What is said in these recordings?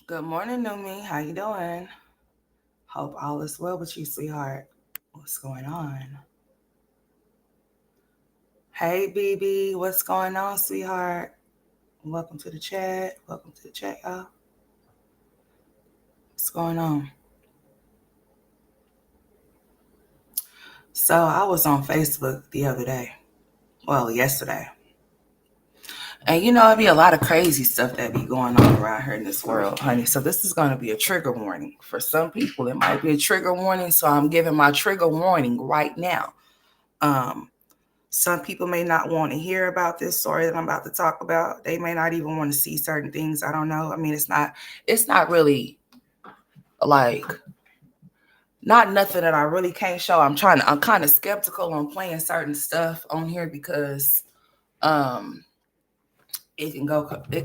Good morning, Numi. How you doing? Hope all is well with you, sweetheart. What's going on? Hey, BB. What's going on, sweetheart? Welcome to the chat. Welcome to the chat, y'all. What's going on? So I was on Facebook the other day. Well, yesterday. And it be a lot of crazy stuff that be going on around here in this world, honey. So this is going to be a trigger warning. For some people, it might be a trigger warning. So I'm giving my trigger warning right now. Um, Some people may not want to hear about this story that I'm about to talk about. They may not even want to see certain things. I don't know. I mean, it's not really like not nothing that I really can't show. I'm kind of skeptical on playing certain stuff on here because um it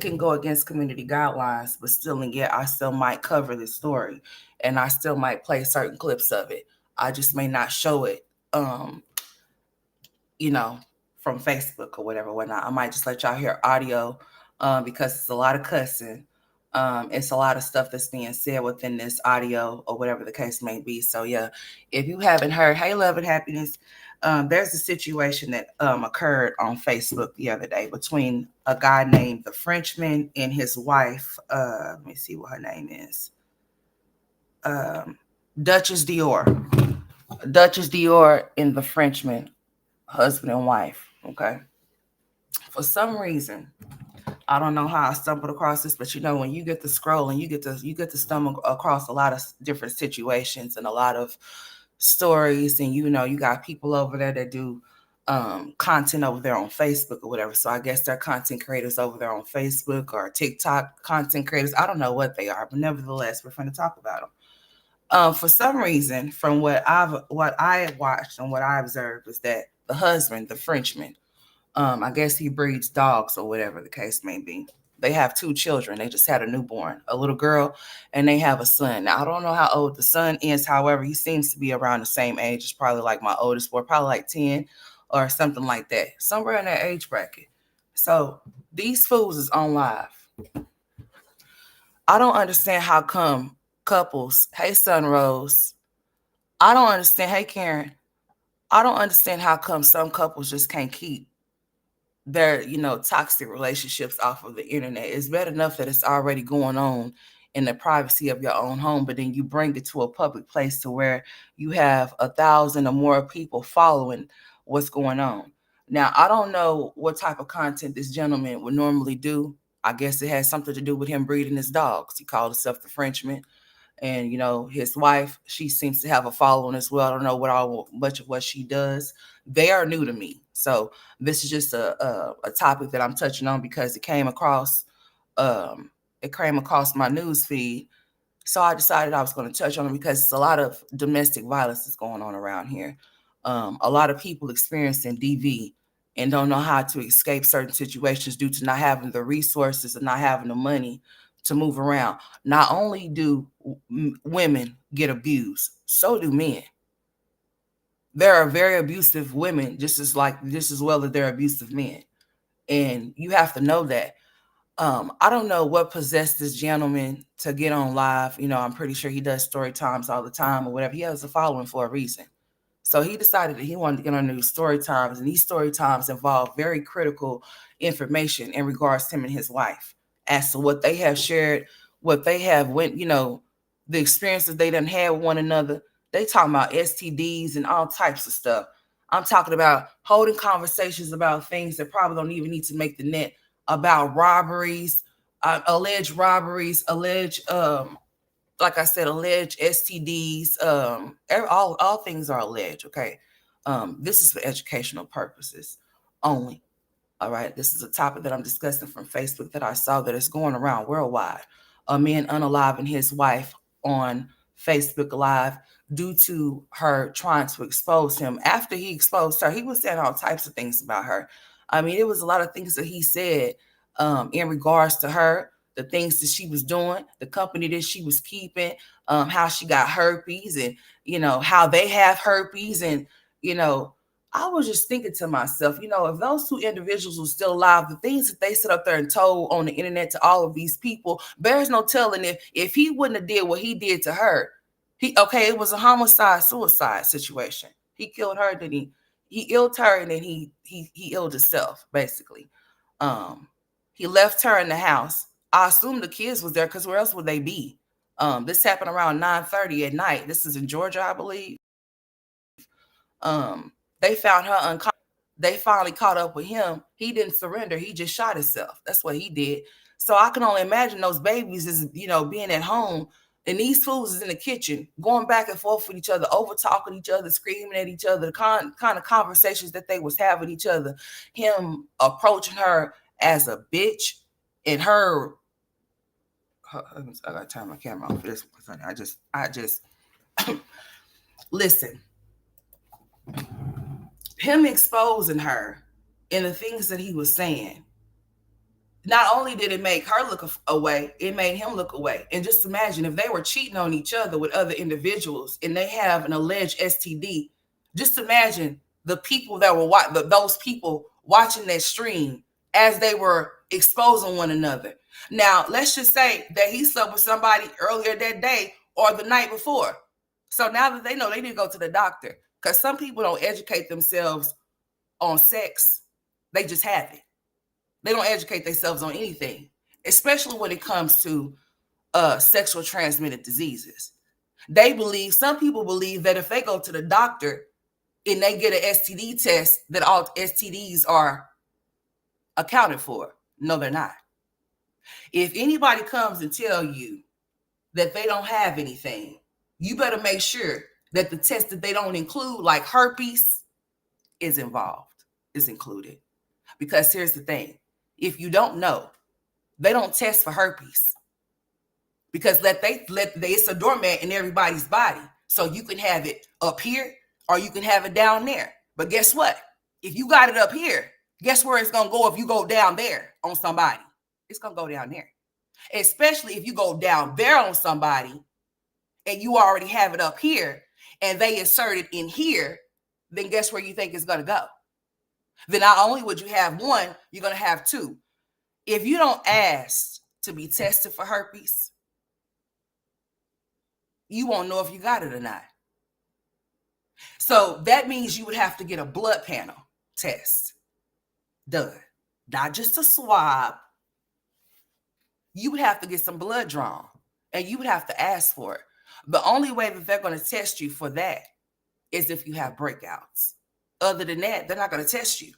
can go against community guidelines, but still and yet I still might cover this story and I still might play certain clips of it. I just may not show it. You know, from Facebook or whatnot. I might just let y'all hear audio because it's a lot of cussing. It's a lot of stuff that's being said within this audio or whatever the case may be. So yeah, if you haven't heard, hey, love and happiness. There's a situation that occurred on Facebook the other day between a guy named the Frenchman and his wife. Let me see what her name is. Um, Duchess Dior. Duchess Dior and the Frenchman, husband and wife. Okay. For some reason, I don't know how I stumbled across this, but when you get to scroll and you get to stumble across a lot of different situations and a lot of stories, and you got people over there that do content over there on Facebook or whatever. So I guess they're content creators over there on Facebook or TikTok content creators. I don't know what they are, but nevertheless, we're going to talk about them. For some reason, from what I watched and what I observed is that the husband, the Frenchman, I guess he breeds dogs or whatever the case may be. They have two children. They just had a newborn, a little girl, and they have a son. Now I don't know how old the son is. However, he seems to be around the same age. It's probably like my oldest boy, probably like 10 or something like that, somewhere in that age bracket. So these fools is on live. I don't understand how come couples. Hey, Sunrose. I don't understand. Hey, Karen. I don't understand how come some couples just can't keep their toxic relationships off of the internet. It's bad enough that it's already going on in the privacy of your own home, but then you bring it to a public place to where you have 1,000 or more people following what's going on. Now I don't know what type of content this gentleman would normally do. I guess it has something to do with him breeding his dogs. He called himself the Frenchman, and his wife, she seems to have a following as well. I don't know much of what she does. They are new to me, so this is just a topic that I'm touching on because um it came across my news feed. So I decided I was going to touch on it because it's a lot of domestic violence that's going on around here. A lot of people experiencing DV and don't know how to escape certain situations due to not having the resources and not having the money to move around. Not only do women get abused, so do men. There are very abusive women just as well as there are abusive men, and you have to know that. I don't know what possessed this gentleman to get on live. I'm pretty sure he does story times all the time or whatever. He has a following for a reason. So he decided that he wanted to get on these story times, and these story times involve very critical information in regards to him and his wife as to what they have shared, what they have the experiences they done had with one another. They talking about STDs and all types of stuff. I'm talking about holding conversations about things that probably don't even need to make the net, about robberies, alleged like I said, alleged STDs. All things are alleged. Okay, this is for educational purposes only. All right, this is a topic that I'm discussing from Facebook that I saw that is going around worldwide. A man unaliving his wife on Facebook Live due to her trying to expose him. After he exposed her, he was saying all types of things about her. I mean, it was a lot of things that he said in regards to her, the things that she was doing, the company that she was keeping, how she got herpes, and how they have herpes, and you know I was just thinking to myself, if those two individuals were still alive, the things that they sit up there and told on the internet to all of these people, there's no telling if he wouldn't have did what he did to her. It was a homicide-suicide situation. He killed her, then he illed her, and then he illed himself, basically. Um, he left her in the house. I assume the kids was there because where else would they be? This happened around 9:30 at night. This is in Georgia, I believe. They found her unconscious. They finally caught up with him. He didn't surrender. He just shot himself. That's what he did. So I can only imagine those babies is, being at home, and these fools is in the kitchen, going back and forth with each other, over talking each other, screaming at each other, the kind of conversations that they was having with each other. Him approaching her as a bitch, and her. I gotta turn my camera off for this one. I just listen. Him exposing her and the things that he was saying, not only did it make her look away, it made him look away. And just imagine if they were cheating on each other with other individuals and they have an alleged STD. Just imagine the people that were those people watching that stream as they were exposing one another. Now, let's just say that he slept with somebody earlier that day or the night before. So now that they know, they need to go to the doctor, because some people don't educate themselves on sex. They just have it. They don't educate themselves on anything, especially when it comes to sexual transmitted diseases. Some people believe that if they go to the doctor and they get an STD test, that all STDs are accounted for. No, they're not. If anybody comes and tell you that they don't have anything, you better make sure that the test that they don't include, like herpes, is included. Because here's the thing. If you don't know, they don't test for herpes, because it's a doormat in everybody's body. So you can have it up here or you can have it down there. But guess what? If you got it up here, guess where it's going to go if you go down there on somebody? It's going to go down there. Especially if you go down there on somebody and you already have it up here and they insert it in here, then guess where you think it's going to go? Then not only would you have one, you're going to have two. If you don't ask to be tested for herpes, you won't know if you got it or not. So that means you would have to get a blood panel test done, not just a swab. You would have to get some blood drawn, and you would have to ask for it. The only way that they're going to test you for that is if you have breakouts. Other than that, they're not going to test you.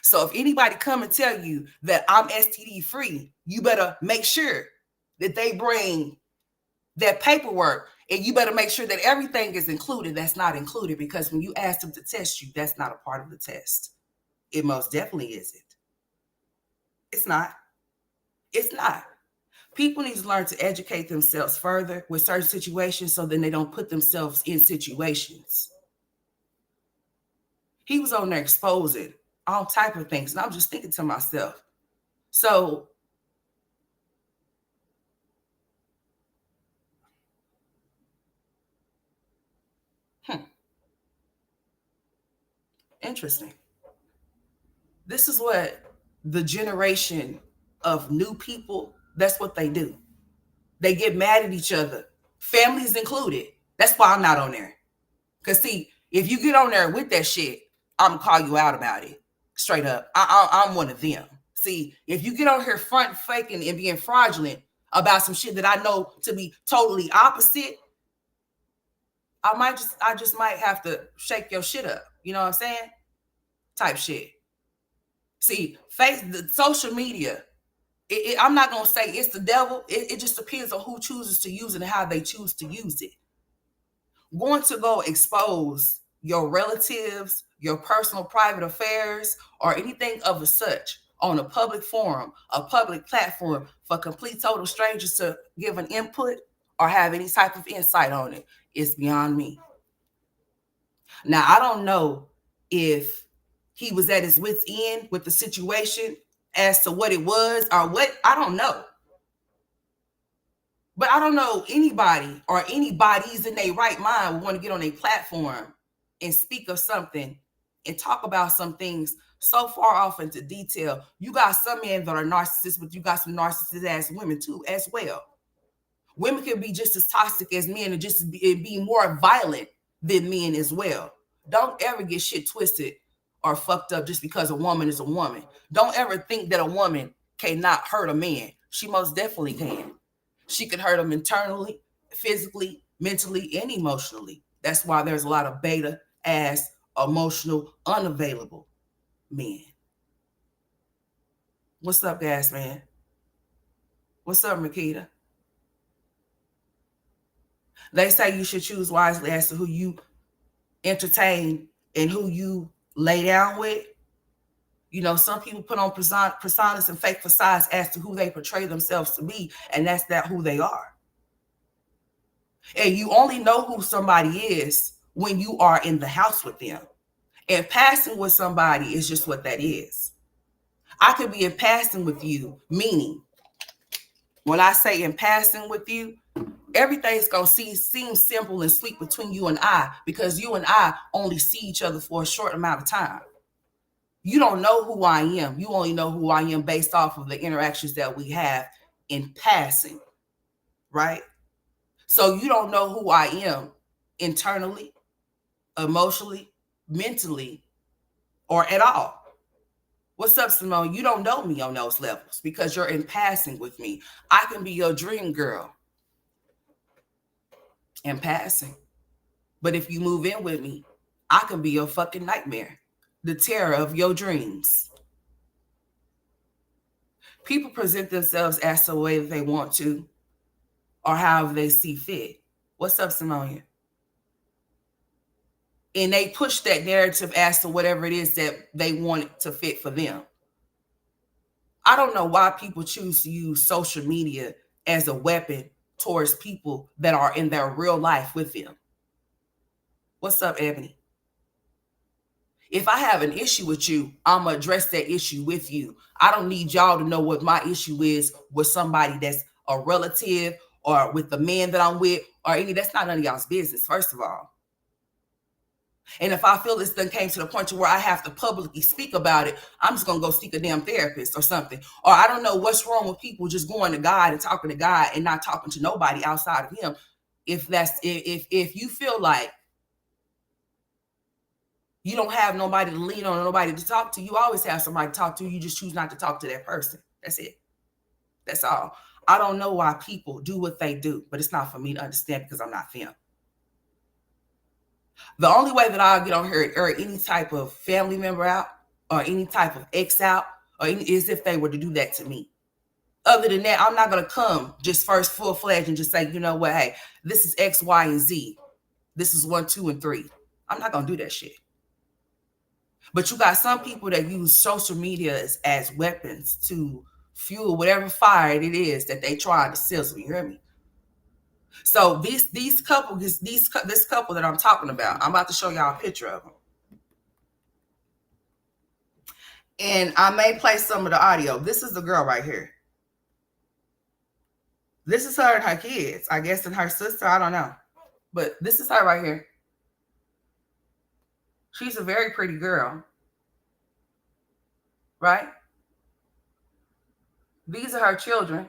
So if anybody come and tell you that I'm STD free, you better make sure that they bring their paperwork, and you better make sure that everything is included that's not included, because when you ask them to test you, that's not a part of the test. It most definitely isn't. It's not. It's not. People need to learn to educate themselves further with certain situations so then they don't put themselves in situations. He was on there exposing all type of things, and I'm just thinking to myself, so interesting. This is what the generation of new people, that's what they do. They get mad at each other, families included. That's why I'm not on there. Because see, if you get on there with that shit, I'm going to call you out about it. Straight up. I'm one of them. See, if you get on here front faking and being fraudulent about some shit that I know to be totally opposite, I just might have to shake your shit up. You know what I'm saying? Type shit. See, the social media, I'm not going to say it's the devil. It just depends on who chooses to use it and how they choose to use it. Going to go expose your relatives, your personal private affairs, or anything of such on a public forum, a public platform, for complete total strangers to give an input or have any type of insight on it is beyond me. Now, I don't know if he was at his wit's end with the situation as to what it was or what, I don't know. But I don't know anybody or anybody's in their right mind would want to get on a platform and speak of something and talk about some things so far off into detail. You got some men that are narcissists, but you got some narcissist ass women too, as well. Women can be just as toxic as men and just be more violent than men as well. Don't ever get shit twisted or fucked up just because a woman is a woman. Don't ever think that a woman cannot hurt a man. She most definitely can. She can hurt him internally, physically, mentally, and emotionally. That's why there's a lot of beta ass, emotional, unavailable men. What's up, gas man? What's up, Makita? They say you should choose wisely as to who you entertain and who you lay down with. You know, some people put on personas and fake facades as to who they portray themselves to be, and that's not who they are. And you only know who somebody is when you are in the house with them. And passing with somebody is just what that is. I could be in passing with you, meaning when I say in passing with you, everything's going to seem simple and sweet between you and I, because you and I only see each other for a short amount of time. You don't know who I am. You only know who I am based off of the interactions that we have in passing, right? So you don't know who I am internally, emotionally, mentally, or at all. What's up, Simone? You don't know me on those levels because you're in passing with me. I can be your dream girl in passing. But if you move in with me, I can be your fucking nightmare, the terror of your dreams. People present themselves as the way that they want to or however they see fit. What's up, Simone? And they push that narrative as to whatever it is that they want it to fit for them. I don't know why people choose to use social media as a weapon towards people that are in their real life with them. What's up, Ebony? If I have an issue with you, I'm going to address that issue with you. I don't need y'all to know what my issue is with somebody that's a relative or with the man that I'm with or any. That's not none of y'all's business, first of all. And if I feel this thing came to the point to where I have to publicly speak about it, I'm just going to go seek a damn therapist or something. Or I don't know what's wrong with people just going to God and talking to God and not talking to nobody outside of him. If you feel like you don't have nobody to lean on or nobody to talk to, you always have somebody to talk to. You just choose not to talk to that person. That's it. That's all. I don't know why people do what they do, but it's not for me to understand because I'm not them. The only way that I'll get on here or any type of family member out or any type of ex out is if they were to do that to me. Other than that, I'm not going to come just first full-fledged and just say, you know what, hey, this is X, Y, and Z. This is 1, 2, and 3. I'm not going to do that shit. But you got some people that use social media as weapons to fuel whatever fire it is that they try to sizzle. You hear me? So this couple that I'm talking about, I'm about to show y'all a picture of them. And I may play some of the audio. This is the girl right here. This is her and her kids, I guess, and her sister. I don't know. But this is her right here. She's a very pretty girl. Right? These are her children.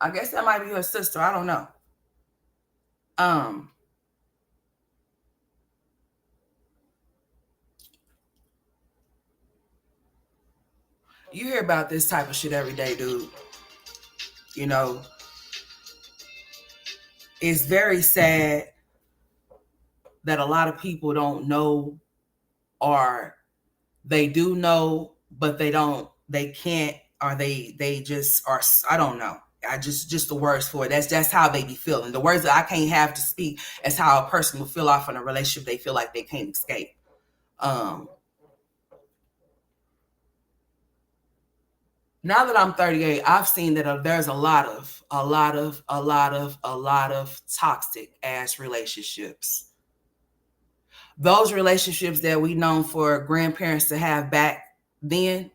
I guess that might be her sister. I don't know. You hear about this type of shit every day, dude. You know, it's very sad that a lot of people don't know, or they do know, but they can't, or they just are, I don't know. I just the words for it. That's how they be feeling. The words that I can't have to speak is how a person will feel off in a relationship they feel like they can't escape. Now that I'm 38, I've seen that there's a lot of toxic ass relationships. Those relationships that we known for grandparents to have back then,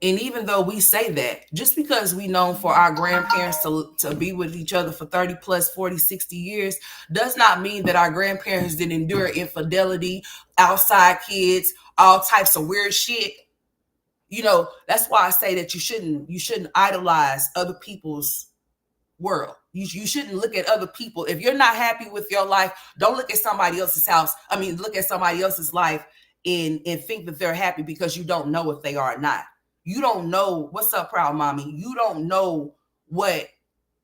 And even though we say that, just because we known for our grandparents to be with each other for 30 plus 40, 60 years, does not mean that our grandparents didn't endure infidelity, outside kids, all types of weird shit. You know, that's why I say that you shouldn't idolize other people's world. You shouldn't look at other people. If you're not happy with your life, don't look at somebody else's house. I mean, look at somebody else's life and think that they're happy, because you don't know if they are or not. You don't know what's up, proud mommy. You don't know what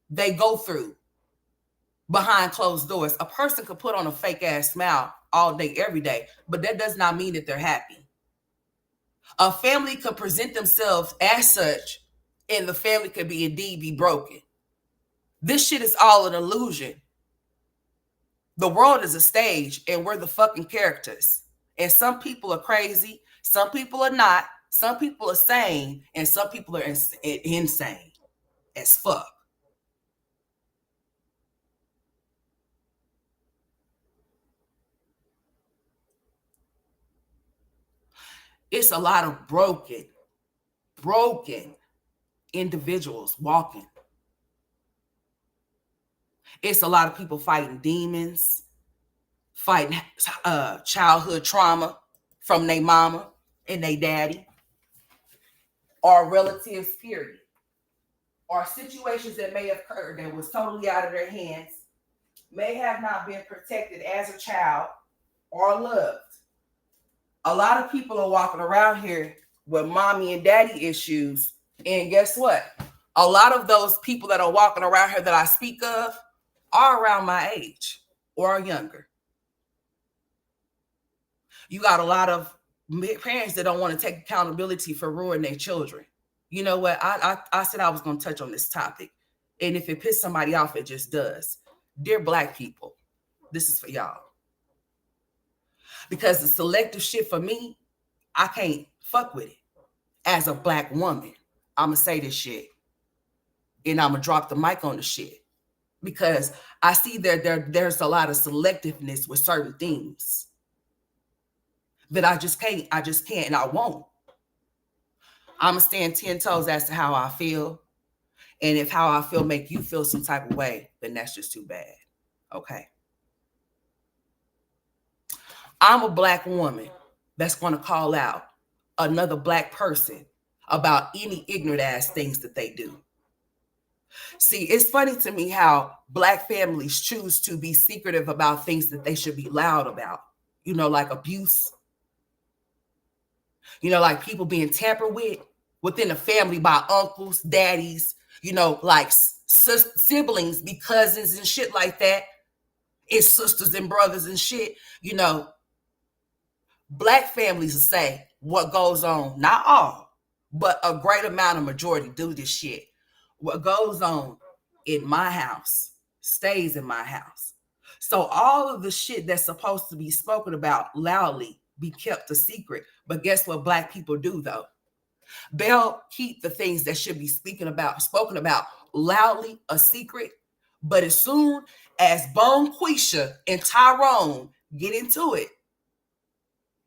they go through behind closed doors. A person could put on a fake ass smile all day, every day, but that does not mean that they're happy. A family could present themselves as such, and the family could be indeed be broken. This shit is all an illusion. The world is a stage, and we're the fucking characters. And some people are crazy, some people are not, some people are sane, and some people are insane as fuck. It's a lot of broken individuals walking. It's a lot of people fighting demons, fighting childhood trauma from their mama and their daddy, or relatives, period, or situations that may have occurred that was totally out of their hands, may have not been protected as a child or loved. A lot of people are walking around here with mommy and daddy issues. And guess what? A lot of those people that are walking around here that I speak of are around my age or younger. You got a lot of parents that don't want to take accountability for ruining their children. You know what? I said I was going to touch on this topic. And if it pisses somebody off, it just does. Dear Black people, this is for y'all. Because the selective shit for me, I can't fuck with it. As a Black woman, I'm going to say this shit. And I'm going to drop the mic on the shit. Because I see there's a lot of selectiveness with certain things that I just can't, and I won't. I'm going to stand 10 toes as to how I feel. And if how I feel make you feel some type of way, then that's just too bad. Okay. I'm a Black woman that's going to call out another Black person about any ignorant ass things that they do. See, it's funny to me how Black families choose to be secretive about things that they should be loud about. You know, like abuse. You know, like people being tampered with within the family by uncles, daddies, you know, like siblings, be cousins and shit like that. It's sisters and brothers and shit. You know, Black families will say what goes on, not all, but a great amount of majority do this shit. What goes on in my house stays in my house. So all of the shit that's supposed to be spoken about loudly be kept a secret. But guess what Black people do though? They'll keep the things that should be spoken about loudly a secret. But as soon as Bone Quisha and Tyrone get into it,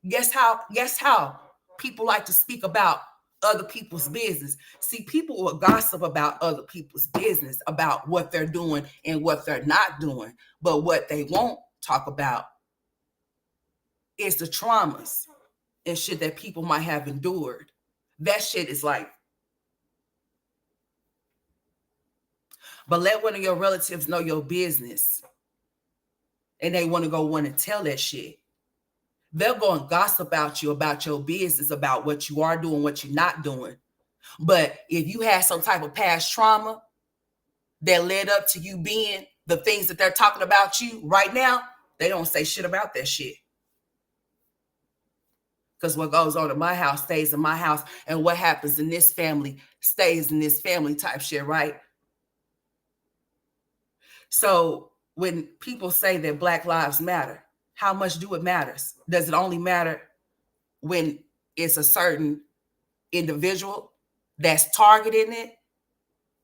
guess how people like to speak about other people's business. See, people will gossip about other people's business, about what they're doing and what they're not doing. But what they won't talk about is the traumas and shit that people might have endured. That shit is like, but let one of your relatives know your business and they want to tell that shit. They'll go and gossip about you, about your business, about what you are doing, what you're not doing. But if you had some type of past trauma that led up to you being the things that they're talking about you right now, they don't say shit about that shit. Because what goes on in my house stays in my house, and what happens in this family stays in this family type shit, right? So when people say that Black lives matter, how much do it matters? Does it only matter when it's a certain individual that's targeting it?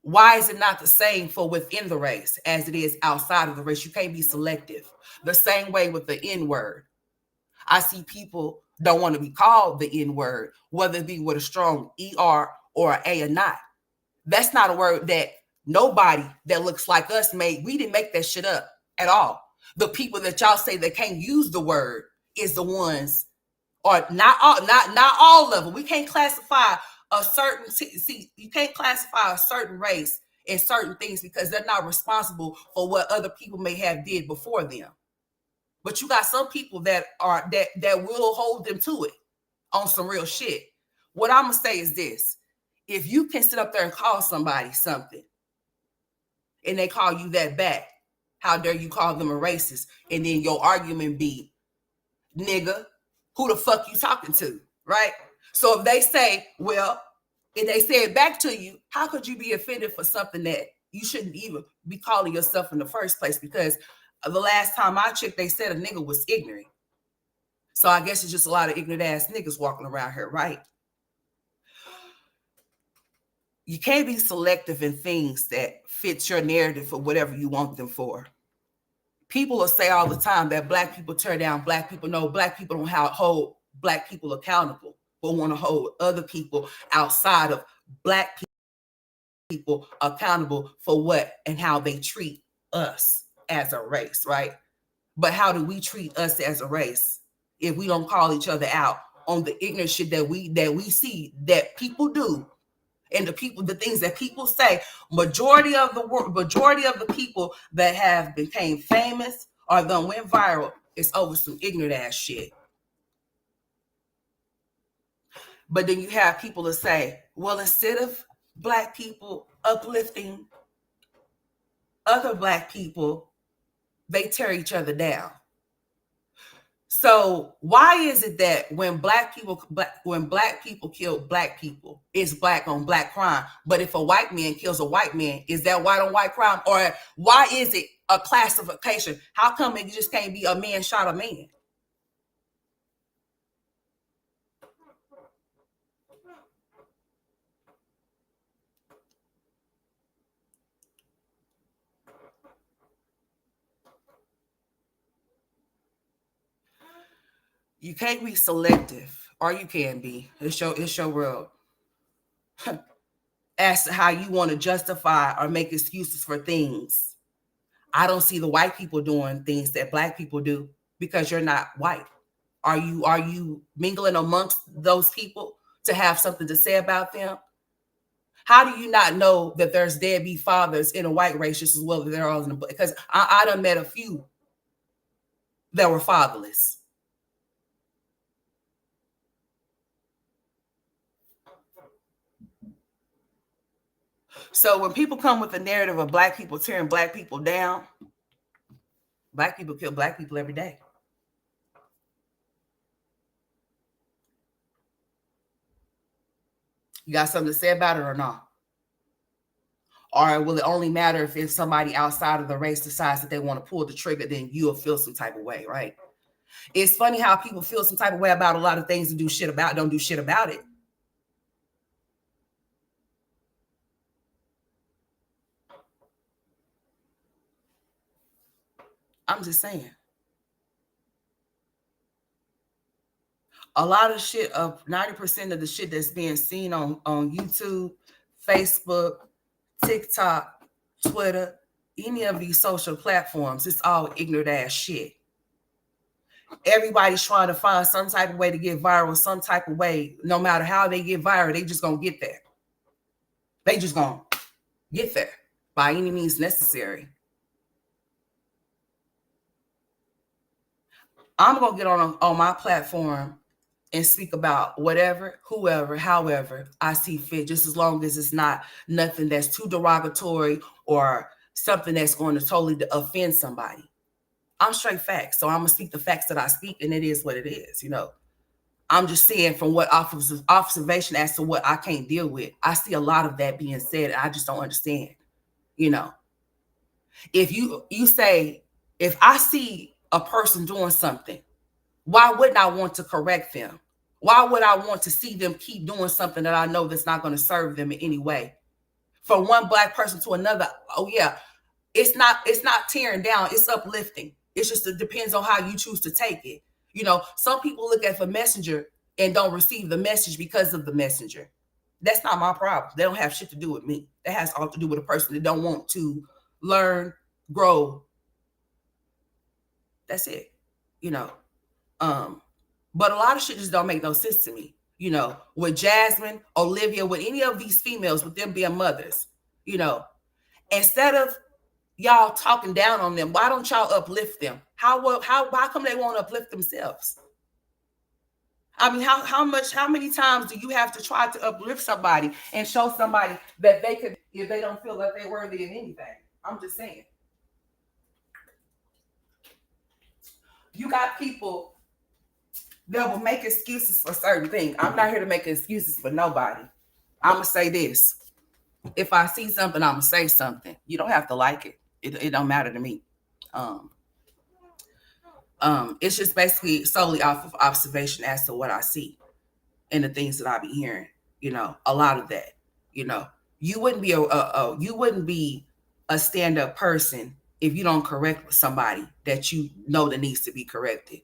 Why is it not the same for within the race as it is outside of the race? You can't be selective. The same way with the N-word. I see people don't want to be called the N word, whether it be with a strong ER or an A or not. That's not a word that nobody that looks like us made. We didn't make that shit up at all. The people that y'all say that can't use the word is the ones, or not all of them. We can't classify a certain, see, you can't classify a certain race in certain things because they're not responsible for what other people may have did before them. But you got some people that are that will hold them to it on some real shit. What I'm gonna say is this: if you can sit up there and call somebody something and they call you that back, how dare you call them a racist? And then your argument be, nigga, who the fuck you talking to, right? So if they say, well, if they say it back to you, how could you be offended for something that you shouldn't even be calling yourself in the first place? Because the last time I checked, they said a nigga was ignorant. So I guess it's just a lot of ignorant ass niggas walking around here, right? You can't be selective in things that fit your narrative for whatever you want them for. People will say all the time that black people tear down black people. No, black people don't hold black people accountable, but want to hold other people outside of black people accountable for what and how they treat us as a race, right? But how do we treat us as a race if we don't call each other out on the ignorant shit that we see that people do? And the things that people say, majority of the people that have became famous or done went viral is over some ignorant ass shit. But then you have people that say, well, instead of black people uplifting other black people, they tear each other down. So why is it that when black people kill black people, it's black on black crime? But if a white man kills a white man, is that white on white crime? Or why is it a classification? How come it just can't be a man shot a man? You can't be selective, or you can be. It's your world. As to how you want to justify or make excuses for things. I don't see the white people doing things that black people do because you're not white. Are you mingling amongst those people to have something to say about them? How do you not know that there's deadbeat fathers in a white race just as well as there are in the black? Because I done met a few that were fatherless. So when people come with the narrative of black people tearing black people down, black people kill black people every day. You got something to say about it or not? Or will it only matter if somebody outside of the race decides that they want to pull the trigger, then you'll feel some type of way, right? It's funny how people feel some type of way about a lot of things and don't do shit about it. I'm just saying. A lot of shit, of 90% of the shit that's being seen on YouTube, Facebook, TikTok, Twitter, any of these social platforms, it's all ignorant ass shit. Everybody's trying to find some type of way to get viral, some type of way. No matter how they get viral, they just gonna get there. They just gonna get there by any means necessary. I'm gonna get on my platform and speak about whatever, whoever, however I see fit, just as long as it's not nothing that's too derogatory or something that's going to totally offend somebody. I'm straight facts, so I'm gonna speak the facts that I speak, and it is what it is. I'm just saying from what observation as to what I can't deal with. I see a lot of that being said, and I just don't understand. If you say, if I see a person doing something, why wouldn't I want to correct them? Why would I want to see them keep doing something that I know that's not going to serve them in any way? From one black person to another, oh yeah, it's not tearing down, it's uplifting. It's just, it depends on how you choose to take it. Some people look at the messenger and don't receive the message because of the messenger. That's not my problem. They don't have shit to do with me. That has all to do with a person that don't want to learn, grow. That's it. You know. But a lot of shit just don't make no sense to me. With Jasmine, Olivia, with any of these females, with them being mothers, instead of y'all talking down on them, why don't y'all uplift them? Why come they won't uplift themselves? I mean, how many times do you have to try to uplift somebody and show somebody that they could, if they don't feel like they're worthy of anything? I'm just saying. You got people that will make excuses for certain things. I'm not here to make excuses for nobody. I'm going to say this. If I see something, I'm going to say something. You don't have to like it. It don't matter to me. It's just basically solely off of observation as to what I see and the things that I be hearing. A lot of that. You wouldn't be a stand-up person if you don't correct somebody that you know that needs to be corrected.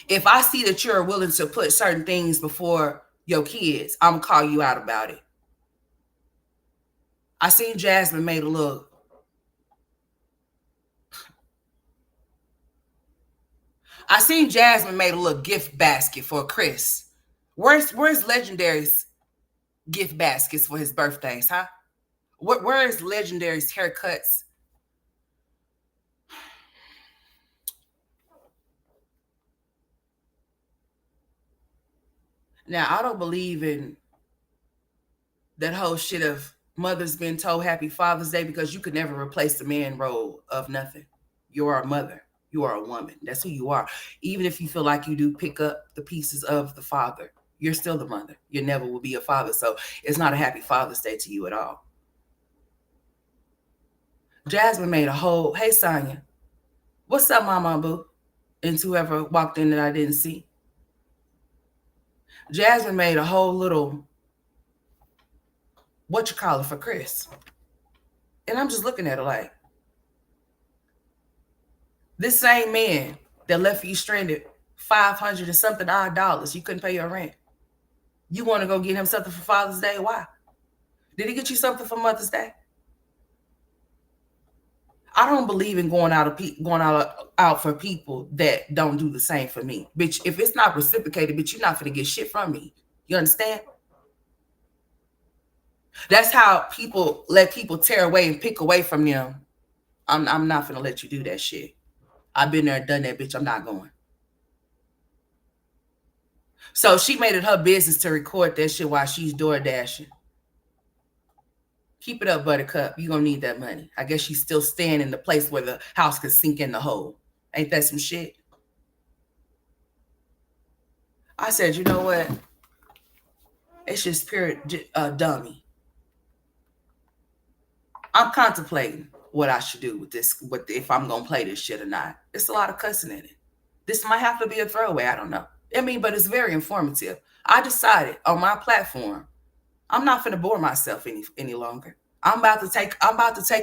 If I see that you're willing to put certain things before your kids, I'm gonna call you out about it. I seen Jasmine made a little. I seen Jasmine made a little gift basket for Chris. Where's Legendary's gift baskets for his birthdays, huh? Where is Legendary's haircuts? Now, I don't believe in that whole shit of mothers being told Happy Father's Day, because you could never replace the man role of nothing. You are a mother. You are a woman. That's who you are. Even if you feel like you do pick up the pieces of the father, you're still the mother. You never will be a father. So it's not a Happy Father's Day to you at all. Jasmine made a whole, hey, Sonya, what's up, Mama Boo? And whoever walked in that I didn't see. Jasmine made a whole little, what you call it, for Chris. And I'm just looking at her like, this same man that left you stranded $500 and something odd dollars, you couldn't pay your rent. You want to go get him something for Father's Day? Why? Did he get you something for Mother's Day? I don't believe in going out for people that don't do the same for me. Bitch, if it's not reciprocated, bitch, you're not going to get shit from me. You understand? That's how people let people tear away and pick away from them. I'm not going to let you do that shit. I've been there and done that, bitch. I'm not going. So she made it her business to record that shit while she's door dashing. Keep it up, Buttercup. You're going to need that money. I guess she's still staying in the place where the house could sink in the hole. Ain't that some shit? I said, you know what? It's just pure dummy. I'm contemplating what I should do with this, if I'm going to play this shit or not. It's a lot of cussing in it. This might have to be a throwaway. I don't know. I mean, but it's very informative. I decided on my platform, I'm not going to bore myself any longer. I'm about to take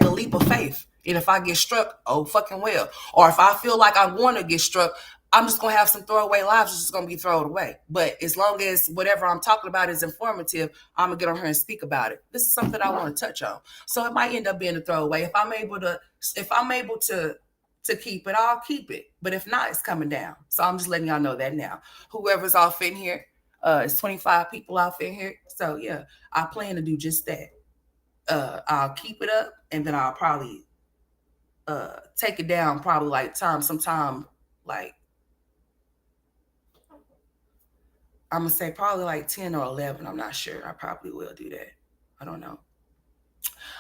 a leap of faith. And if I get struck, oh fucking well. Or if I feel like I want to get struck, I'm just going to have some throwaway lives. It's just going to be thrown away. But as long as whatever I'm talking about is informative, I'm going to get on here and speak about it. This is something I want to touch on. So it might end up being a throwaway. If I'm able to keep it, I'll keep it. But if not, it's coming down. So I'm just letting y'all know that now. Whoever's off in here, it's 25 people off in here. So yeah, I plan to do just that. I'll keep it up, and then I'll probably take it down probably like sometime like, I'm going to say probably like 10 or 11. I'm not sure. I probably will do that. I don't know.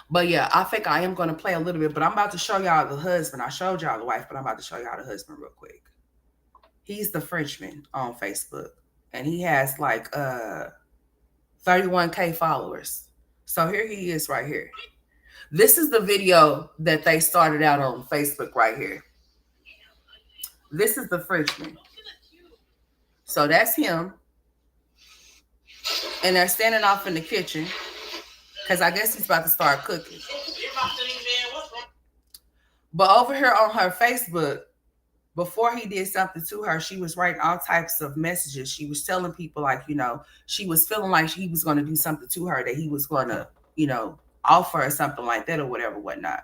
But yeah, I think I am going to play a little bit, but I'm about to show y'all the husband. I showed y'all the wife, but I'm about to show y'all the husband real quick. He's the Frenchman on Facebook, and he has like 31K followers. So here he is right here. This is the video that they started out on Facebook right here. This is the Frenchman. So that's him. And they're standing off in the kitchen because I guess he's about to start cooking. But over here on her Facebook, before he did something to her, she was writing all types of messages. She was telling people, like, she was feeling like he was going to do something to her, that he was going to, offer her something like that or whatever, whatnot.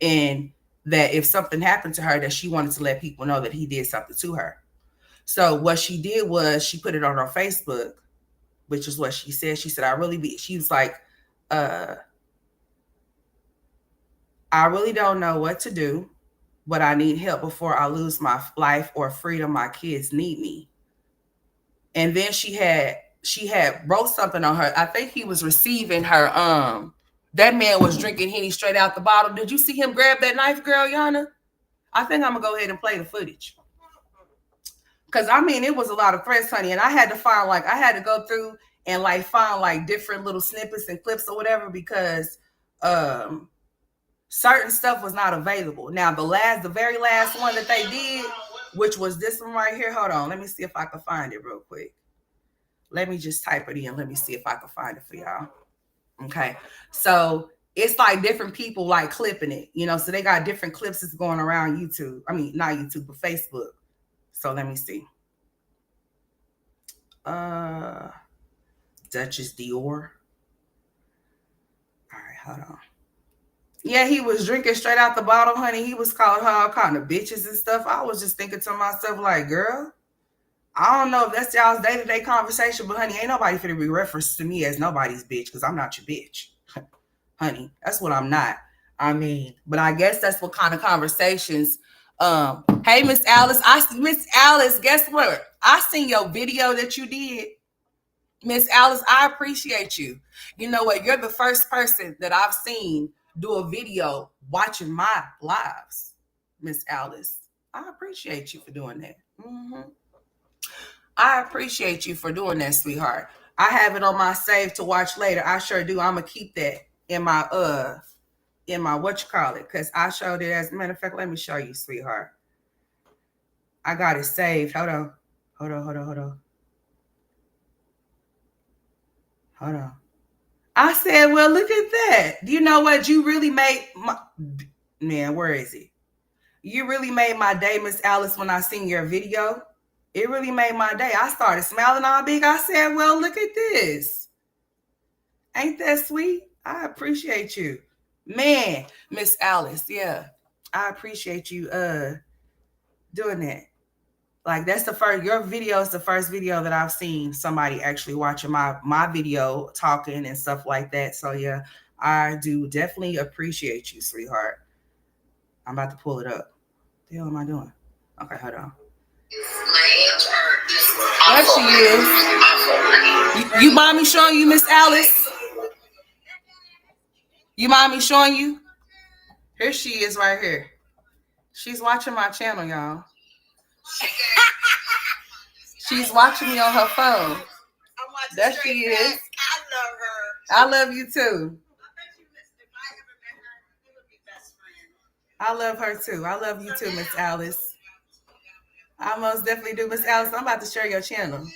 And that if something happened to her, that she wanted to let people know that he did something to her. So what she did was she put it on her Facebook, which is what she said. She said, she was like, I really don't know what to do, but I need help before I lose my life or freedom. My kids need me. And then she had wrote something on her. I think he was receiving her. That man was drinking Henny straight out the bottle. Did you see him grab that knife, girl, Yana? I think I'm gonna go ahead and play the footage. Cause I mean, it was a lot of threats, honey, and I had to go through and find different little snippets and clips or whatever, because certain stuff was not available. Now the very last one that they did, which was this one right here. Hold on, let me see if I can find it real quick. Let me just type it in. Let me see if I can find it for y'all. Okay. So it's like different people like clipping it, so they got different clips that's going around YouTube. I mean, not YouTube, but Facebook. So let me see. Duchess Dior. All right, hold on. Yeah, he was drinking straight out the bottle, honey. He was calling her all kind of bitches and stuff. I was just thinking to myself, like, girl, I don't know if that's y'all's day-to-day conversation, but honey, ain't nobody finna be referenced to me as nobody's bitch, because I'm not your bitch. Honey, that's what I'm not. I mean, but I guess that's what kind of conversations. Hey, Miss Alice, guess what? I seen your video that you did. Miss Alice, I appreciate you. You know what? You're the first person that I've seen do a video watching my lives, Miss Alice. I appreciate you for doing that. I appreciate you for doing that, sweetheart. I have it on my save to watch later. I sure do. I'm gonna keep that in my what you call it, because I showed it. As a matter of fact, let me show you, sweetheart. I got it saved. Hold on. I said, well, look at that. You know what? You really made my man. Where is it? You really made my day, Miss Alice, when I seen your video. It really made my day. I started smiling all big. I said, well, look at this. Ain't that sweet? I appreciate you. Man, Miss Alice, yeah. I appreciate you doing that. Like, that's your video is the first video that I've seen somebody actually watching my video, talking and stuff like that. So yeah, I do definitely appreciate you, sweetheart. I'm about to pull it up. What the hell am I doing? Okay, hold on. There she is. You mind me showing you, Miss Alice? You mind me showing you? Here she is right here. She's watching my channel, y'all. She's watching me on her phone. There she is. I love her. I love you too. I love her too. I love you too, Miss Alice. I most definitely do, Miss Alice. I'm about to share your channel.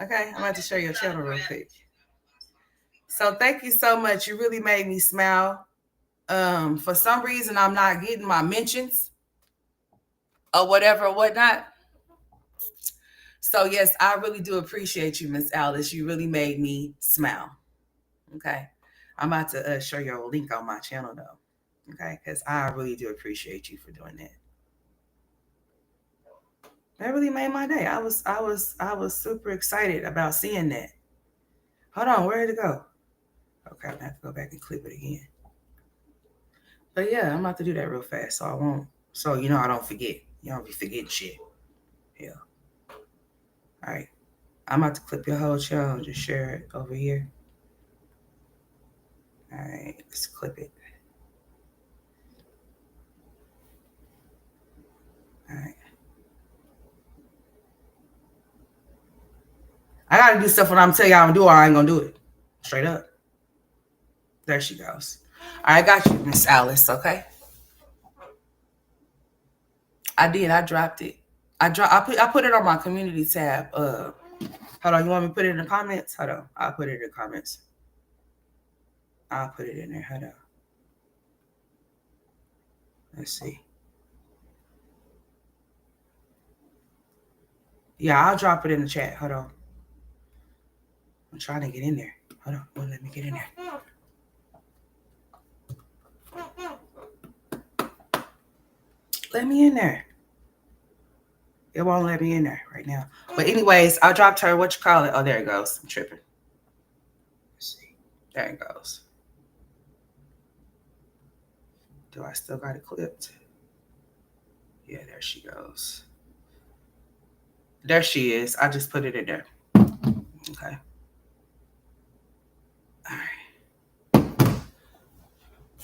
Okay, I'm about to share your channel real quick. So thank you so much. You really made me smile. For some reason, I'm not getting my mentions or whatever or whatnot. So yes, I really do appreciate you, Miss Alice. You really made me smile. Okay, I'm about to show you a link on my channel though. Okay, because I really do appreciate you for doing that. That really made my day. I was super excited about seeing that. Hold on, where did it go? Okay, I'm gonna have to go back and clip it again. But yeah, I'm about to do that real fast, so I won't. So I don't forget. You don't be forgetting shit. Yeah. All right. I'm about to clip your whole show and just share it over here. All right, let's clip it. All right. I gotta do stuff when I'm telling y'all I'm gonna do, or I ain't gonna do it. Straight up. There she goes. All right, I got you, Miss Alice. Okay. I did. I dropped it. I put it on my community tab. Hold on. You want me to put it in the comments? Hold on. I'll put it in the comments. I'll put it in there. Hold on. Let's see. Yeah, I'll drop it in the chat. Hold on. I'm trying to get in there. Hold on. Well, let me get in there. Let me in there. It won't let me in there right now. But anyways, I dropped her. What you call it? Oh, there it goes. I'm tripping. Let's see. There it goes. Do I still got it clipped? Yeah, there she goes. There she is. I just put it in there. Okay. All right.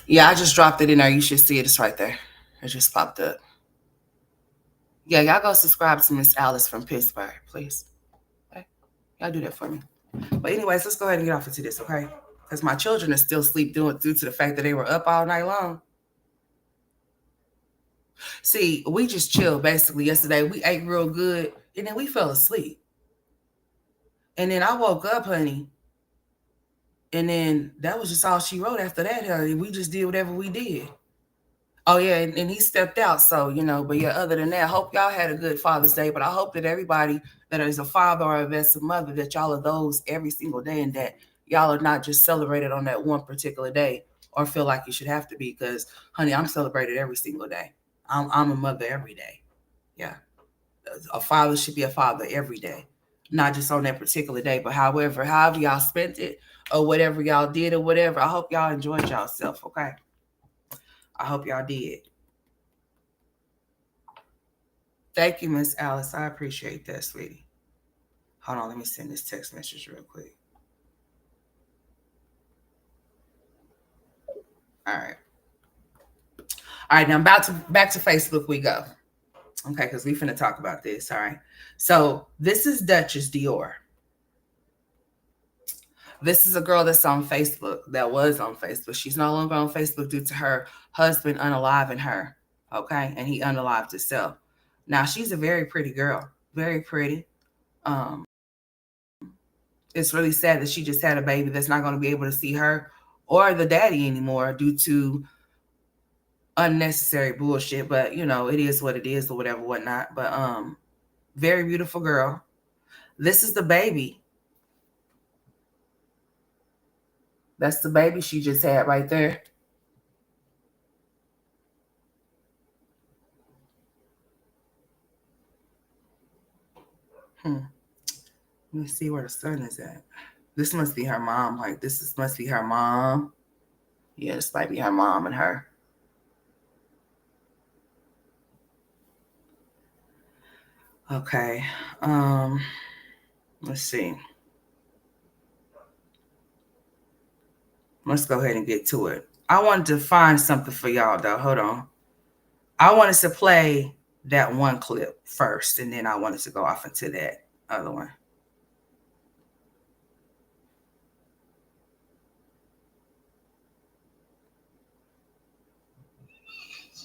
Yeah, I just dropped it in there. You should see it. It's right there. It just popped up. Yeah, y'all go subscribe to Miss Alice from Pittsburgh, please. Okay? Y'all do that for me. But anyways, let's go ahead and get off into this, okay? Because my children are still asleep due to the fact that they were up all night long. See, we just chilled basically yesterday. We ate real good, and then we fell asleep. And then I woke up, honey, and then that was just all she wrote after that, honey. We just did whatever we did. Oh, yeah, and he stepped out, so, but yeah, other than that, I hope y'all had a good Father's Day, but I hope that everybody that is a father or a vested mother, that y'all are those every single day, and that y'all are not just celebrated on that one particular day or feel like you should have to be, because, honey, I'm celebrated every single day. I'm a mother every day. Yeah. A father should be a father every day, not just on that particular day, but however y'all spent it or whatever y'all did or whatever. I hope y'all enjoyed yourself, okay? I hope y'all did. Thank you, Miss Alice. I appreciate that, sweetie. Hold on, let me send this text message real quick. All right. All right, now back to Facebook we go. Okay, because we finna talk about this. All right. So this is Duchess Dior. This is a girl that's on Facebook, that was on Facebook. She's no longer on Facebook due to her husband unaliving her. Okay, and he unalived himself. Now she's a very pretty girl, very pretty. It's really sad that she just had a baby that's not going to be able to see her or the daddy anymore due to unnecessary bullshit. But it is what it is or whatever, whatnot. But very beautiful girl. This is the baby. That's the baby she just had right there. Let me see where the son is at. This must be her mom. Like, must be her mom. Yeah, this might be her mom and her. Okay. Let's see. Let's go ahead and get to it. I wanted to find something for y'all, though. Hold on. I wanted to play that one clip first, and then I wanted to go off into that other one.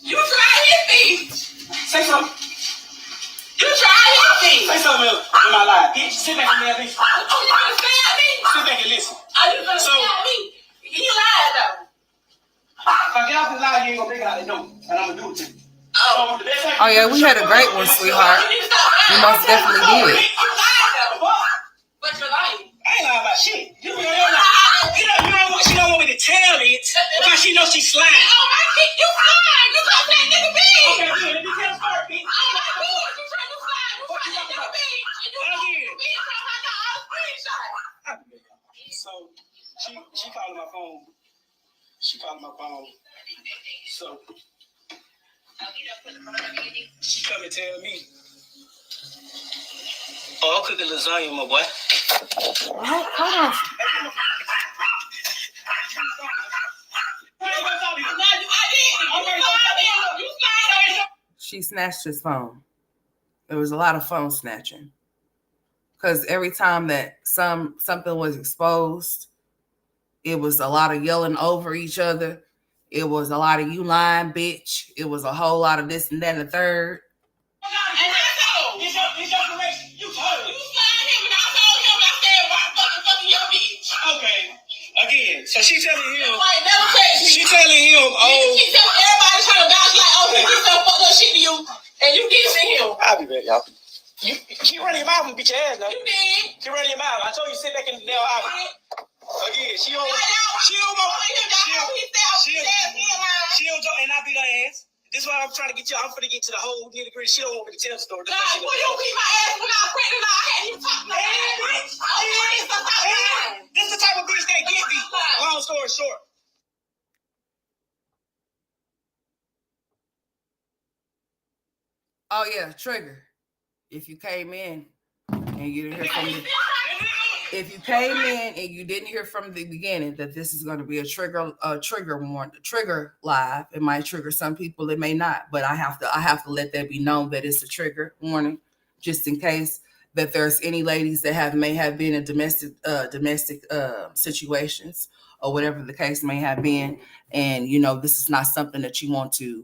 You try hit me. Say something. You try hit me. Say something else in my life. Bitch, sit back and listen. Oh, you gonna stab me? Sit back and listen. Are you gonna stab me? He lied though. If I get off this lie, you ain't gonna make it out the door. And I'm gonna do it to you. Oh yeah, we had a great one, sweetheart. We most definitely did. You lied though. But you're lying. I ain't lying about shit. You don't want me to tell it because she knows she's lying. Oh my shit, you lying. You got that nigga beat. Okay, good. Let me tell the story, bitch. Oh my god, you trying to lie. You got that nigga beat. So she calling my phone. She calling my phone. So she come and tell me, "Oh, I'm cooking lasagna, my boy." Hold on. She snatched his phone. There was a lot of phone snatching. Because every time that something was exposed, it was a lot of yelling over each other. It was a lot of "you lying, bitch." It was a whole lot of this and that and the third. It's your correction. You told him. You signed him and I told him I said, "Why fucking your bitch?" Okay. Again, so she telling him. She telling him, oh. She telling everybody trying to vouch like, okay, he done fucked up shit to you, and you give it to him. I'll be back, y'all. She running your mouth and beat your ass now. You did. She running your mouth. I told you sit back in the nail out. Again, she don't and I beat her ass. This is why I'm trying to get you. I'm finna get to the whole nitty gritty. She don't want me to tell the story. God, you beat my ass when I was pregnant. I had you talking about ass. This is the type of bitch that get beat. Long story short. Oh yeah, trigger. If you came in and you didn't hear from me. If you came in and you didn't hear from the beginning that this is going to be a trigger live, it might trigger some people, it may not, but I have to let that be known that it's a trigger warning, just in case that there's any ladies that may have been in domestic situations or whatever the case may have been, and this is not something that you want to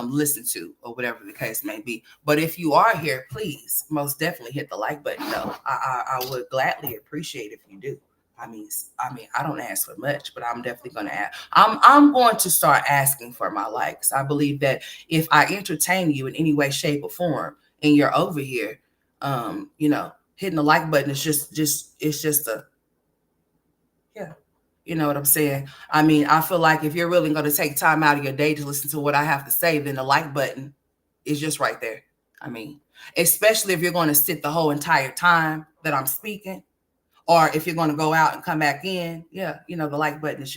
listen to or whatever the case may be. But if you are here, please most definitely hit the like button. Though I would gladly appreciate if you do. I mean, I don't ask for much, but I'm definitely going to ask. I'm going to start asking for my likes. I believe that if I entertain you in any way, shape, or form, and you're over here, hitting the like button is just a yeah. You know what I'm saying? I mean, I feel like if you're really going to take time out of your day to listen to what I have to say, then the like button is just right there. I mean, especially if you're going to sit the whole entire time that I'm speaking, or if you're going to go out and come back in, the like button is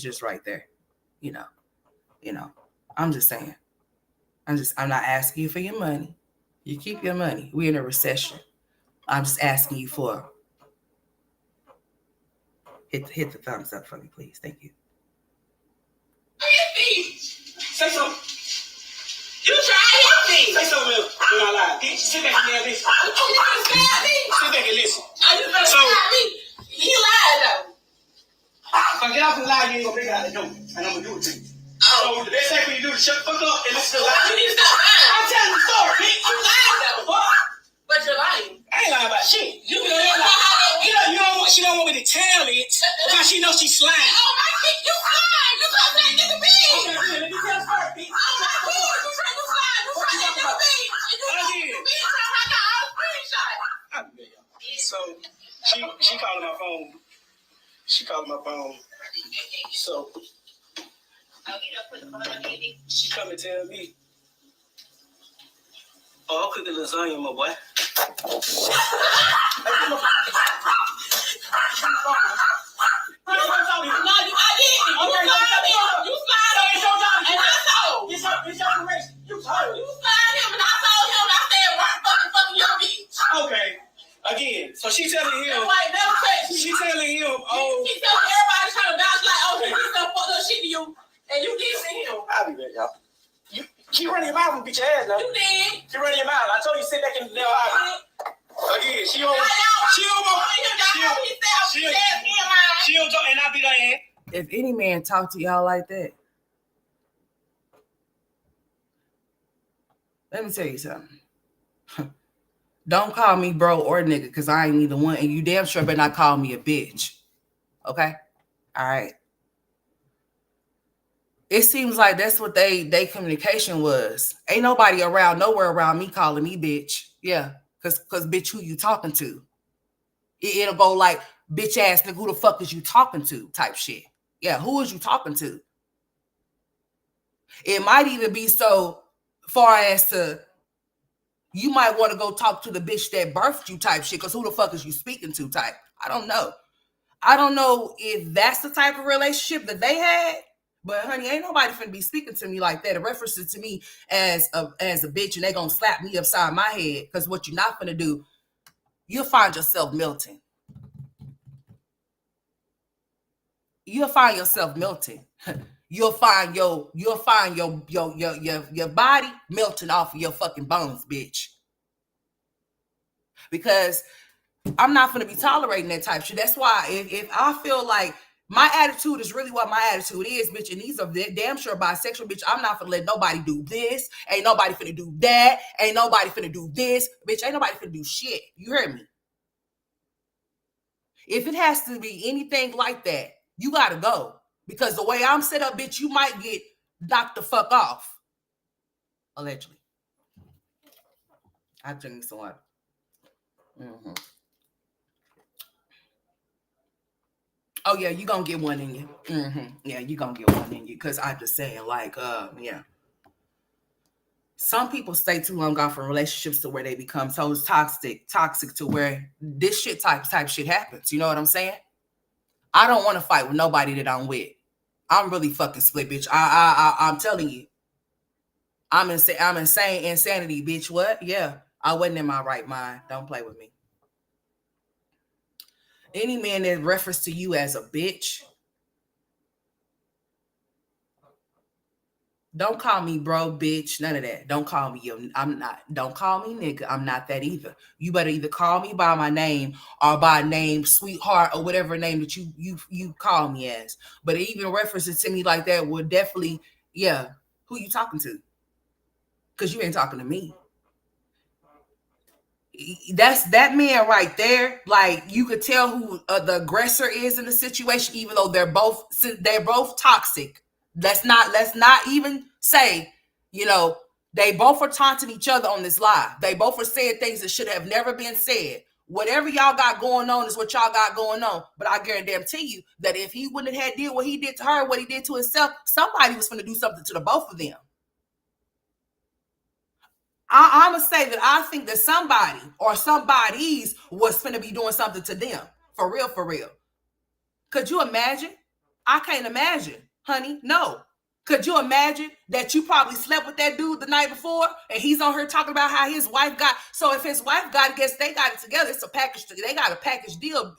just right there. You know, I'm just saying. I'm not asking you for your money. You keep your money. We're in a recession. I'm just asking you for hit the thumbs up for me, please. Thank you. Say something. You try to help me. Say something else. You're not lying. Bitch, sit back and listen. Sit back and listen. So, he lied though. If I get off the lie, you ain't gonna bring it out the door. And I'm gonna do it to you. So the best thing for you to do is shut the fuck up and listen to the lie. You need to stop lying. I'm telling the story, bitch. You lied though. What? But you're lying. I ain't lying about shit. You she don't want me to tell it because she knows she's lying. Oh my shit, you lying. You trying to nigga be. Okay, let me tell the story, bitch. Oh my god, you trying to lie. You trying to nigga be. You trying to have all the screenshot. So she calling my phone. She calling my phone. So she come and tell me, "Oh, I'm cooking lasagna, my boy." Okay. Again, so she telling him. She telling him, oh. She telling everybody trying to bounce like, oh, he did some fucked up shit to you, and you did see him. I'll be back, y'all. She running your mouth and beat your ass now. You did. She running your mouth. I told you sit back in the nail out. Again, she don't, and I beat her ass. If any man talk to y'all like that, let me tell you something. Don't call me bro or nigga, because I ain't either one, and you damn sure better not call me a bitch. Okay? All right. It seems like that's what they communication was. Ain't nobody nowhere around me calling me bitch. Yeah, cause bitch, who you talking to? It'll go like, bitch ass nigga, who the fuck is you talking to? Type shit. Yeah, who is you talking to? It might even be so far as to, you might want to go talk to the bitch that birthed you type shit, because who the fuck is you speaking to type? I don't know. I don't know if that's the type of relationship that they had, but honey, ain't nobody finna be speaking to me like that. It references to me as a bitch, and they gonna slap me upside my head, because what you're not gonna do, you'll find yourself melting. You'll find yourself melting. You'll find your body melting off of your fucking bones, bitch. Because I'm not going to be tolerating that type of shit. That's why if I feel like my attitude is really what my attitude is, bitch, and these are damn sure bisexual, bitch, I'm not going to let nobody do this. Ain't nobody finna do that. Ain't nobody finna do this. Bitch, ain't nobody finna do shit. You heard me? If it has to be anything like that, you got to go. Because the way I'm set up, bitch, you might get knocked the fuck off. Allegedly. I drink some water. Mm-hmm. Oh yeah, you gonna get one in you. Mm-hmm. Yeah, you gonna get one in you. Cause I just saying, like, yeah. Some people stay too long off in relationships to where they become so toxic to where this shit type shit happens. You know what I'm saying? I don't want to fight with nobody that I'm with. I'm really fucking split, bitch. I'm telling you, I'm insane, insanity, bitch. What? Yeah, I wasn't in my right mind. Don't play with me. Any man that refers to you as a bitch, don't call me bro, bitch, none of that. Don't call me yo. I'm not. Don't call me nigga. I'm not that either. You better either call me by my name or by name, sweetheart, or whatever name that you call me as. But even references to me like that would definitely, yeah. Who you talking to? Because you ain't talking to me. That's that man right there. Like you could tell who the aggressor is in the situation, even though they're both toxic. Let's not even say, you know, they both are taunting each other on this live. They both are saying things that should have never been said. Whatever y'all got going on is what y'all got going on. But I guarantee you that if he wouldn't have had did what he did to her, what he did to himself, somebody was going to do something to the both of them. I'm gonna say that I think that somebody or somebody's was finna be doing something to them. For real, for real. Could you imagine? I can't imagine, honey. No. Could you imagine that you probably slept with that dude the night before and he's on her talking about how his wife got, so if his wife got it, guess they got it together. It's a package, they got a package deal.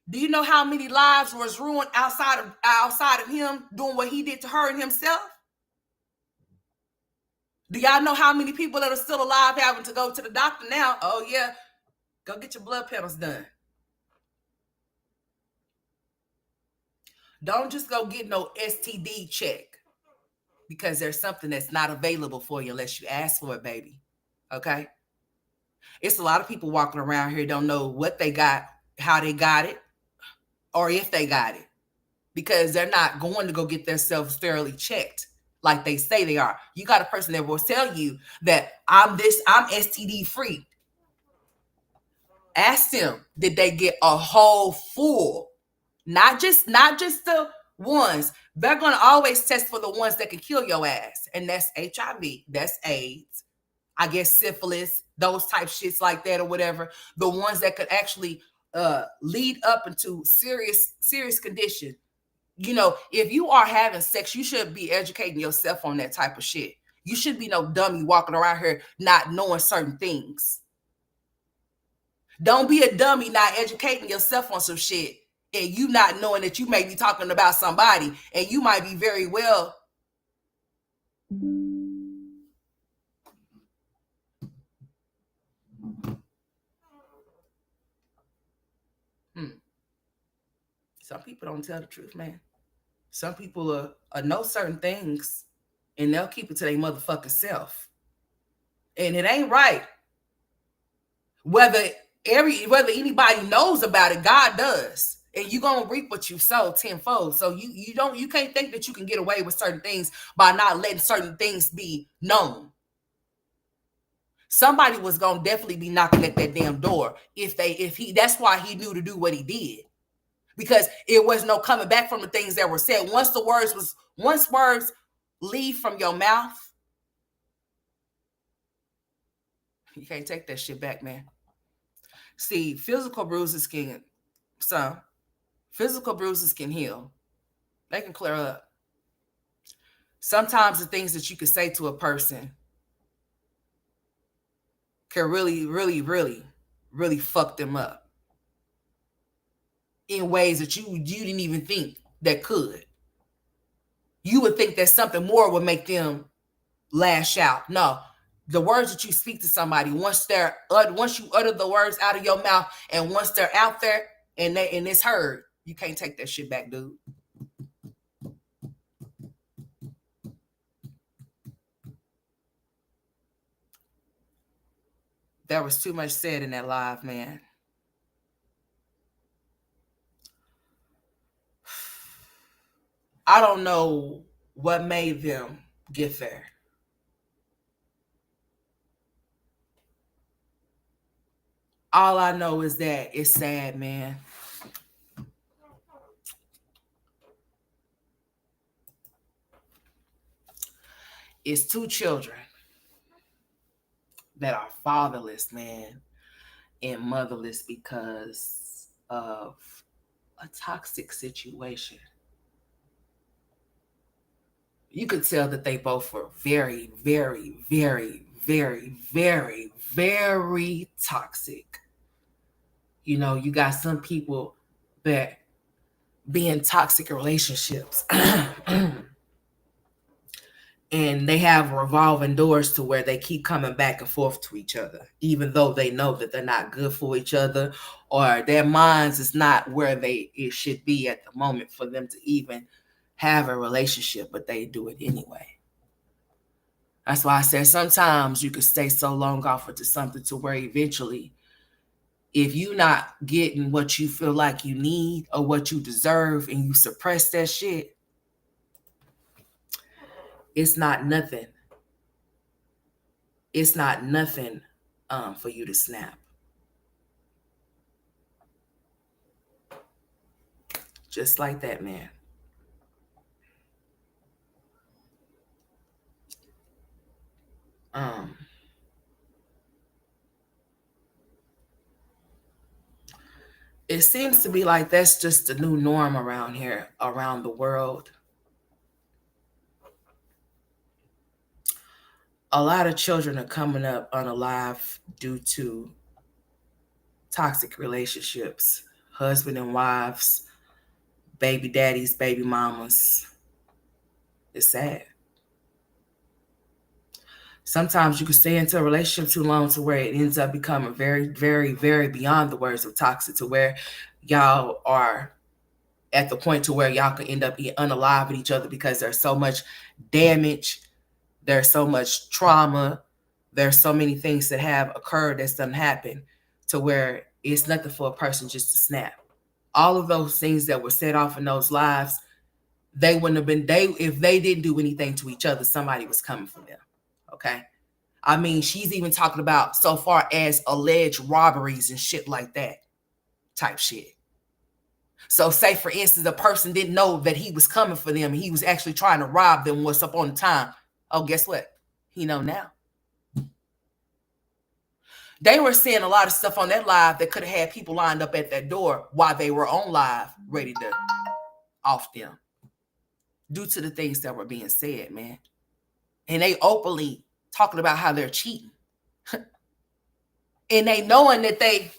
Do you know how many lives was ruined outside of him doing what he did to her and himself? Do y'all know how many people that are still alive having to go to the doctor now? Oh yeah, go get your blood panels done. Don't just go get no STD check because there's something that's not available for you unless you ask for it, baby. Okay? It's a lot of people walking around here don't know what they got, how they got it, or if they got it because they're not going to go get themselves thoroughly checked like they say they are. You got a person that will tell you that I'm STD free. Ask them, did they get a whole full? Not just the ones. They're gonna always test for the ones that can kill your ass, and that's HIV, that's AIDS, I guess syphilis, those type shits like that or whatever. The ones that could actually lead up into serious condition. You know, if you are having sex, you should be educating yourself on that type of shit. You should be no dummy walking around here not knowing certain things. Don't be a dummy not educating yourself on some shit and you not knowing that you may be talking about somebody and you might be very well. Some people don't tell the truth, man. Some people know certain things and they'll keep it to their motherfucking self. And it ain't right. Whether anybody knows about it, God does. And you're gonna reap what you sow tenfold. So you can't think that you can get away with certain things by not letting certain things be known. Somebody was gonna definitely be knocking at that damn door if he that's why he knew to do what he did. Because it was no coming back from the things that were said. Once words leave from your mouth, you can't take that shit back, man. See, physical bruises can heal. They can clear up. Sometimes the things that you can say to a person can really, really, really, really fuck them up in ways that you didn't even think that could. You would think that something more would make them lash out. No, the words that you speak to somebody, once you utter the words out of your mouth, and once they're out there and it's heard, you can't take that shit back, dude. There was too much said in that live, man. I don't know what made them get there. All I know is that it's sad, man. It's two children that are fatherless, man, and motherless because of a toxic situation. You could tell that they both were very, very, very, very, very, very toxic. You know, you got some people that be in toxic relationships and they have revolving doors to where they keep coming back and forth to each other, even though they know that they're not good for each other, or their minds is not where it should be at the moment for them to even have a relationship, but they do it anyway. That's why I said sometimes you could stay so long off into something to where eventually, if you're not getting what you feel like you need or what you deserve and you suppress that shit, it's not nothing. It's not nothing for you to snap. Just like that, man. Um, it seems to be like that's just the new norm around here, around the world. A lot of children are coming up unalive due to toxic relationships, husband and wives, baby daddies, baby mamas. It's sad. Sometimes you can stay into a relationship too long to where it ends up becoming very, very, very beyond the words of toxic, to where y'all are at the point to where y'all could end up being unalive each other because there's so much damage, there's so much trauma, there's so many things that have occurred that's done happen to where it's nothing for a person just to snap. All of those things that were set off in those lives, they wouldn't have been, if they didn't do anything to each other, somebody was coming for them. Okay. I mean, she's even talking about so far as alleged robberies and shit like that type shit. So say, for instance, the person didn't know that he was coming for them. He was actually trying to rob them once upon a time. Oh, guess what? He know now. They were seeing a lot of stuff on that live that could have had people lined up at that door while they were on live, ready to off them, due to the things that were being said, man. And they openly talking about how they're cheating. And they knowing that they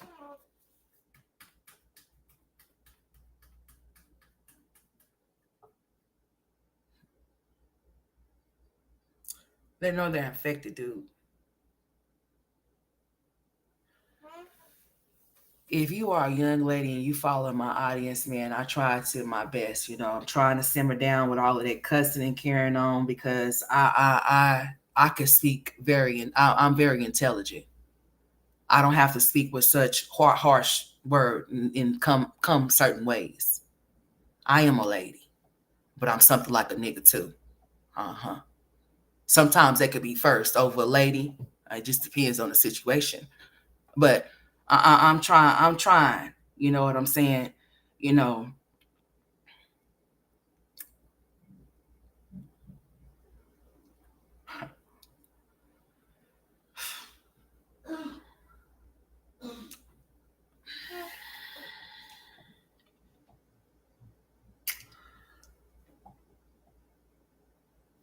know they're infected, dude. If you are a young lady and you follow my audience, man, I try to my best. You know, I'm trying to simmer down with all of that cussing and carrying on because I can speak I'm very intelligent. I don't have to speak with such harsh word and come certain ways. I am a lady, but I'm something like a nigga too. Uh-huh. Sometimes that could be first over a lady. It just depends on the situation. But I'm trying. You know what I'm saying? You know,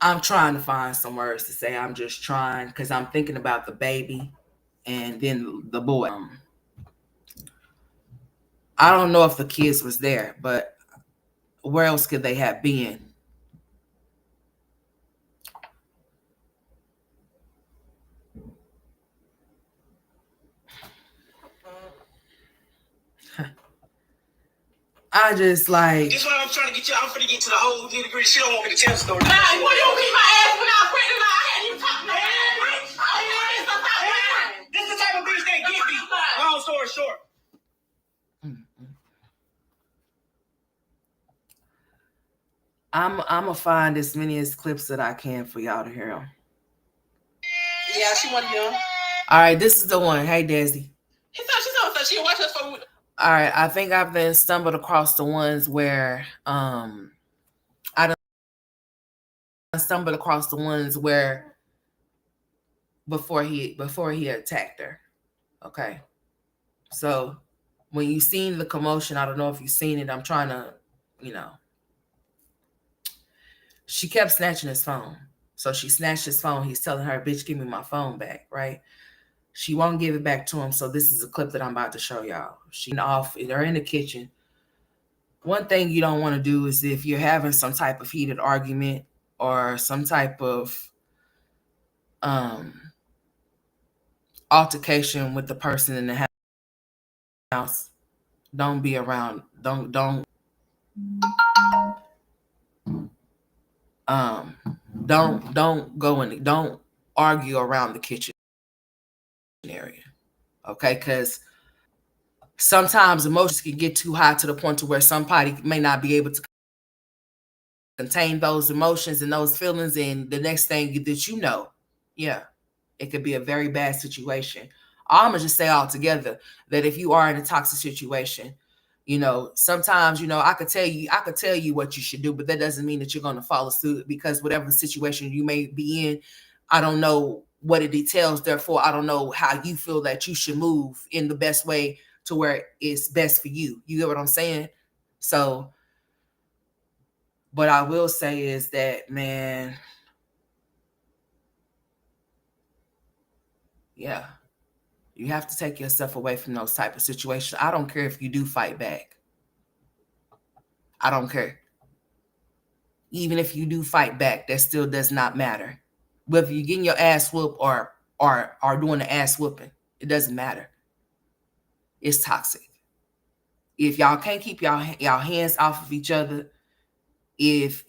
I'm trying to find some words to say. I'm just trying because I'm thinking about the baby and then the boy. I don't know if the kids was there, but where else could they have been? I just like. This is what I'm trying to get you. I'm finna get to the whole nitty gritty. She don't want me to tell the story. Nah, what you gonna keep my ass without printing my hand? You talking to This is the type of bitch that get me. Long story short. I'm gonna find as many as clips that I can for y'all to hear them. Yeah, she wanted them. All right, this is the one. Hey, Desi. He thought she's on she watch us for. All right, I think I've then stumbled across the ones where I done stumbled across the ones where before he attacked her. Okay. So when you seen the commotion, I don't know if you've seen it. I'm trying to, you know, she kept snatching his phone. So she snatched his phone. He's telling her, bitch, give me my phone back, right? She won't give it back to him. So this is a clip that I'm about to show y'all. She off, they're in the kitchen. One thing you don't want to do is if you're having some type of heated argument or some type of altercation with the person in the house, don't be around. Um, don't go in. Don't argue around the kitchen area, okay? Because sometimes emotions can get too high to the point to where somebody may not be able to contain those emotions and those feelings, and the next thing that you know, yeah, it could be a very bad situation. I'm gonna just say all together that if you are in a toxic situation, you know, sometimes, you know, I could tell you what you should do, but that doesn't mean that you're gonna follow suit, because whatever situation you may be in, I don't know what it entails. Therefore, I don't know how you feel that you should move in the best way to where it's best for you. You get what I'm saying? So, what I will say is that, man, yeah, you have to take yourself away from those type of situations. I don't care if you do fight back. I don't care. Even if you do fight back, that still does not matter. Whether you're getting your ass whooped or doing the ass whooping, it doesn't matter. It's toxic. If y'all can't keep y'all hands off of each other, if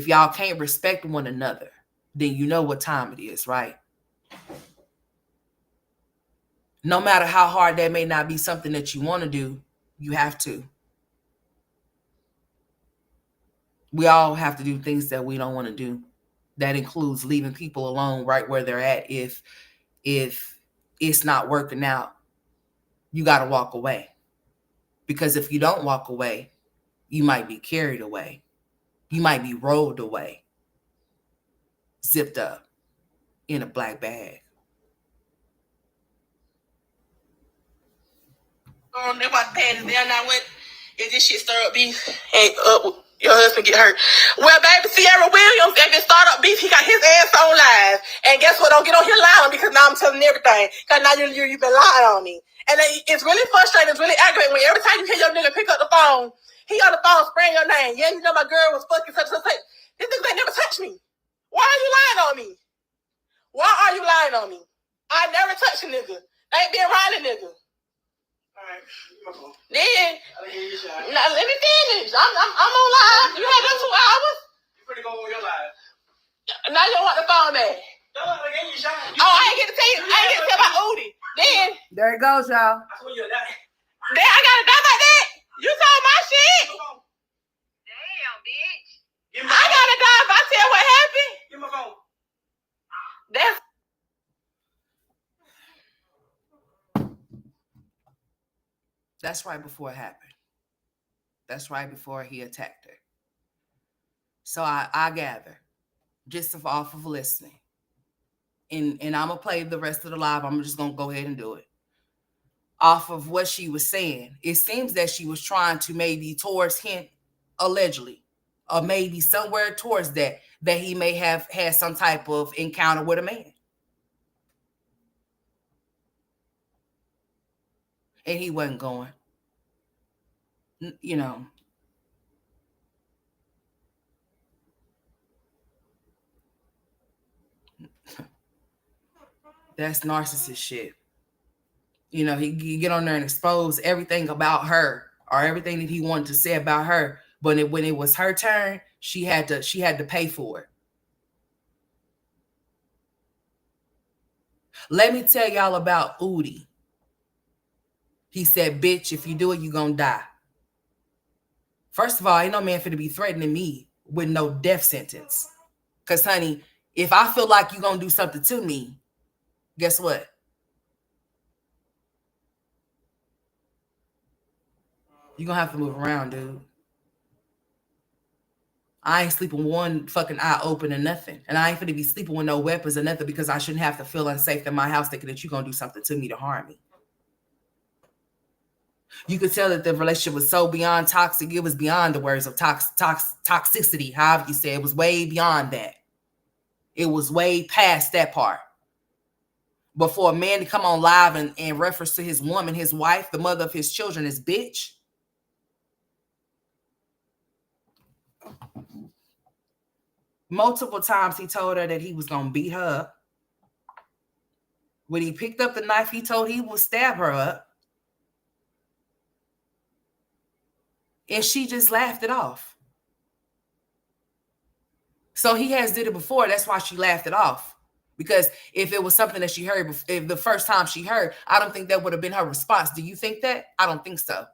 y'all can't respect one another, then you know what time it is, right? No matter how hard that may not be something that you want to do, you have to. We all have to do things that we don't want to do. That includes leaving people alone right where they're at. If it's not working out, you got to walk away. Because if you don't walk away, you might be carried away. You might be rolled away, zipped up in a black bag. They about to pay this down now. What is this shit stir up beef? And your husband get hurt. Well, baby, Sierra Williams, if it start up beef, he got his ass on live. And guess what? Don't get on here lying because now I'm telling everything. Because now you've been lying on me. And it's really frustrating. It's really aggravating when every time you hear your nigga pick up the phone, he on the phone spraying your name. Yeah, you know my girl was fucking such. This nigga ain't never touched me. Why are you lying on me? Why are you lying on me? I never touched a nigga. I ain't been around a nigga. Alright, then now let me finish. I'm on live. You had them 2 hours. You pretty go on your live. Now you don't want the phone back. I ain't get to tell you. I ain't get to tell about Udi. Then there it goes, y'all. I swear you'll die. Then I gotta die like that. You told my shit. Damn, bitch. I gotta die if I tell what happened. Give my phone. That's right before it happened. That's right before he attacked her. So I gather, just off of listening, and I'm gonna play the rest of the live. I'm just gonna go ahead and do it. Off of what she was saying, it seems that she was trying to maybe towards him, allegedly, or maybe somewhere towards that he may have had some type of encounter with a man. And he wasn't going. You know, that's narcissist shit. You know, he get on there and expose everything about her or everything that he wanted to say about her. But when it was her turn, she had to pay for it. Let me tell y'all about Udi. He said, bitch, if you do it, you're gonna die. First of all, ain't no man finna be threatening me with no death sentence. Because, honey, if I feel like you're gonna do something to me, guess what? You're gonna have to move around, dude. I ain't sleeping one fucking eye open or nothing. And I ain't finna be sleeping with no weapons or nothing because I shouldn't have to feel unsafe in my house thinking that you're gonna do something to me to harm me. You could tell that the relationship was so beyond toxic. It was beyond the words of toxicity, however you say it. It was way beyond that. It was way past that part. But for a man to come on live and reference to his woman, his wife, the mother of his children, as bitch. Multiple times he told her that he was going to beat her up. When he picked up the knife, he told he would stab her up. And she just laughed it off. So he has did it before. That's why she laughed it off. Because if it was something that she heard, if the first time she heard, I don't think that would have been her response. Do you think that? I don't think so.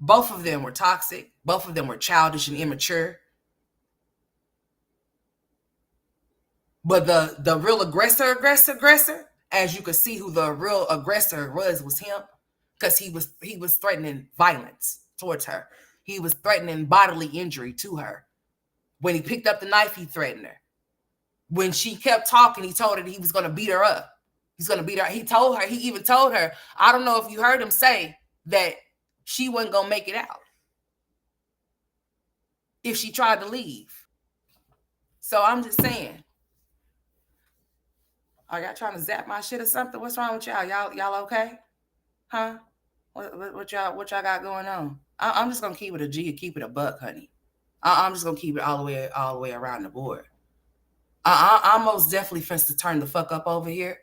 Both of them were toxic. Both of them were childish and immature. But the real aggressor, as you could see who the real aggressor was him, because he was threatening violence towards her. He was threatening bodily injury to her. When he picked up the knife, he threatened her. When she kept talking, he told her that he was going to beat her up. He's going to beat her. He even told her, I don't know if you heard him say that she wasn't going to make it out if she tried to leave. So I'm just saying, are y'all trying to zap my shit or something? What's wrong with y'all? Y'all okay? Huh? What y'all got going on? I'm just gonna keep it a G and keep it a buck, honey. I'm just gonna keep it all the way around the board. I'm most definitely finna to turn the fuck up over here,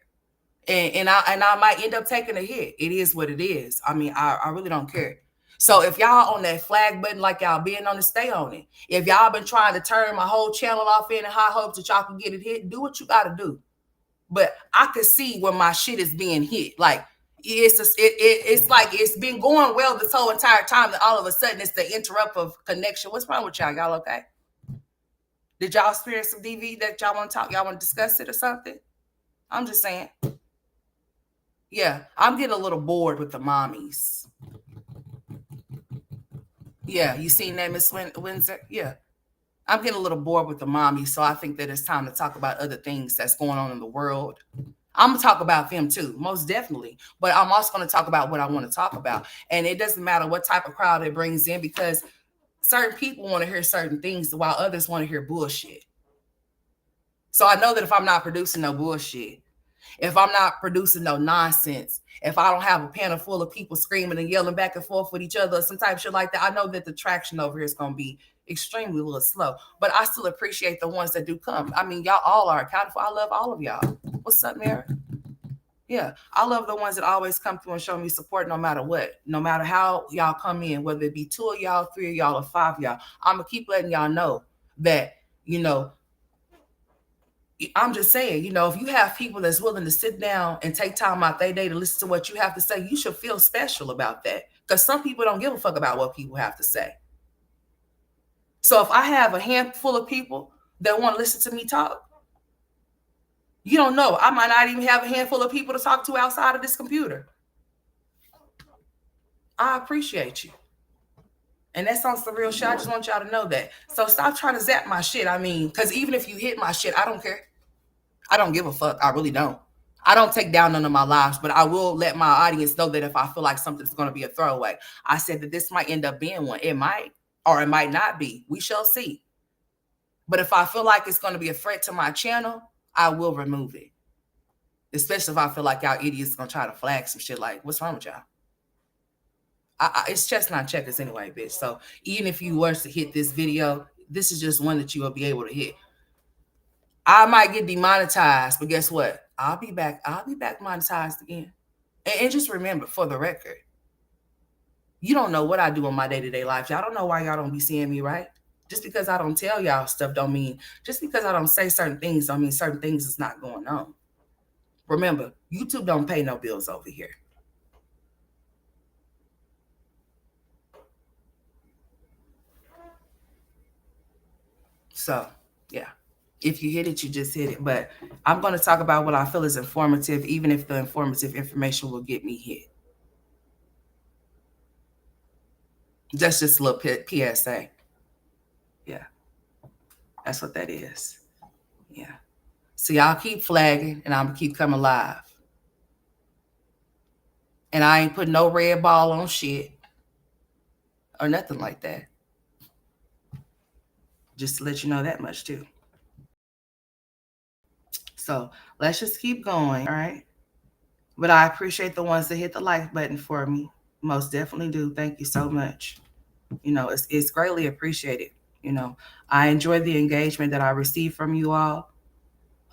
and I might end up taking a hit. It is what it is. I mean, I really don't care. So if y'all on that flag button like y'all been on it, stay on it. If y'all been trying to turn my whole channel off in high hopes that y'all can get it hit, do what you gotta do. But I could see when my shit is being hit. Like it's like it's been going well this whole entire time, and all of a sudden it's the interrupt of connection. What's wrong with y'all? Y'all okay? Did y'all experience some DV that y'all want to talk? Y'all want to discuss it or something? I'm just saying. Yeah, I'm getting a little bored with the mommies. Yeah, you seen that, Miss Windsor? Yeah. I'm getting a little bored with the mommies, so I think that it's time to talk about other things that's going on in the world. I'm gonna talk about them too, most definitely. But I'm also gonna talk about what I want to talk about. And it doesn't matter what type of crowd it brings in, because certain people want to hear certain things while others want to hear bullshit. So I know that if I'm not producing no bullshit, if I'm not producing no nonsense, if I don't have a panel full of people screaming and yelling back and forth with each other or some type of shit like that, I know that the traction over here is going to be extremely a little slow. But I still appreciate the ones that do come. I mean, y'all all are accounted for. I love all of y'all. What's up, Mary? Yeah, I love the ones that always come through and show me support no matter what. No matter how y'all come in, whether it be 2 of y'all, 3 of y'all, or 5 of y'all, I'm going to keep letting y'all know that, I'm just saying, if you have people that's willing to sit down and take time out their day to listen to what you have to say, you should feel special about that. Because some people don't give a fuck about what people have to say. So if I have a handful of people that want to listen to me talk, you don't know. I might not even have a handful of people to talk to outside of this computer. I appreciate you. And that sounds the real shit. I just want y'all to know that. So stop trying to zap my shit. I mean, because even if you hit my shit, I don't care. I don't give a fuck. I really don't. I don't take down none of my lives, but I will let my audience know that if I feel like something's going to be a throwaway, I said that this might end up being one. It might, or it might not be. We shall see. But if I feel like it's going to be a threat to my channel, I will remove it. Especially if I feel like y'all idiots going to try to flag some shit like, what's wrong with y'all? It's chestnut checkers anyway, bitch. So even if you were to hit this video, this is just one that you will be able to hit. I might get demonetized, but guess what? I'll be back monetized again. And just remember, for the record, you don't know what I do in my day-to-day life. Y'all don't know why y'all don't be seeing me, right? Just because I don't tell y'all stuff don't mean, just because I don't say certain things don't mean certain things is not going on. Remember, YouTube don't pay no bills over here. So, yeah. If you hit it, you just hit it. But I'm going to talk about what I feel is informative, even if the informative information will get me hit. That's just a little PSA. Yeah, that's what that is. Yeah. So y'all keep flagging, and I'm gonna keep coming live. And I ain't putting no red ball on shit or nothing like that. Just to let you know that much too. So let's just keep going, all right? But I appreciate the ones that hit the like button for me. Most definitely do. Thank you so much. It's greatly appreciated. You know, I enjoy the engagement that I receive from you all.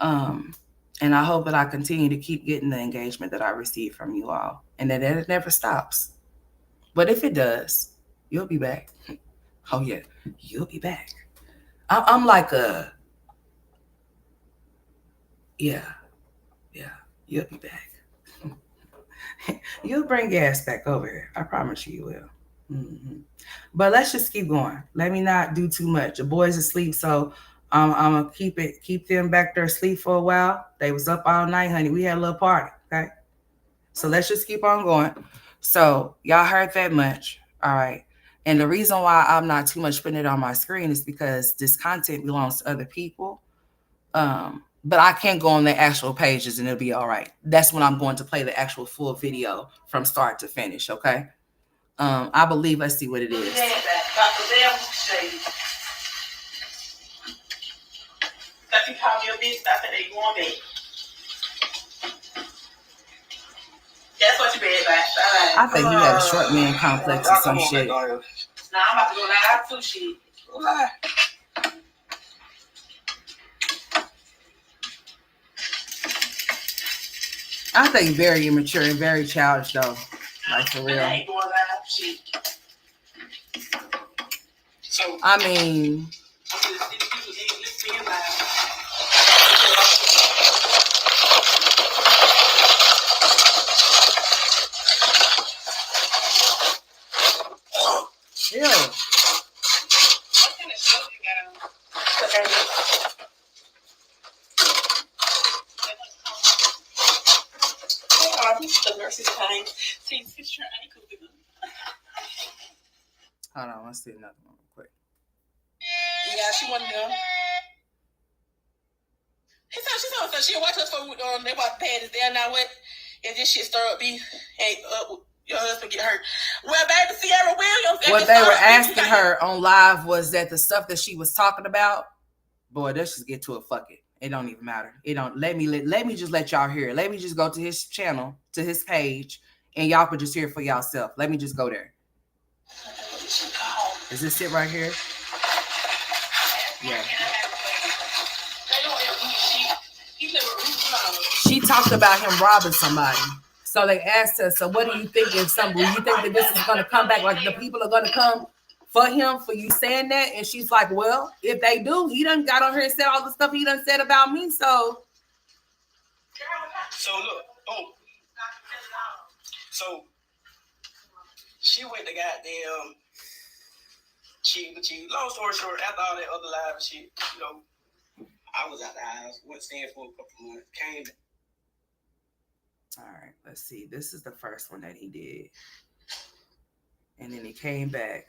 Um, and I hope that I continue to keep getting the engagement that I receive from you all, and that it never stops. But if it does, you'll be back. Oh yeah, you'll be back. I'm like a yeah, yeah. You'll be back. You'll bring gas back over here. I promise you will. Mm-hmm. But let's just keep going. Let me not do too much. The boys asleep, so I'm gonna keep them back there asleep for a while. They was up all night, honey. We had a little party. Okay, so let's just keep on going. So y'all heard that much, all right? And the reason why I'm not too much putting it on my screen is because this content belongs to other people. But I can't go on the actual pages and it'll be all right. That's when I'm going to play the actual full video from start to finish, okay? I believe, let's see what it is. I think you had a short man complex or some shit. Nah, I'm about to go live too, shit. Go live. I think very immature and very childish though. Like for real. I mean, ew. Hold on, let's see another one real quick. Yeah, she wanted them. She'll watch us for they watch Patty's there now what and this shit stir up beef and your husband get hurt. Well, baby, Sierra Williams. What they were asking her on live was that the stuff that she was talking about. Boy, let's just get to it. Fuck it. It don't even matter. It don't. Let me just let y'all hear it. Let me just go to his channel, to his page, and y'all can just hear it for yourself. Let me just go there. Is this it right here? Yeah. She talked about him robbing somebody. So they asked her, so what do you think if you think that this is going to come back? Like the people are going to come for him for you saying that? And she's like, well, if they do, he done got on here and said all the stuff he done said about me. So look, boom. So she went to goddamn she long story short, after all that other live and shit, I was out the house, went staying for a couple months, came back. All right, let's see. This is the first one that he did. And then he came back.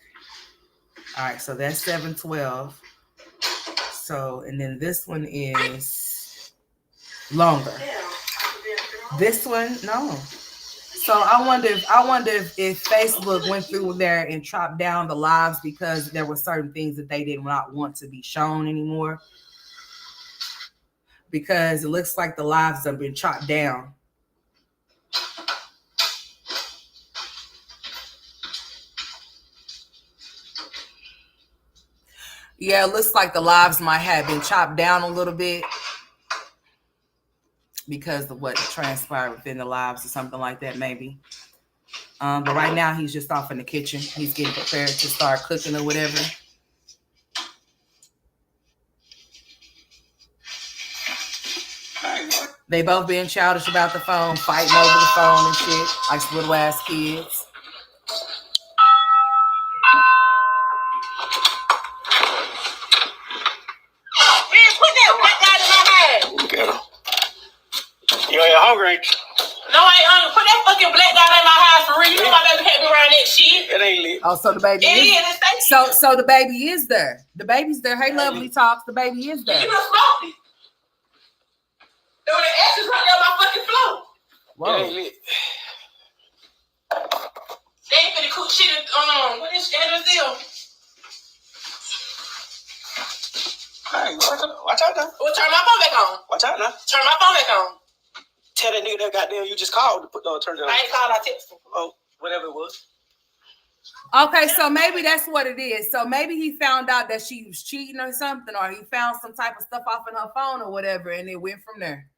All right, so that's 7/12. So, and then this one is longer. This one, no. So I wonder if Facebook went through there and chopped down the lives because there were certain things that they did not want to be shown anymore. Because it looks like the lives have been chopped down. Yeah, it looks like the lives might have been chopped down a little bit because of what transpired within the lives or something like that, maybe. But right now he's just off in the kitchen. He's getting prepared to start cooking or whatever. They both being childish about the phone, fighting over the phone and shit, like little ass kids. You ain't hungry, ain't you? No, No, I ain't put that fucking black dot in my house for real. You know my baby can't be around that shit. It ain't lit. Oh, so the baby is. So the baby is there. The baby's there. Hey, lovely talks. The baby is there. You done smoked it. There were the ashes right there on my fucking floor. Whoa. It ain't lit. They ain't finna cook shit. What is that deal? Hey, watch out now. Well, turn my phone back on. Watch out now. Turn my phone back on. Tell that nigga that goddamn you just called to put turn it on. I ain't called, I texted him. Oh, whatever it was. Okay, so maybe that's what it is. So maybe he found out that she was cheating or something, or he found some type of stuff off in her phone or whatever, and it went from there.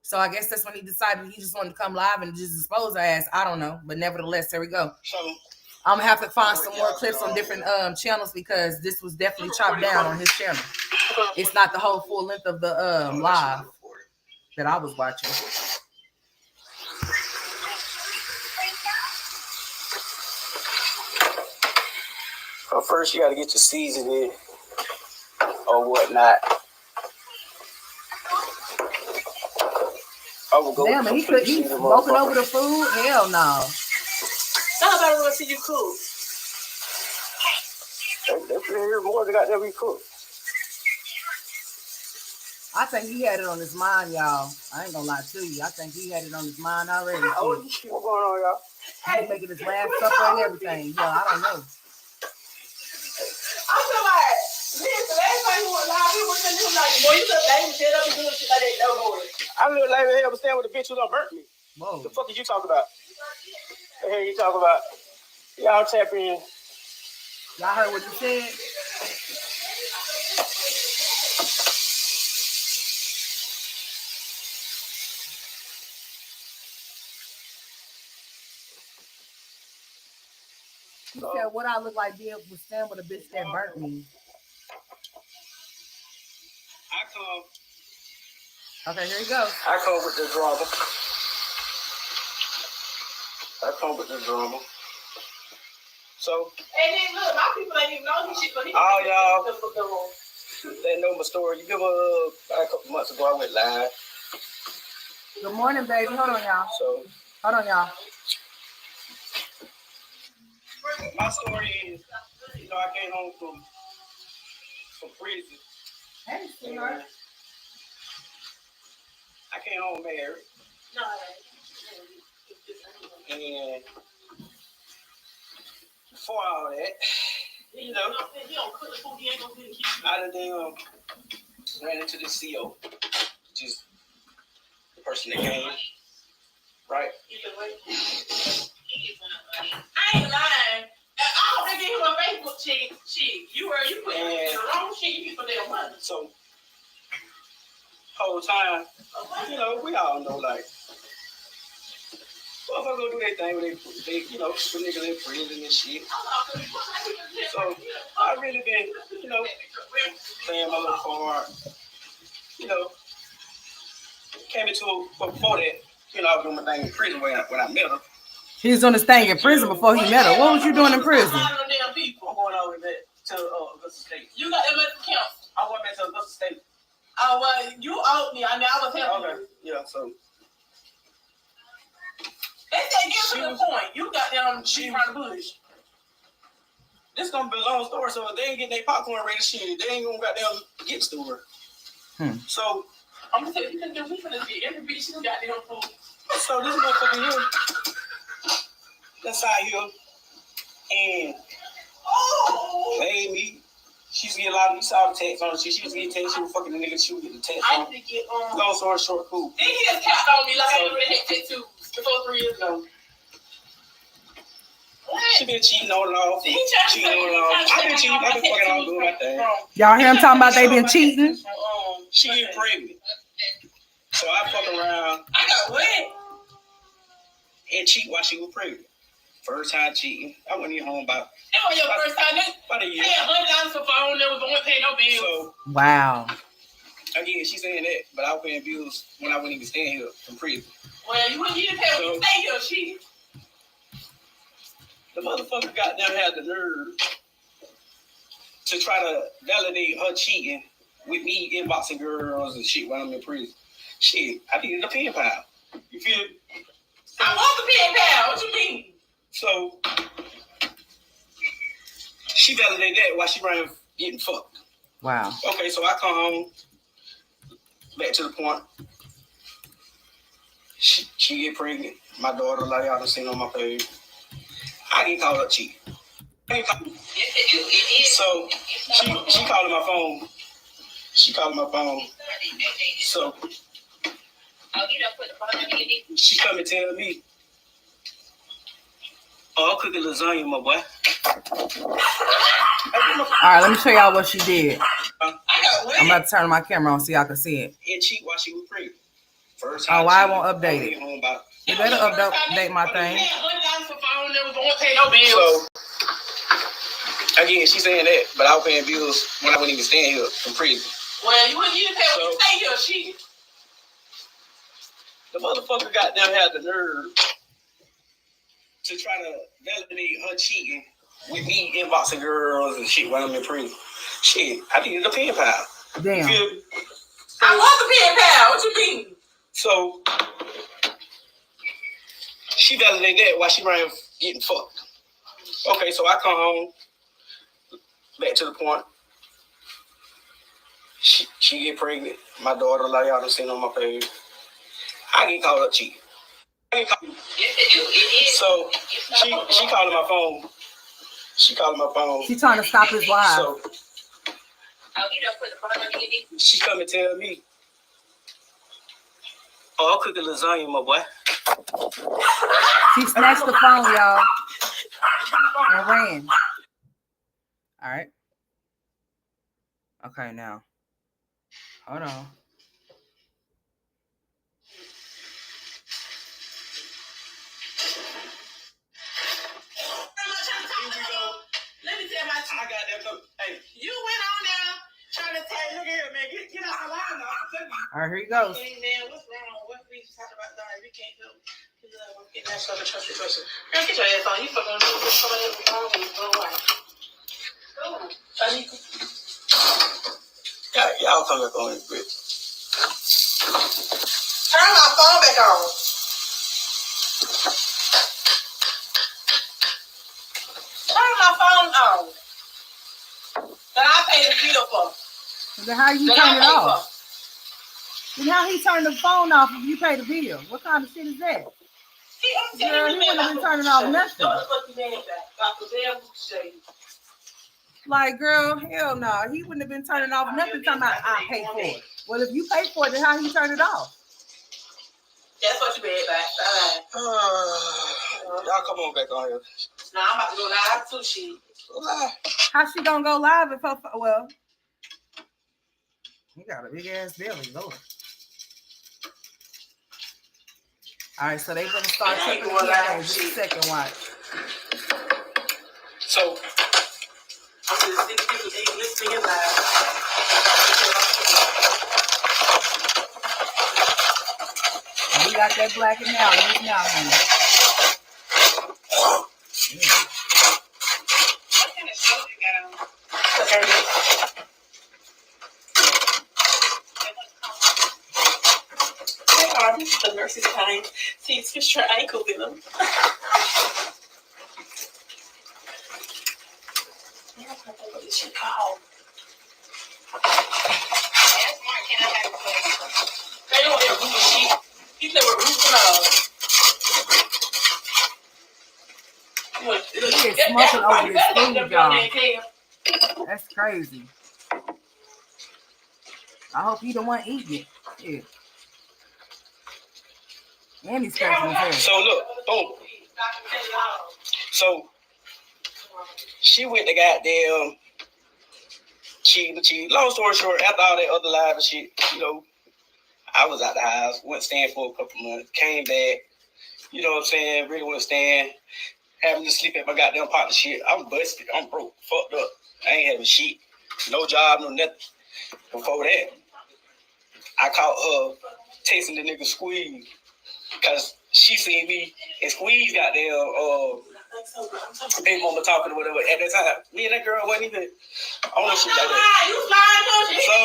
So I guess that's when he decided he just wanted to come live and just dispose her ass. I don't know, but nevertheless, here we go. So I'm gonna have to find some more clips on different channels because this was definitely chopped down on his channel. It's not the whole full length of the live that I was watching. Well, first you gotta get your seasoning or whatnot. I will go. Damn, he's smoking over the food? Hell no. Nobody want to see you cook. They hear more than got that we cook. I think he had it on his mind, y'all. I ain't gonna lie to you. I think he had it on his mind already. Oh, what's going on, y'all? He's making his last supper and everything. Yeah, I don't know. I feel like, listen, last time you went live, you were telling him like, boy, you look lame and shit up and doing shit like that. No more. I look like the hell was staying with the bitch who done burnt me. Whoa. The fuck did you talk about? The hell you talk about? Y'all tap in. Y'all heard what he said? He said, what I look like being was staying with a bitch that burnt me. Okay, here he goes. I come with the drama. So, And then look, my people ain't even know this shit, but he all y'all that know my story. You give a couple months ago, I went live. Good morning, baby. Hold on, y'all. So, my story is, I came home from prison. Hey, sweetheart. I came home married. No, And before all that, he don't cook the food, he ain't gonna do it. I done ran into the CO, which is the person that came, right? I ain't lying. I hope they get him a Facebook shit. You put the wrong shit, you put their money. So, whole time, we all know, like, motherfuckers gonna do their thing when they put niggas in prison and shit. So, I really been, playing my little part. Came into, before that, I was doing my thing in prison when I met her. He was doing his thing in prison before he met her. What was you doing in prison? I'm going over there to Augusta State. You got them at the camp. I went back to Augusta State. Oh, well, you owed me. I was helping you. Yeah, so. They said, get to the point. You got them shit around the bush. This gonna be a long story, so if they ain't get their popcorn ready, shit, they ain't gonna goddamn get to her. So, I'm gonna tell you, we finna get every bitch who got them food. So this motherfucker here, inside here, and made me. She used to get a lot of, you saw the text on her. She used to get text. She was fucking the nigga. She would get the text on. I need to get long story short, cool. Then he just capped on me like I already had tattoos before 3 years ago. What? She been cheating on and off. Cheating on and off. I been cheating. I been fucking all doing my thing. Y'all hear him talking about they been cheating? She get pregnant. So I fuck around. I got wet. And cheat while she was pregnant. First time cheating. I wasn't even home about. That was your first time. About a year. Pay $100 for phone. Never going to pay no bills. So, wow. Again, she's saying that, but I was paying bills when I wasn't even staying here from prison. Well, you didn't pay when you stay here, she. The motherfucker goddamn had the nerve to try to validate her cheating with me inboxing girls and shit while I'm in prison. Shit, I needed a pen pal. You feel me? I want the pen pal. What you mean? So she validated that while she ran getting fucked. Wow. Okay, so I come home. Back to the point. She get pregnant. My daughter, like y'all done seen on my page. I get called up cheating. So she calling my phone. She calling my phone. So she come and tell me, "Oh, I'm cooking lasagna, my boy." All right, let me show y'all what she did. I'm about to turn my camera on so y'all can see it. And cheat while she was pregnant. First oh, why I won't update it? You better update my thing. So again, she's saying that, but I was paying bills when I wouldn't even stand here from prison. Well, you wouldn't even pay when you stay here, she. The motherfucker goddamn had the nerve to try to validate her cheating with me inboxing girls and shit while I'm in prison. Shit, I needed a pen pal. Damn. I want the pen pal. What you mean? So she validated that while she ran getting fucked. Okay, so I come home. Back to the point. She get pregnant. My daughter, like y'all done seen on my page. I get called up cheating. So she calling my phone. She calling my phone. She trying to stop his life. So she come and tell me, "Oh, I'm cooking lasagna, my boy." She snatched the phone, y'all, and ran. All right. Okay, now. Hold on. Let me tell my chick. I got that. Hey, you went on there trying to tell look here, man. Get out of line now. All right, here he goes. Hey, man, what's wrong? What we talking about? We can't do. Get that stuff in trust situation. Girl, get your ass on. You fucking do this. Some of them wrong with you. Go away. Y'all come back on this bitch. Turn my phone back on. Turn my phone on. That I paid the bill for. Then how you turn it off? Then how he turned the phone off if you pay the bill? What kind of shit is that? Girl, he wouldn't have been turning off nothing. Like, girl, hell no. He wouldn't have been turning off nothing talking about I pay for it. Well, if you pay for it, then how he turn it off? That's what you paid back. Y'all come on back on here. Nah, I'm about to go live too, shit. How she gonna go live if her, well, he got a big ass belly, Lord. All right, so they gonna start checking the camera in just a second, watch. So I'm just listening live. And he got that blacking out in his mouth, honey. What kind of show you got on? This is the nurse's time. See, it's just your ankle in them. What is she called? They don't have root sheet. He said we're root He is smoking over this food, y'all. That's crazy. I hope he don't want to eat it. Yeah. And he's scratching his head. So look, boom. So she went to goddamn cheating. Long story short, after all that other live and shit, you know, I was out the house, went stand for a couple months, came back, you know what I'm saying, really went stand, having to sleep at my goddamn partner shit. I'm busted, I'm broke, fucked up. I ain't having shit, no job, no nothing. Before that, I caught her tasting the nigga Squeeze, because she seen me and Squeeze goddamn big mama talking or whatever. At that time, me and that girl wasn't even on no shit like that. You lying, so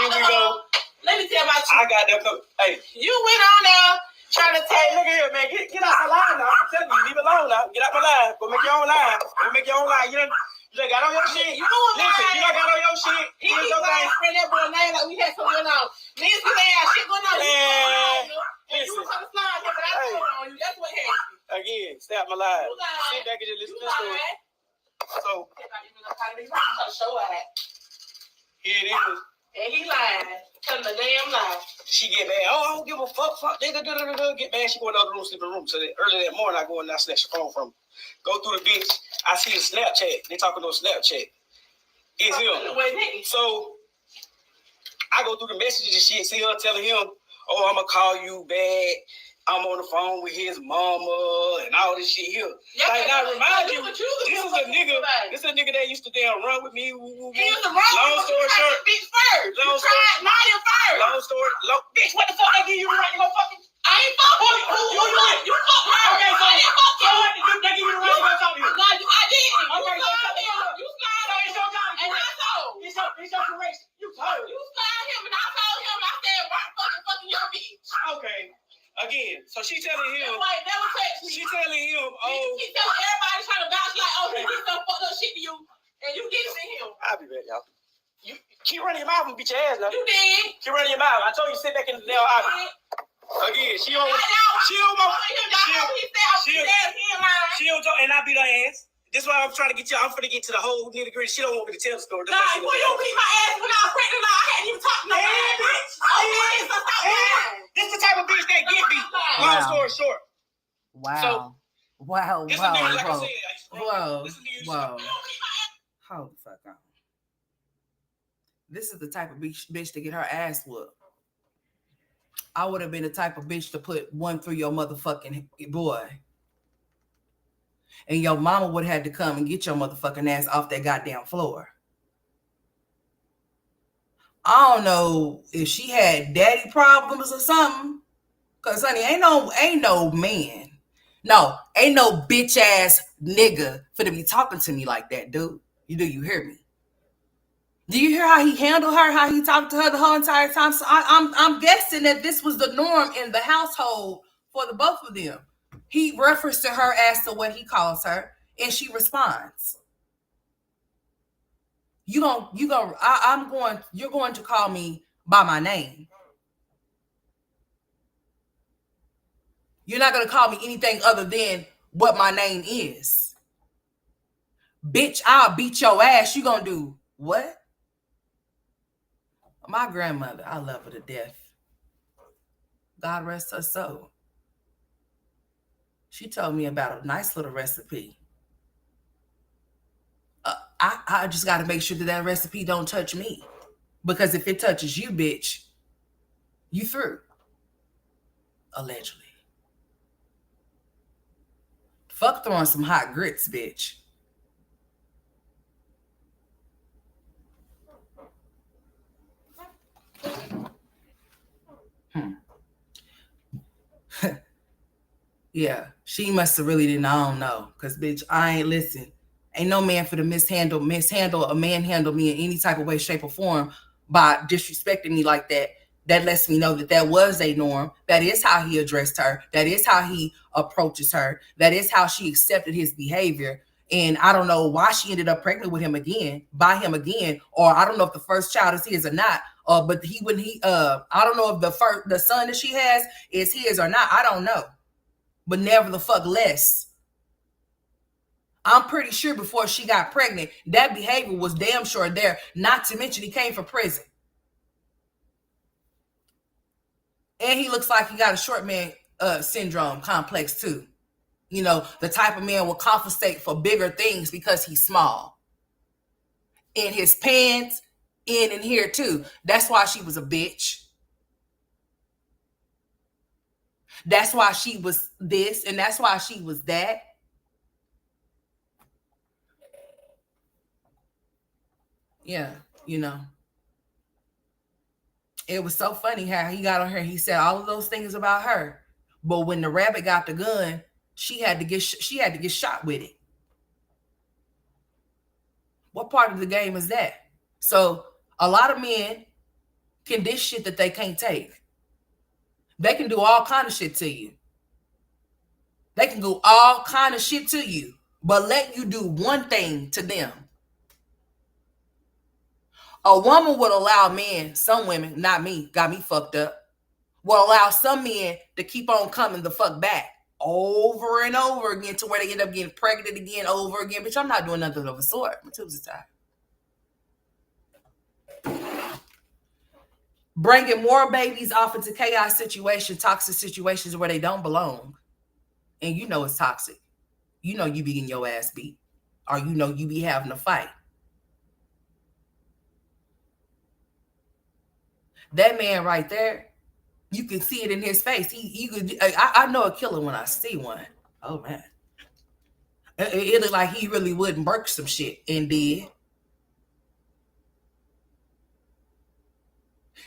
here we go. Let me tell my chick. I got that. Hey, you went on there Trying to tell you, look here, man. Get out my line now. I'm telling you, leave it alone now. Get out my line. Go make your own line. Go make your own line. You done got on your shit. You know what? Listen, you done got on your shit. He keeps saying that boy name like we had something going on. Nancy had shit going on. And you was on the slide here, but I told on you. That's what happened. Again, stay out my line. Sit back and just listen to the story. So, here it is. And he lied. Telling a damn lie. She get mad. Oh, I don't give a fuck, nigga. Get mad. She go in the other room, sleep in the room. So early that morning, I go in and I snatch the phone from her. Go through the bitch. I see the Snapchat. They talking on Snapchat. It's him. So I go through the messages and shit. See her telling him, "Oh, I'm gonna call you back. I'm on the phone with his mama and all this shit here." Yeah, like, I remind you, this is a nigga that used to damn run with me. He used to run long story short, bitch first. Long story, long story, bitch, what the fuck I give you the right to go fucking? I ain't fucking you. You fucked her. Okay, so I didn't fuck you. They give you the right to go talk to him. No, I didn't. Okay, You slide him. it's your time. And I told. It's your correction. You told. You slide him and I told him. I said, why fucking your bitch? Okay. Again, so she telling him. Wait, never text me. She telling him, oh. You keep telling everybody trying to vouch like, oh, he did some fucked up shit to you, and you get to him. I'll be back, y'all. You keep running your mouth and beat your ass now. You did. Keep running your mouth. I told you sit back in the nail out. Again, she don't and I beat her ass. This is why I'm trying to get you. I'm finna get to the whole nitty gritty. She don't want me to tell the story. Nah, boy, you don't beat my ass when I was pregnant. I hadn't even talked to no bitch. This is the type of bitch that get beat. Long story short. Wow. So, wow. this nigga, like I said, Whoa. Hold the fuck on. This is the type of bitch to get her ass whooped. I would have been the type of bitch to put one through your motherfucking boy. And your mama would have had to come and get your motherfucking ass off that goddamn floor. I don't know if she had daddy problems or something. Cause honey, ain't no man. No, ain't no bitch ass nigga finna be talking to me like that, dude. You hear me? Do you hear how he handled her, how he talked to her the whole entire time? So I'm guessing that this was the norm in the household for the both of them. He refers to her as to what he calls her, and she responds. You're going to call me by my name. You're not going to call me anything other than what my name is. Bitch, I'll beat your ass. You gonna do what? My grandmother, I love her to death. God rest her soul. She told me about a nice little recipe. I just got to make sure that recipe don't touch me. Because if it touches you, bitch, you through. Allegedly. Fuck throwing some hot grits, bitch. Yeah, she must have really didn't. I don't know. Because, bitch, I ain't listen. Ain't no man for to mishandle a manhandle me in any type of way, shape, or form by disrespecting me like that. That lets me know that was a norm. That is how he addressed her. That is how he approaches her. That is how she accepted his behavior. And I don't know why she ended up pregnant with him again, or I don't know if the first child is his or not. But I don't know if the son that she has is his or not. I don't know. But never the fuck less. I'm pretty sure before she got pregnant, that behavior was damn sure there. Not to mention he came from prison. And he looks like he got a short man syndrome complex too. You know, the type of man will compensate for bigger things because he's small. In his pants, in and here too. That's why she was a bitch. That's why she was this, and that's why she was that. Yeah, you know. It was so funny how he got on her. He said all of those things about her, but when the rabbit got the gun, she had to get shot with it. What part of the game is that? So a lot of men can dish shit that they can't take. They can do all kind of shit to you. They can do all kind of shit to you, but let you do one thing to them. A woman would allow men, some women, not me, got me fucked up, will allow some men to keep on coming the fuck back over and over again to where they end up getting pregnant again over again. Bitch, I'm not doing nothing of the sort. My tubes are tired. Bringing more babies off into chaos situations, toxic situations where they don't belong. And you know it's toxic. You know you be getting your ass beat. Or you know you be having a fight. That man right there, you can see it in his face. I know a killer when I see one. Oh man. It looked like he really wouldn't work some shit and did.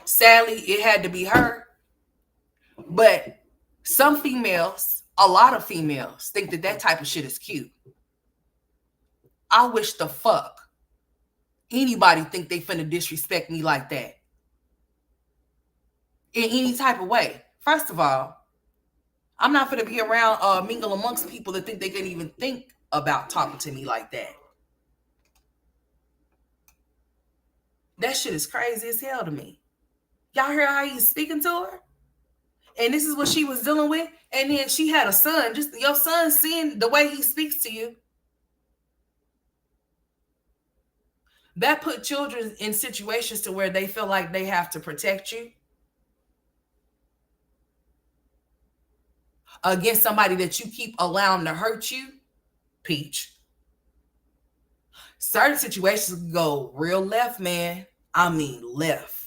Sadly, it had to be her. But some females, a lot of females, think that type of shit is cute. I wish the fuck anybody think they finna disrespect me like that. In any type of way. First of all, I'm not finna be around mingle amongst people that think they can even think about talking to me like that. That shit is crazy as hell to me. Y'all hear how he's speaking to her? And this is what she was dealing with. And then she had a son. Just your son seeing the way he speaks to you. That put children in situations to where they feel like they have to protect you against somebody that you keep allowing to hurt you. Peach. Certain situations can go real left, man. I mean left.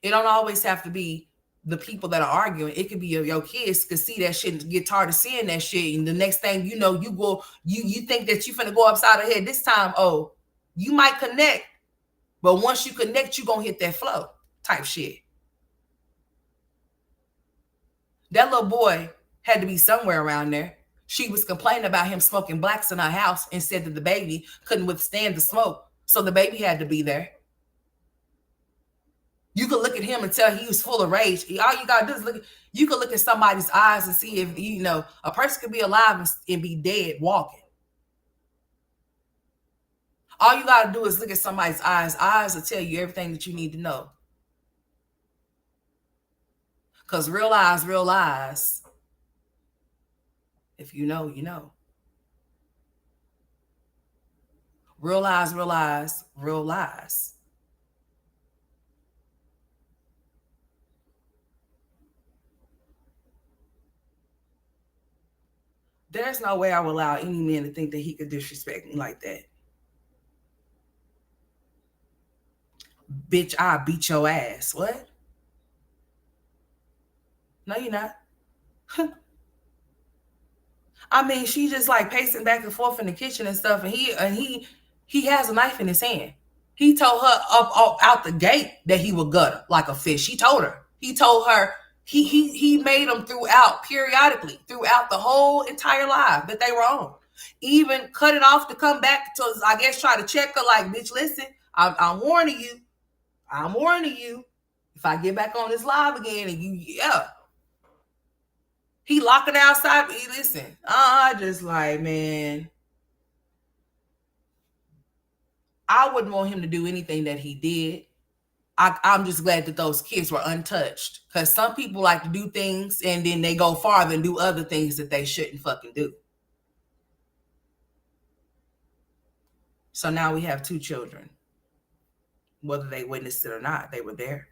It don't always have to be the people that are arguing. It could be your kids could see that shit and get tired of seeing that shit. And the next thing you know, you think that you finna go upside the head this time. Oh, you might connect. But once you connect, you gonna hit that flow type shit. That little boy had to be somewhere around there. She was complaining about him smoking blacks in her house and said that the baby couldn't withstand the smoke. So the baby had to be there. You could look at him and tell he was full of rage. All you gotta do is you could look at somebody's eyes and see if, you know, a person could be alive and be dead walking. All you gotta do is look at somebody's eyes. Eyes will tell you everything that you need to know. Because real eyes. If you know, you know. Real eyes, real lies. There's no way I would allow any man to think that he could disrespect me like that. Bitch, I'll beat your ass. What? No, you're not. I mean, she just like pacing back and forth in the kitchen and stuff, and he has a knife in his hand. He told her up out the gate that he would gut her like a fish. He told her. He made them periodically throughout the whole entire life that they were on. Even cut it off to come back to, I guess, try to check her like, bitch, listen, I'm warning you. I'm warning you. If I get back on this live again and he locked it outside. Listen, I just like, man, I wouldn't want him to do anything that he did. I'm just glad that those kids were untouched, because some people like to do things and then they go farther and do other things that they shouldn't fucking do. So now we have 2 children. Whether they witnessed it or not, they were there.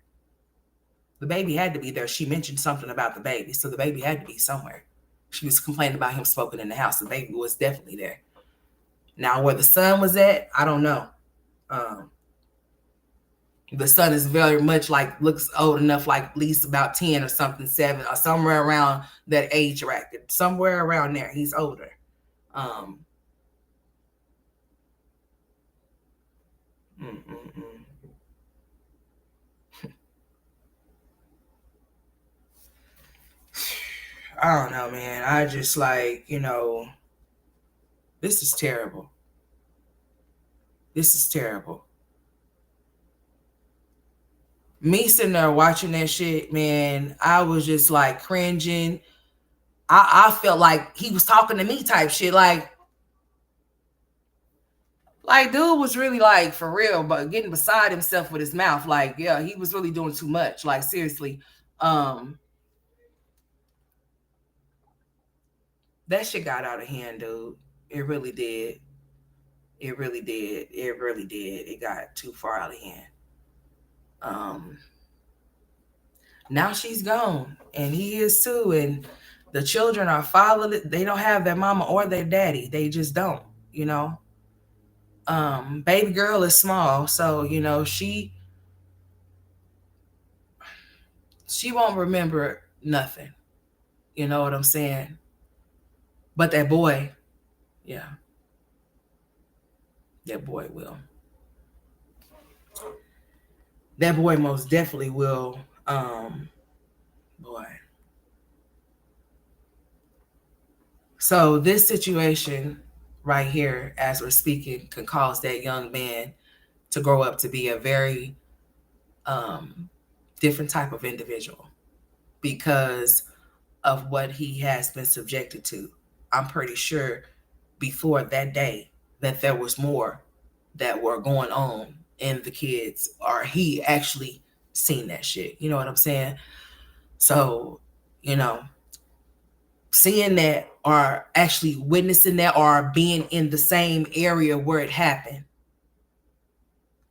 The baby had to be there. She mentioned something about the baby, so the baby had to be somewhere. She was complaining about him smoking in the house. The baby was definitely there. Now, where the son was at, I don't know. The son is very much like, looks old enough, like at least about 10 or something, 7, or somewhere around that age bracket. Somewhere around there. He's older. I don't know, man. I just like, you know, this is terrible. This is terrible. Me sitting there watching that shit, man, I was just like cringing. I felt like he was talking to me type shit. Like dude was really like for real, but getting beside himself with his mouth. Like, yeah, he was really doing too much. Like seriously. Um, that shit got out of hand, dude. It really did. It really did. It really did. It got too far out of hand. Um, now she's gone, and he is too. And the children are following. They don't have their mama or their daddy. They just don't. You know. Baby girl is small, so you know she won't remember nothing. You know what I'm saying? But that boy, yeah, that boy will. That boy most definitely will. Boy. So this situation right here, as we're speaking, can cause that young man to grow up to be a very um, different type of individual because of what he has been subjected to. I'm pretty sure before that day that there was more that were going on in the kids, or he actually seen that shit. You know what I'm saying? So, you know, seeing that or actually witnessing that or being in the same area where it happened,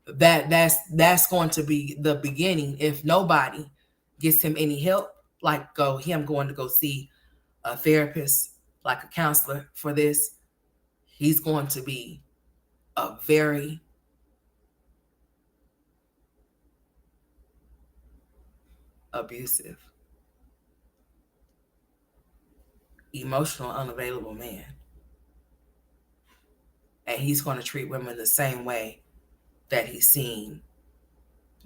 that's going to be the beginning. If nobody gets him any help, like him going to go see a therapist, like a counselor for this, he's going to be a very abusive, emotional, unavailable man. And he's going to treat women the same way that he's seen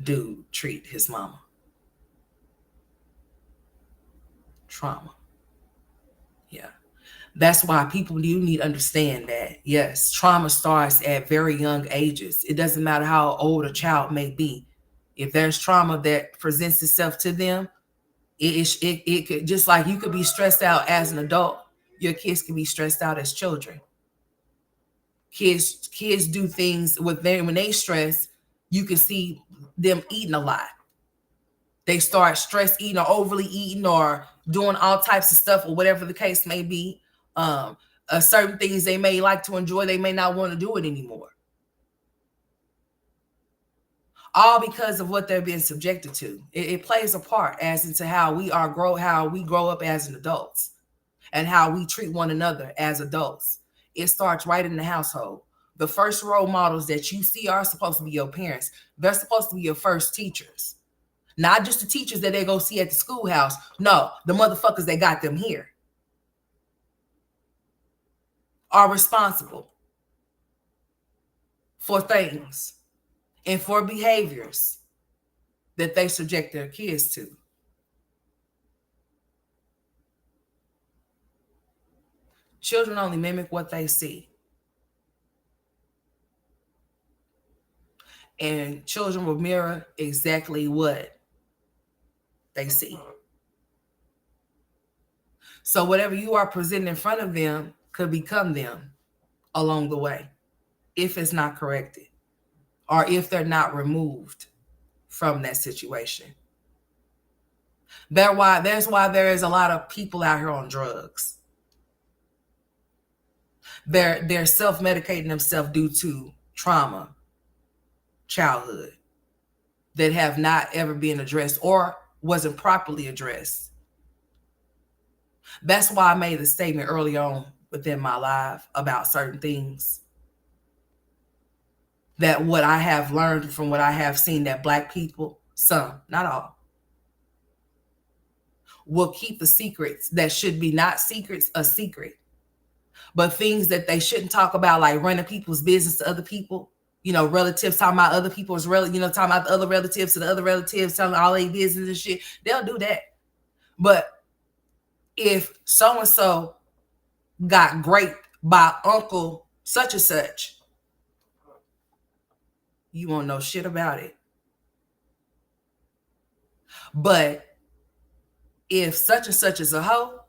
dude treat his mama. Trauma. Yeah. That's why people, you need to understand that, yes, trauma starts at very young ages. It doesn't matter how old a child may be. If there's trauma that presents itself to them, it could, just like you could be stressed out as an adult, your kids can be stressed out as children. Kids do things with them when they stress. You can see them eating a lot. They start stress eating or overly eating or doing all types of stuff or whatever the case may be. Um, Certain things they may like to enjoy, they may not want to do it anymore. All because of what they're being subjected to. It plays a part as into how we grow up as an adults and how we treat one another as adults. It starts right in the household. The first role models that you see are supposed to be your parents. They're supposed to be your first teachers. Not just the teachers that they go see at the schoolhouse. No, the motherfuckers that got them here are responsible for things and for behaviors that they subject their kids to. Children only mimic what they see. And children will mirror exactly what they see. So whatever you are presenting in front of them could become them along the way if it's not corrected or if they're not removed from that situation. That's why there is a lot of people out here on drugs. They're self-medicating themselves due to trauma, childhood, that have not ever been addressed or wasn't properly addressed. That's why I made the statement early on within my life about certain things. That what I have learned from what I have seen, that Black people, some, not all, will keep the secrets that should be not secrets a secret. But things that they shouldn't talk about, like running people's business to other people, relatives talking about other people's talking about the other relatives to the other relatives, telling all their business and shit. They'll do that. But if so and so got raped by uncle such and such, you won't know shit about it. But if such and such is a hoe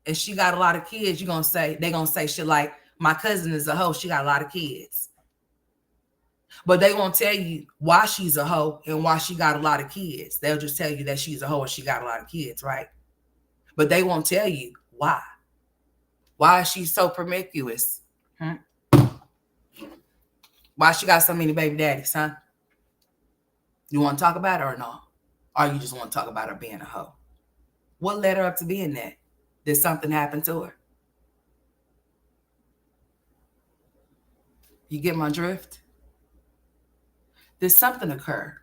and she got a lot of kids, they're gonna say shit like, my cousin is a hoe, she got a lot of kids. But they won't tell you why she's a hoe and why she got a lot of kids. They'll just tell you that she's a hoe and she got a lot of kids, right? But they won't tell you why. Why is she so promiscuous? Why she got so many baby daddies, huh? You want to talk about her or no? Or you just want to talk about her being a hoe? What led her up to being that? Did something happen to her? You get my drift? Did something occur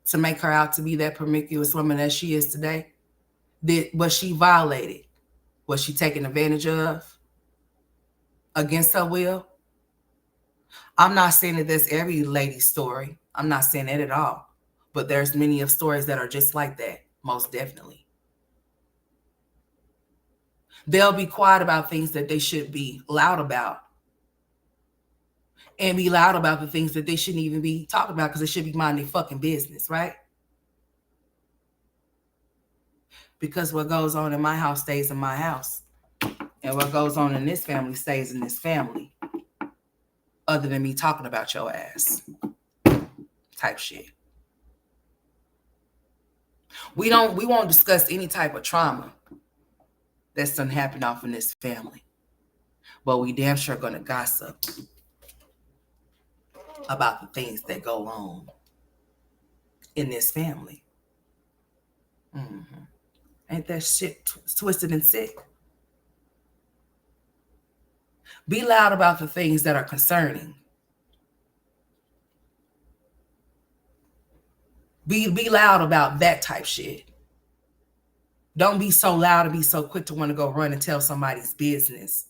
to make her out to be that promiscuous woman that she is today? Was she violated? Was she taken advantage of against her will? I'm not saying that that's every lady's story. I'm not saying that at all. But there's many of stories that are just like that, most definitely. They'll be quiet about things that they should be loud about. And be loud about the things that they shouldn't even be talking about because they should be minding their fucking business, right? Because what goes on in my house stays in my house. And what goes on in this family stays in this family. Other than me talking about your ass. Type shit. We won't discuss any type of trauma that's done happened off in this family. But we damn sure gonna gossip about the things that go on in this family. Ain't that shit twisted and sick? Be loud about the things that are concerning. Be loud about that type shit. Don't be so loud and be so quick to want to go run and tell somebody's business.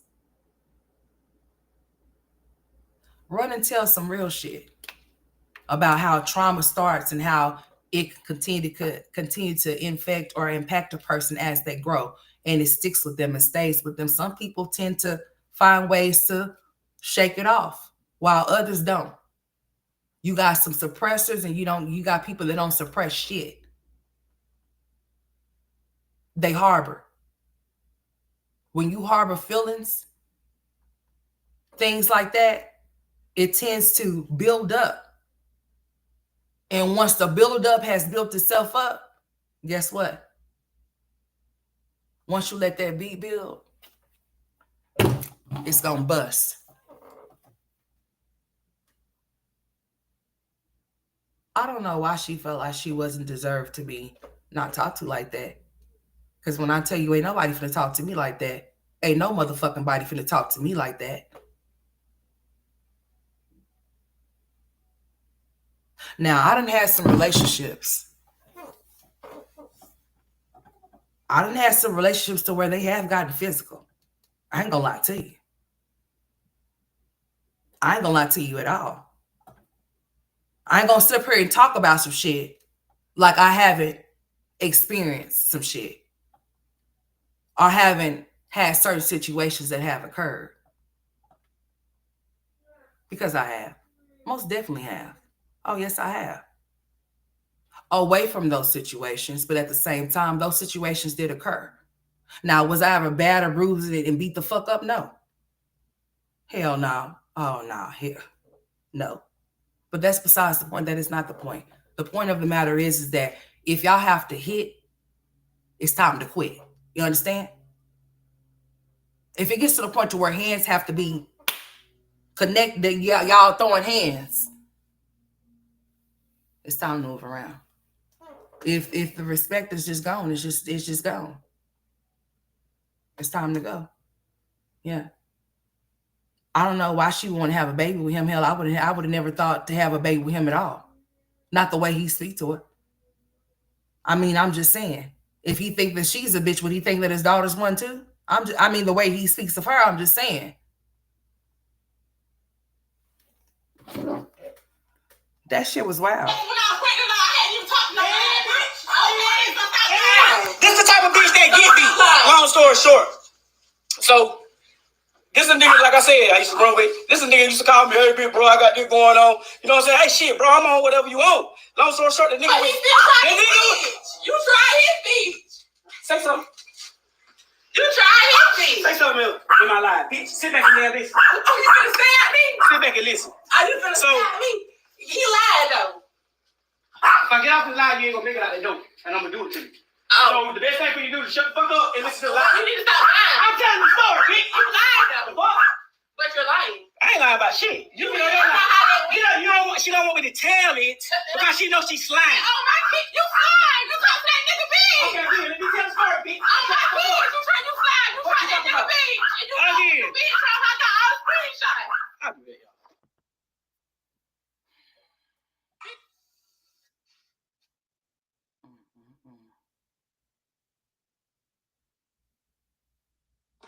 Run and tell some real shit about how trauma starts and how it continue to infect or impact a person as they grow, and it sticks with them and stays with them. Some people tend to find ways to shake it off, while others don't. You got some suppressors, and you got people that don't suppress shit. They harbor. When you harbor feelings, things like that, it tends to build up. And once the build-up has built itself up, guess what? Once you let that beat build, it's going to bust. I don't know why she felt like she wasn't deserved to be not talked to like that. Because when I tell you ain't nobody finna talk to me like that, ain't no motherfucking body finna talk to me like that. Now, I done had some relationships. I done had some relationships to where they have gotten physical. I ain't gonna lie to you. I ain't gonna lie to you at all. I ain't gonna sit up here and talk about some shit like I haven't experienced some shit or haven't had certain situations that have occurred. Because I have. Most definitely have. Oh, yes, I have. Away from those situations, but at the same time, those situations did occur. Now, was I ever bad or bruised and beat the fuck up? No. Hell no. Oh, no. Hell no. But that's besides the point. That is not the point. The point of the matter is that if y'all have to hit, it's time to quit. You understand? If it gets to the point to where hands have to be connected, y'all throwing hands, it's time to move around. If the respect is just gone, it's just gone. It's time to go. Yeah. I don't know why she would want to have a baby with him. Hell, I would have never thought to have a baby with him at all. Not the way he speaks to her. I mean, I'm just saying. If he think that she's a bitch, would he think that his daughter's one too? I mean, the way he speaks of her, I'm just saying. That shit was wild. This is the type of bitch that get beat. Long story short. So This is a nigga, like I said, I used to run with. This is a nigga used to call me, hey, big bro, I got this going on. You know what I'm saying? Hey, shit, bro, I'm on whatever you want. Long story short, the nigga was. You tried his bitch. Say something. You tried his bitch. Say something in my life. Bitch, sit back and listen. Oh, you finna stab me? Sit back and listen. Are you finna stab me? He lied, though. If I get off the lie, you ain't gonna make it out the door. And I'm gonna do it to you. Oh. So the best thing for you to do is shut the fuck up and listen to the lie. You need to stop lying. I'm telling the story, bitch. You lied, though. What? But you're lying. I ain't lying about shit. You know she don't want me to tell it because she knows she's lying. Oh my bitch, you lying. You talking to that nigga bitch. Okay, good. Let me tell the story, bitch. Oh my bitch, you trying to lie. You trying that nigga bitch. And you talking to bitch trying to got all the screenshots. I'll be there, y'all.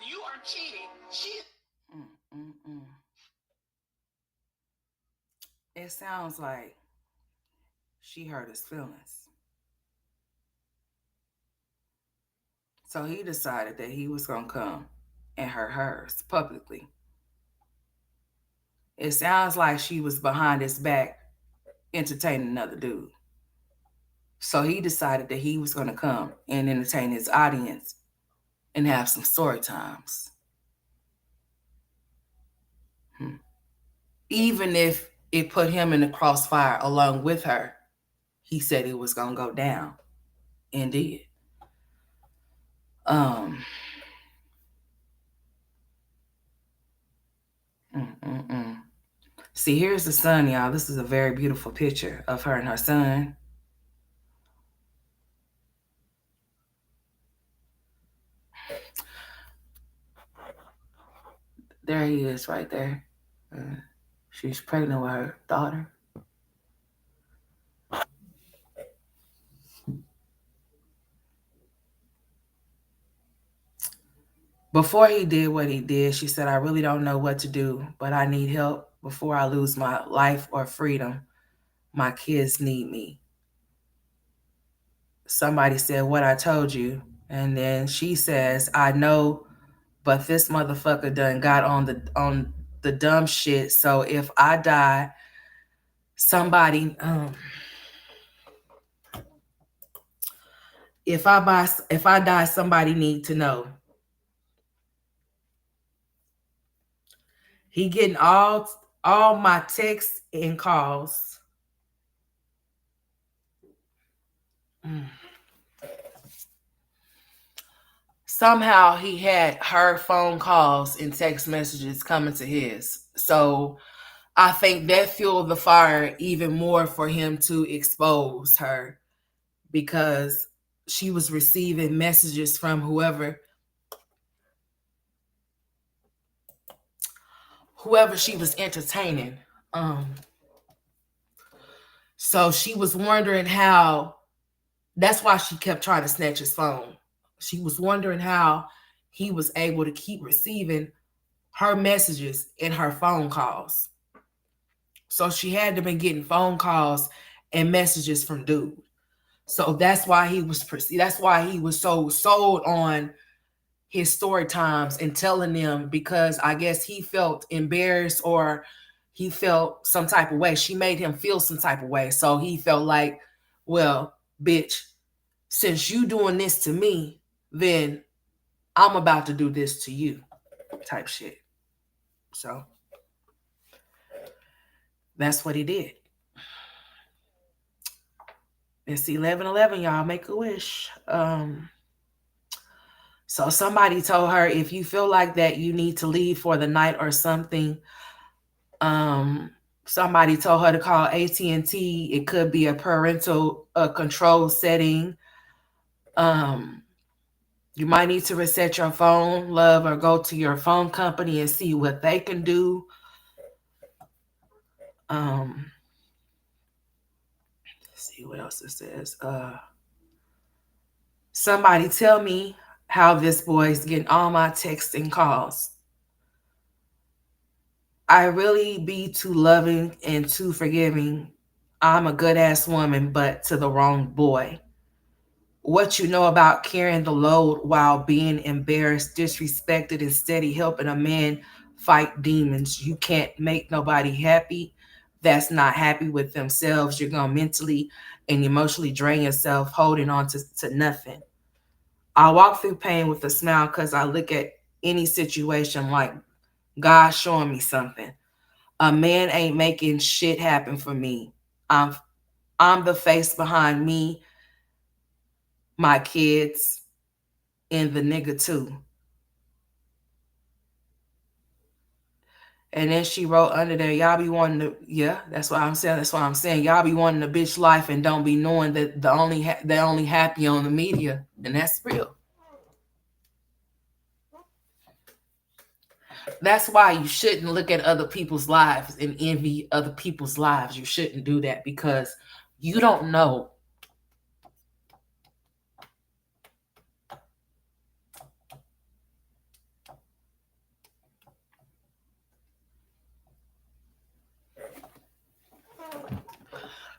You are cheating. It sounds like she hurt his feelings. So he decided that he was going to come and hurt hers publicly. It sounds like she was behind his back entertaining another dude. So he decided that he was going to come and entertain his audience and have some story times. Even if it put him in the crossfire along with her, he said it was going to go down and did. See, here's the son, y'all. This is a very beautiful picture of her and her son. There he is right there. She's pregnant with her daughter. Before he did what he did, she said, I really don't know what to do, but I need help before I lose my life or freedom. My kids need me. Somebody said, what I told you. And then she says, I know, but this motherfucker done got on the dumb shit. So if I die, somebody if I die, somebody need to know. He getting all my texts and calls. Somehow he had her phone calls and text messages coming to his. So I think that fueled the fire even more for him to expose her, because she was receiving messages from whoever she was entertaining. So she was wondering how, that's why she kept trying to snatch his phone. She was wondering how he was able to keep receiving her messages and her phone calls. So she had to been getting phone calls and messages from dude. So that's why he was so sold on his story times and telling them, because I guess he felt embarrassed or he felt some type of way. She made him feel some type of way. So he felt like, well, bitch, since you doing this to me, then I'm about to do this to you type shit. So that's what he did. It's 11:11, y'all. Make a wish. So somebody told her, if you feel like that, you need to leave for the night or something. Somebody told her to call AT&T. It could be a parental control setting. You might need to reset your phone, love, or go to your phone company and see what they can do. Let's see what else it says. Somebody tell me how this boy's getting all my texts and calls. I really be too loving and too forgiving. I'm a good ass woman, but to the wrong boy. What you know about carrying the load while being embarrassed, disrespected, and steady helping a man fight demons. You can't make nobody happy that's not happy with themselves. You're going to mentally and emotionally drain yourself holding on to nothing. I walk through pain with a smile because I look at any situation like God showing me something. A man ain't making shit happen for me. I'm I'm the face behind me, my kids, and the nigga too. And then she wrote under there, y'all be wanting to, yeah, that's what I'm saying. That's what I'm saying. Y'all be wanting a bitch life and don't be knowing that they only happy on the media, and that's real. That's why you shouldn't look at other people's lives and envy other people's lives. You shouldn't do that because you don't know.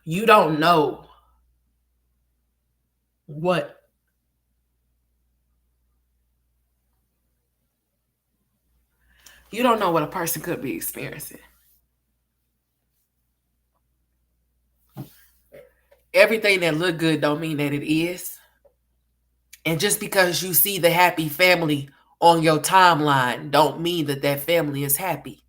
You don't know what you don't know what a person could be experiencing. Everything that look good don't mean that it is. And just because you see the happy family on your timeline don't mean that that family is happy.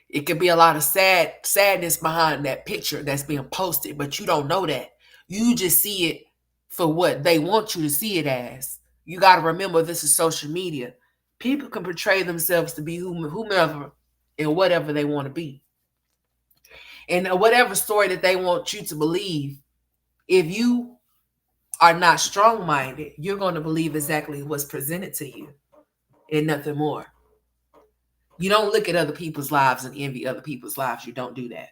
It could be a lot of sadness behind that picture that's being posted, but you don't know that. You just see it for what they want you to see it as. You got to remember this is social media. People can portray themselves to be whomever and whatever they want to be. And whatever story that they want you to believe, if you are not strong minded, you're going to believe exactly what's presented to you and nothing more. You don't look at other people's lives and envy other people's lives. You don't do that.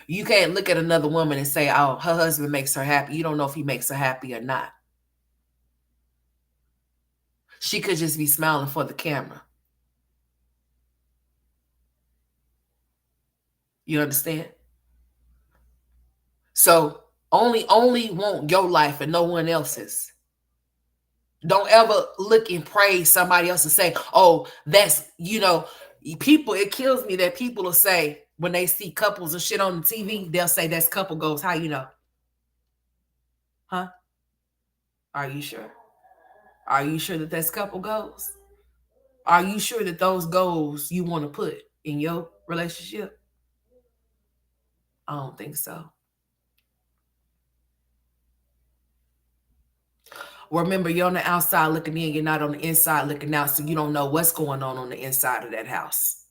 You can't look at another woman and say, oh, her husband makes her happy. You don't know if he makes her happy or not. She could just be smiling for the camera. You understand? So only want your life and no one else's. Don't ever look and praise somebody else and say, oh, that's, people, it kills me that people will say when they see couples and shit on the TV, they'll say that's couple goals. How you know? Huh? Are you sure? Are you sure that that's couple goals? Are you sure that those goals you want to put in your relationship? I don't think so. Remember, you're on the outside looking in, you're not on the inside looking out, so you don't know what's going on the inside of that house.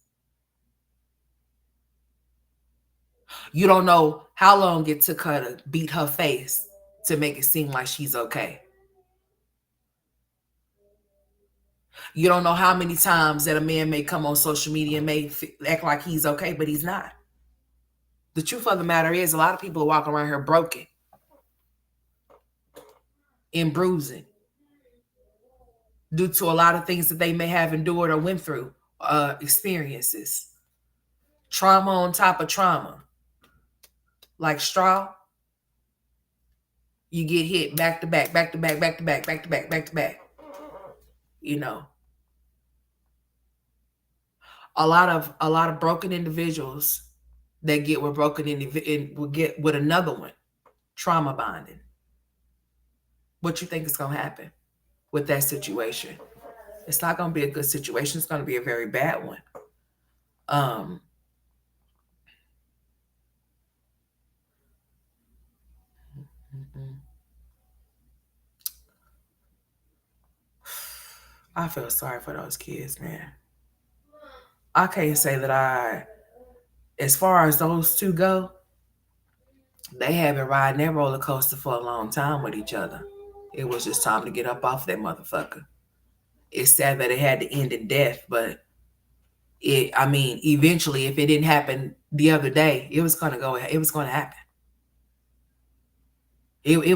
You don't know how long it took her to beat her face to make it seem like she's okay. You don't know how many times that a man may come on social media and may act like he's okay, but he's not. The truth of the matter is, a lot of people are walking around here broken and bruising due to a lot of things that they may have endured or went through, experiences. Trauma on top of trauma. Like straw, you get hit back to back, back to back, back to back, back to back, back to back. You know, a lot of broken individuals that get with broken will get with another one, trauma bonding. What you think is gonna happen with that situation? It's not gonna be a good situation. It's gonna be a very bad one. Um, I feel sorry for those kids, man. I can't say that as far as those two go, they have been riding that roller coaster for a long time with each other. It was just time to get up off that motherfucker. It's sad that it had to end in death, but eventually, if it didn't happen the other day, it was gonna happen. It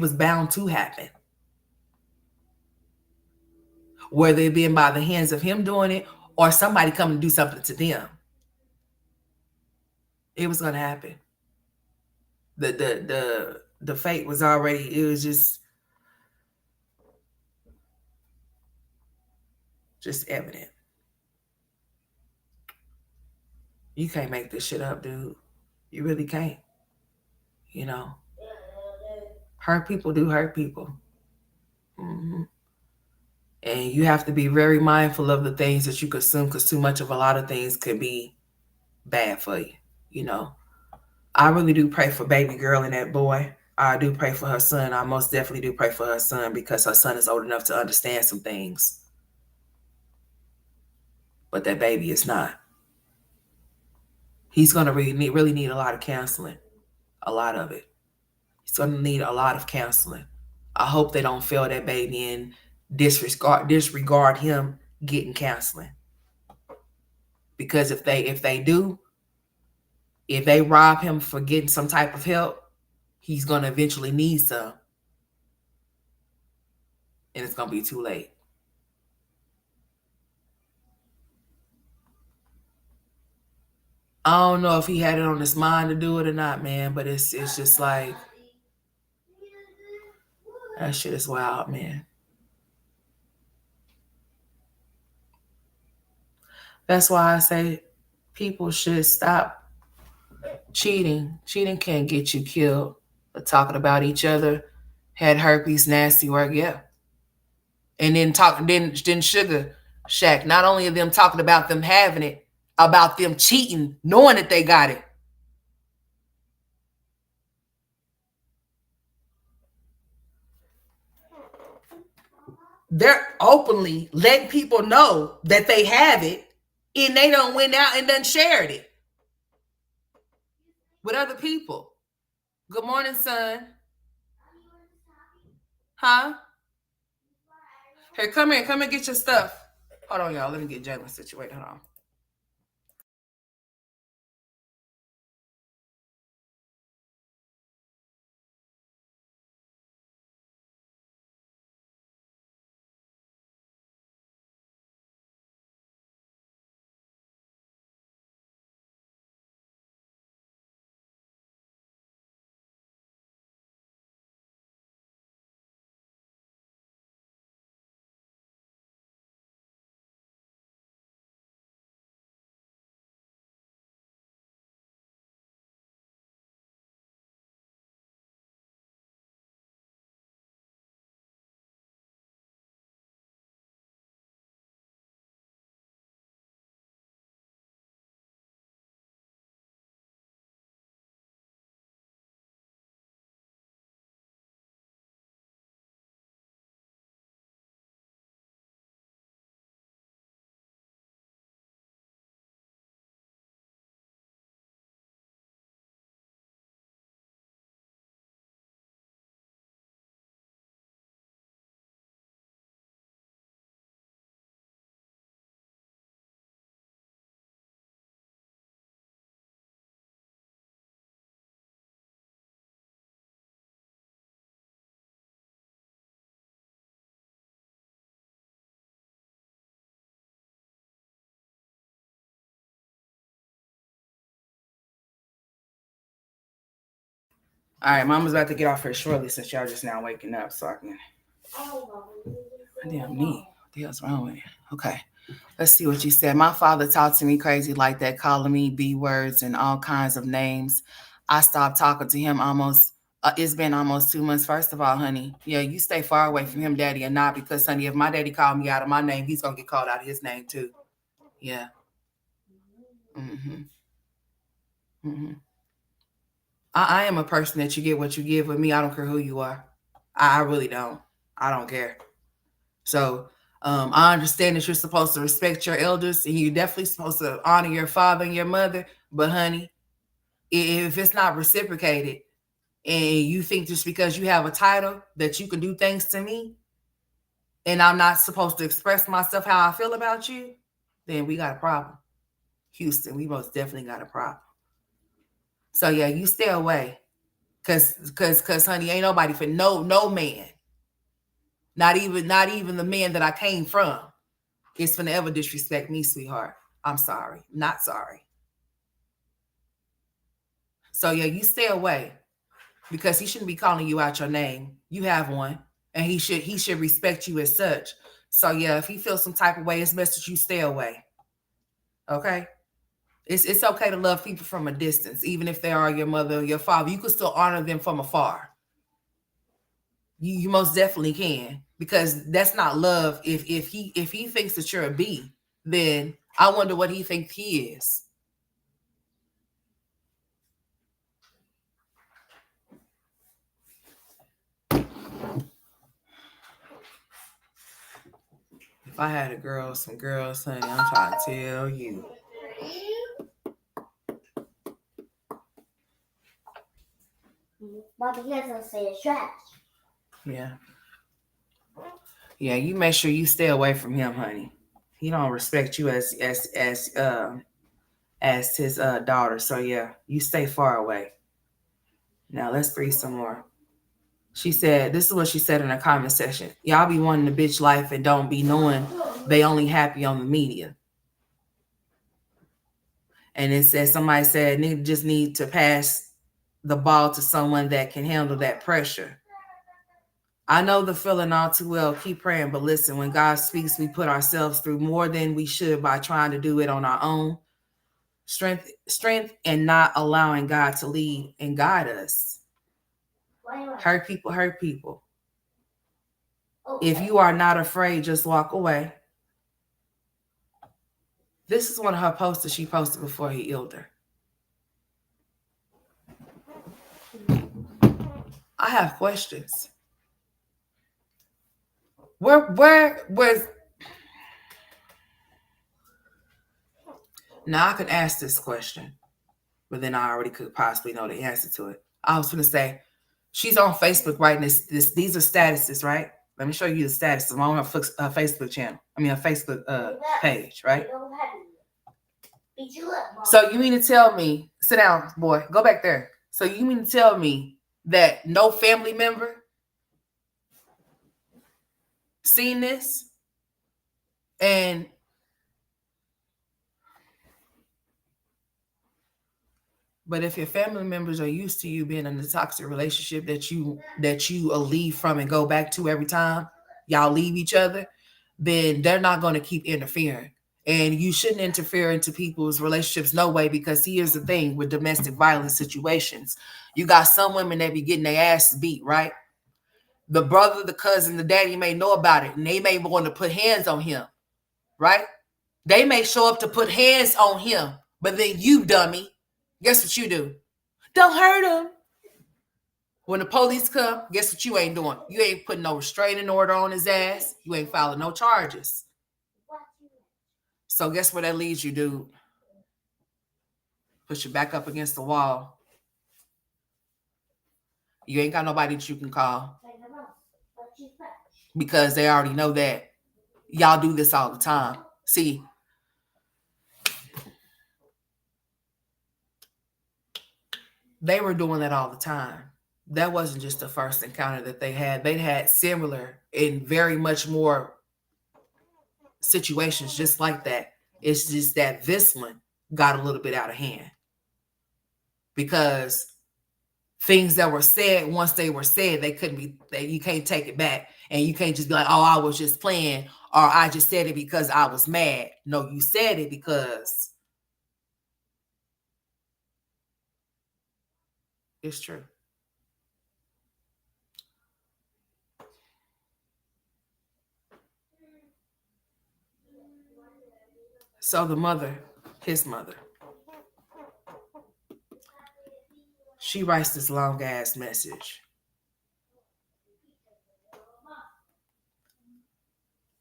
was bound to happen. Whether it being by the hands of him doing it or somebody coming to do something to them. It was gonna happen. The fate was already, it was just Just evident. You can't make this shit up, dude. You really can't. You know, hurt people do hurt people. Hmm. And you have to be very mindful of the things that you consume because too much of a lot of things could be bad for you. You know, I really do pray for baby girl and that boy. I do pray for her son. I most definitely do pray for her son because her son is old enough to understand some things. But that baby is not. He's going to really need a lot of counseling. A lot of it. He's going to need a lot of counseling. I hope they don't fail that baby and disregard him getting counseling. Because if they do, if they rob him for getting some type of help, he's going to eventually need some. And it's going to be too late. I don't know if he had it on his mind to do it or not, man, but it's just like that shit is wild, man. That's why I say people should stop cheating. Cheating can't get you killed. But talking about each other, had herpes, nasty work, yeah. And then Sugar Shack. Not only of them talking about them having it, about them cheating, knowing that they got it. They're openly letting people know that they have it, and they don't went out and done shared it with other people. Good morning, son. Huh? Here, come here. Come and get your stuff. Hold on, y'all. Let me get Jalen situated. Hold on. All right, Mama's about to get off here shortly since y'all just now waking up, so I can. Damn me. What the hell's wrong with you? Okay. Let's see what you said. My father talked to me crazy like that, calling me B words and all kinds of names. I stopped talking to him almost. It's been almost 2 months. First of all, honey, yeah, you stay far away from him, daddy, and not because, honey, if my daddy called me out of my name, he's gonna get called out of his name too. Yeah. Mm-hmm. Mm-hmm. I am a person that you get what you give. With me, I don't care who you are. I really don't. I don't care. So I understand that you're supposed to respect your elders and you're definitely supposed to honor your father and your mother. But honey, if it's not reciprocated and you think just because you have a title that you can do things to me and I'm not supposed to express myself how I feel about you, then we got a problem. Houston, we most definitely got a problem. So yeah, you stay away. Cause honey, ain't nobody for no man. Not even the man that I came from is finna ever disrespect me, sweetheart. I'm sorry. Not sorry. So yeah, you stay away because he shouldn't be calling you out your name. You have one. And he should respect you as such. So yeah, if he feels some type of way, it's best that you stay away. Okay? It's okay to love people from a distance, even if they are your mother or your father. You can still honor them from afar. You most definitely can, because that's not love. If he thinks that you're a B, then I wonder what he thinks he is. If I had a girl, some girls, honey, I'm trying to tell you. Bobby doesn't say it's trash. Yeah. Yeah, you make sure you stay away from him, honey. He don't respect you as his daughter. So yeah, you stay far away. Now let's read some more. She said, this is what she said in the comment section. Y'all be wanting the bitch life and don't be knowing they only happy on the media. And it says, somebody said, nigga just need to pass the ball to someone that can handle that pressure. I know the feeling all too well. Keep praying, but listen, when God speaks, we put ourselves through more than we should by trying to do it on our own. Strength and not allowing God to lead and guide us. Hurt people hurt people. If you are not afraid, just walk away. This is one of her posts that she posted before he killed her. I have questions. Where was... Now I could ask this question, but then I already could possibly know the answer to it. I was gonna say, she's on Facebook writing this. These are statuses, right? Let me show you the statuses. I'm on her Facebook channel. I mean, her Facebook page, right? So you mean to tell me, sit down, boy, go back there. So you mean to tell me that no family member seen this? And but if your family members are used to you being in a toxic relationship that you leave from and go back to every time y'all leave each other, then they're not going to keep interfering. And you shouldn't interfere into people's relationships, no way, because here's the thing with domestic violence situations. You got some women that be getting their asses beat, right? The brother, the cousin, the daddy may know about it, and they may want to put hands on him, right? They may show up to put hands on him, but then you, dummy, guess what you do? Don't hurt him. When the police come, guess what you ain't doing? You ain't putting no restraining order on his ass. You ain't filing no charges. So guess where that leaves you, dude? Push you back up against the wall. You ain't got nobody that you can call, because they already know that y'all do this all the time. See, they were doing that all the time. That wasn't just the first encounter that they had. They had similar and very much more situations just like that. It's just that this one got a little bit out of hand, because things that were said, once they were said, they couldn't be, you can't take it back. And you can't just be like, oh, I was just playing, or I just said it because I was mad. No, you said it because it's true. So the mother, his mother, she writes this long ass message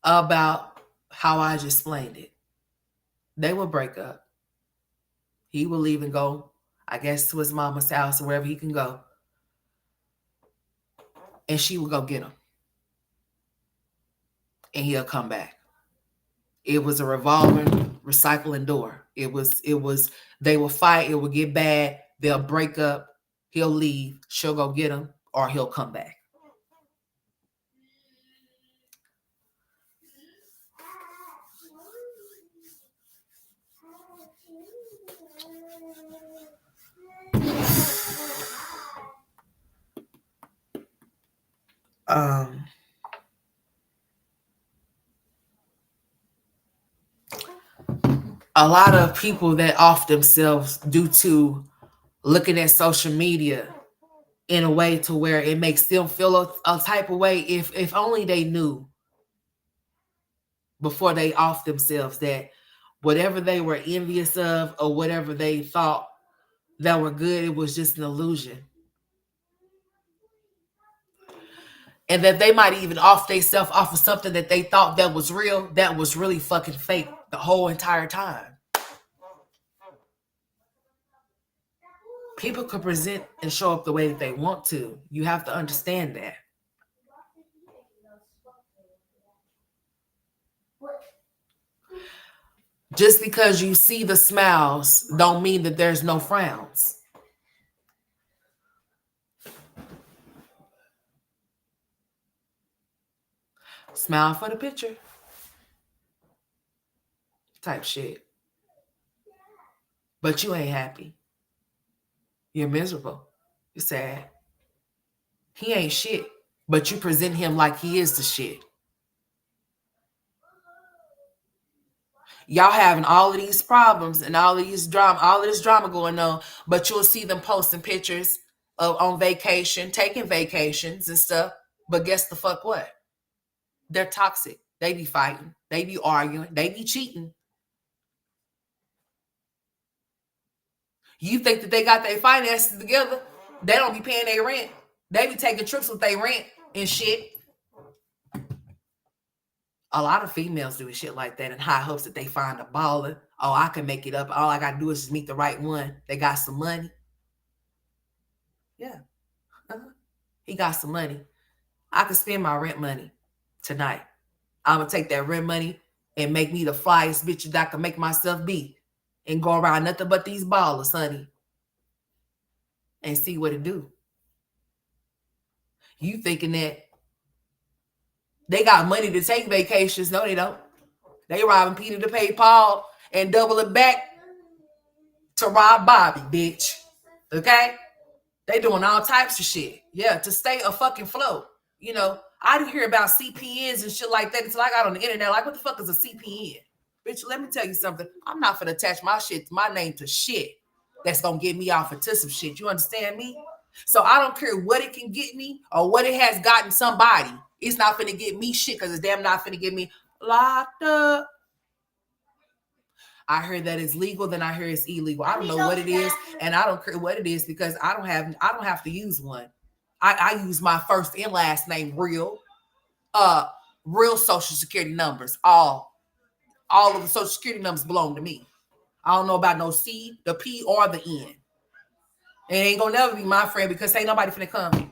about how I just explained it. They will break up. He will leave and go, I guess, to his mama's house or wherever he can go. And she will go get him. And he'll come back. It was a revolving, recycling door. It was, they will fight, it will get bad, they'll break up, he'll leave, she'll go get him, or he'll come back. A lot of people that off themselves due to looking at social media in a way to where it makes them feel a type of way. If only they knew before they off themselves that whatever they were envious of or whatever they thought that were good, it was just an illusion. And that they might even off themselves off of something that they thought that was real, that was really fucking fake the whole entire time. People could present and show up the way that they want to. You have to understand that. Just because you see the smiles don't mean that there's no frowns. Smile for the picture type shit. But you ain't happy. You're miserable. You're sad. He ain't shit, but you present him like he is the shit. Y'all having all of these problems and all of this drama going on, but you'll see them posting pictures of on vacation, taking vacations and stuff. But guess the fuck what? They're toxic. They be fighting. They be arguing. They be cheating. You think that they got their finances together? They don't be paying their rent. They be taking trips with their rent and shit. A lot of females do shit like that in high hopes that they find a baller. Oh, I can make it up. All I gotta do is just meet the right one. They got some money. Yeah. He got some money. I can spend my rent money tonight. I'm gonna take that rent money and make me the flyest bitch that I can make myself be. And go around nothing but these ballers, honey. And see what it do. You thinking that they got money to take vacations. No, they don't. They robbing Peter to pay Paul and double it back to rob Bobby, bitch. Okay? They doing all types of shit. Yeah, to stay afloat. You know, I didn't hear about CPNs and shit like that until I got on the internet. Like, what the fuck is a CPN? Bitch, let me tell you something. I'm not gonna attach my name to shit that's gonna get me off into some shit. You understand me? So I don't care what it can get me or what it has gotten somebody. It's not finna get me shit because it's damn not finna get me locked up. I heard that it's legal, then I hear it's illegal. I don't know what it is, and I don't care what it is because I don't have to use one. I use my first and last name real social security numbers. All of the social security numbers belong to me. I don't know about no C, the P, or the N. It ain't gonna never be my friend because ain't nobody finna come.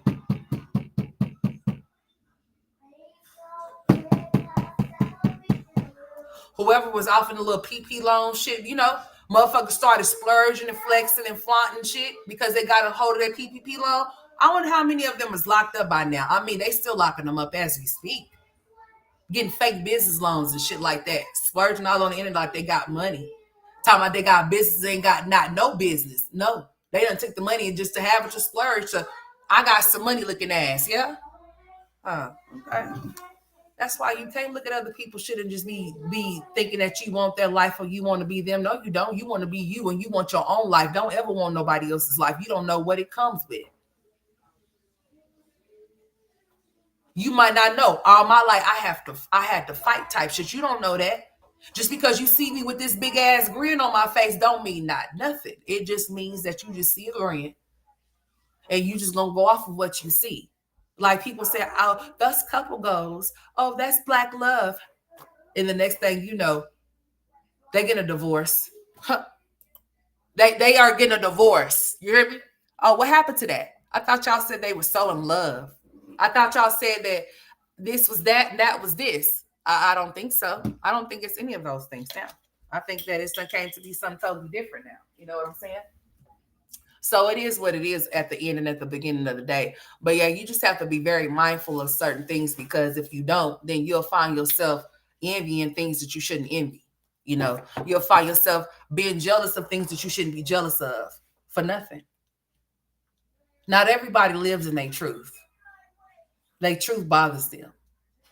Whoever was off in the little PP loan shit, you know, motherfuckers started splurging and flexing and flaunting shit because they got a hold of their PPP loan. I wonder how many of them is locked up by now. I mean, they still locking them up as we speak. Getting fake business loans and shit like that. Splurging all on the internet like they got money. Talking about they got business, ain't got not no business. No. They done took the money just to have it to splurge. So I got some money looking ass, yeah? Okay. That's why you can't look at other people's shit and just be thinking that you want their life or you want to be them. No, you don't. You want to be you and you want your own life. Don't ever want nobody else's life. You don't know what it comes with. You might not know. All my life I had to fight type shit. You don't know that. Just because you see me with this big ass grin on my face don't mean nothing. It just means that you just see a grin and you just gonna go off of what you see. Like people say, oh, that's couple goals. Oh, that's black love. And the next thing you know, they get a divorce. Huh. They are getting a divorce. You hear me? Oh, what happened to that? I thought y'all said they were so in love. I thought y'all said that this was that and that was this. I don't think so. I don't think it's any of those things now. I think that it's came to be something totally different now. You know what I'm saying? So it is what it is at the end and at the beginning of the day. But yeah, you just have to be very mindful of certain things because if you don't, then you'll find yourself envying things that you shouldn't envy. You know, you'll find yourself being jealous of things that you shouldn't be jealous of for nothing. Not everybody lives in their truth. Their truth bothers them.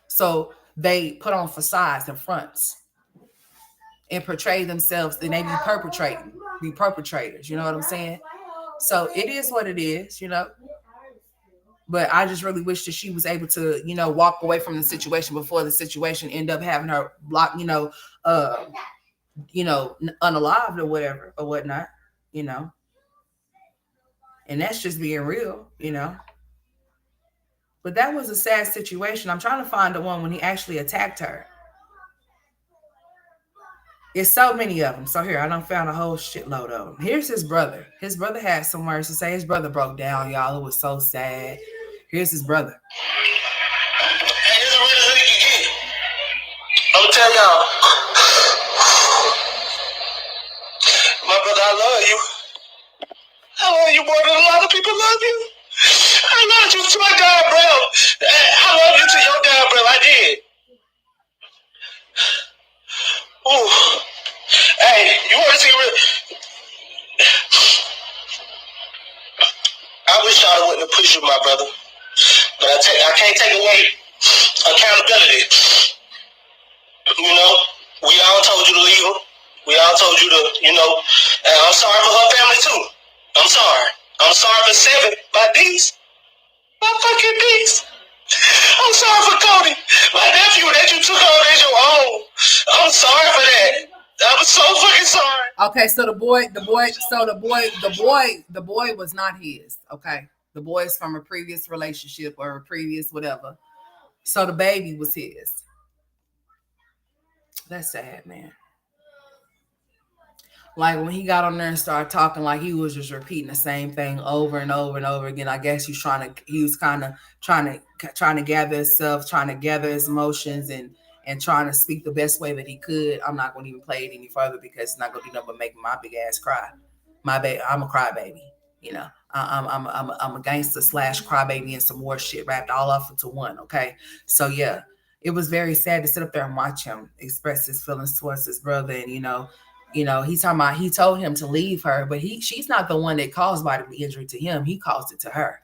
So they put on facades and fronts. and portray themselves, and they be perpetrators. You know what I'm saying? So it is what it is, you know. But I just really wish that she was able to, you know, walk away from the situation before the situation end up having her blocked, unalived or whatever or whatnot, you know. And that's just being real, you know. But that was a sad situation. I'm trying to find the one when he actually attacked her. It's so many of them. So here, I done found a whole shitload of them. Here's his brother. His brother had some words to say. His brother broke down, y'all. It was so sad. Here's his brother. Hey, this is really hood you get. I'm gonna tell y'all, my brother, I love you. I love you more than a lot of people love you. I love you to my God, bro. I love you to your God, bro. I did. Ooh. Hey, you want to see real? I wish I wouldn't have pushed you, my brother. But I can't take away accountability. You know, we all told you to leave her. We all told you to, you know. And I'm sorry for her family too. I'm sorry. I'm sorry for Seven, my niece. My fucking niece. I'm sorry for Cody, my nephew that you took on as your own. I'm sorry for that. I'm so fucking sorry. Okay, so the boy was not his. Okay, the boy is from a previous relationship or a previous whatever. So the baby was his. That's sad, man. Like when he got on there and started talking, like he was just repeating the same thing over and over and over again. I guess he was kind of trying to gather himself, trying to gather his emotions, and trying to speak the best way that he could. I'm not going to even play it any further because it's not going to do nothing but make my big ass cry. My baby, I'm a crybaby. You know, I'm a gangster slash crybaby and some more shit wrapped all off into one. Okay, so yeah, it was very sad to sit up there and watch him express his feelings towards his brother, and he's talking about he told him to leave her, but she's not the one that caused bodily injury to him. He caused it to her.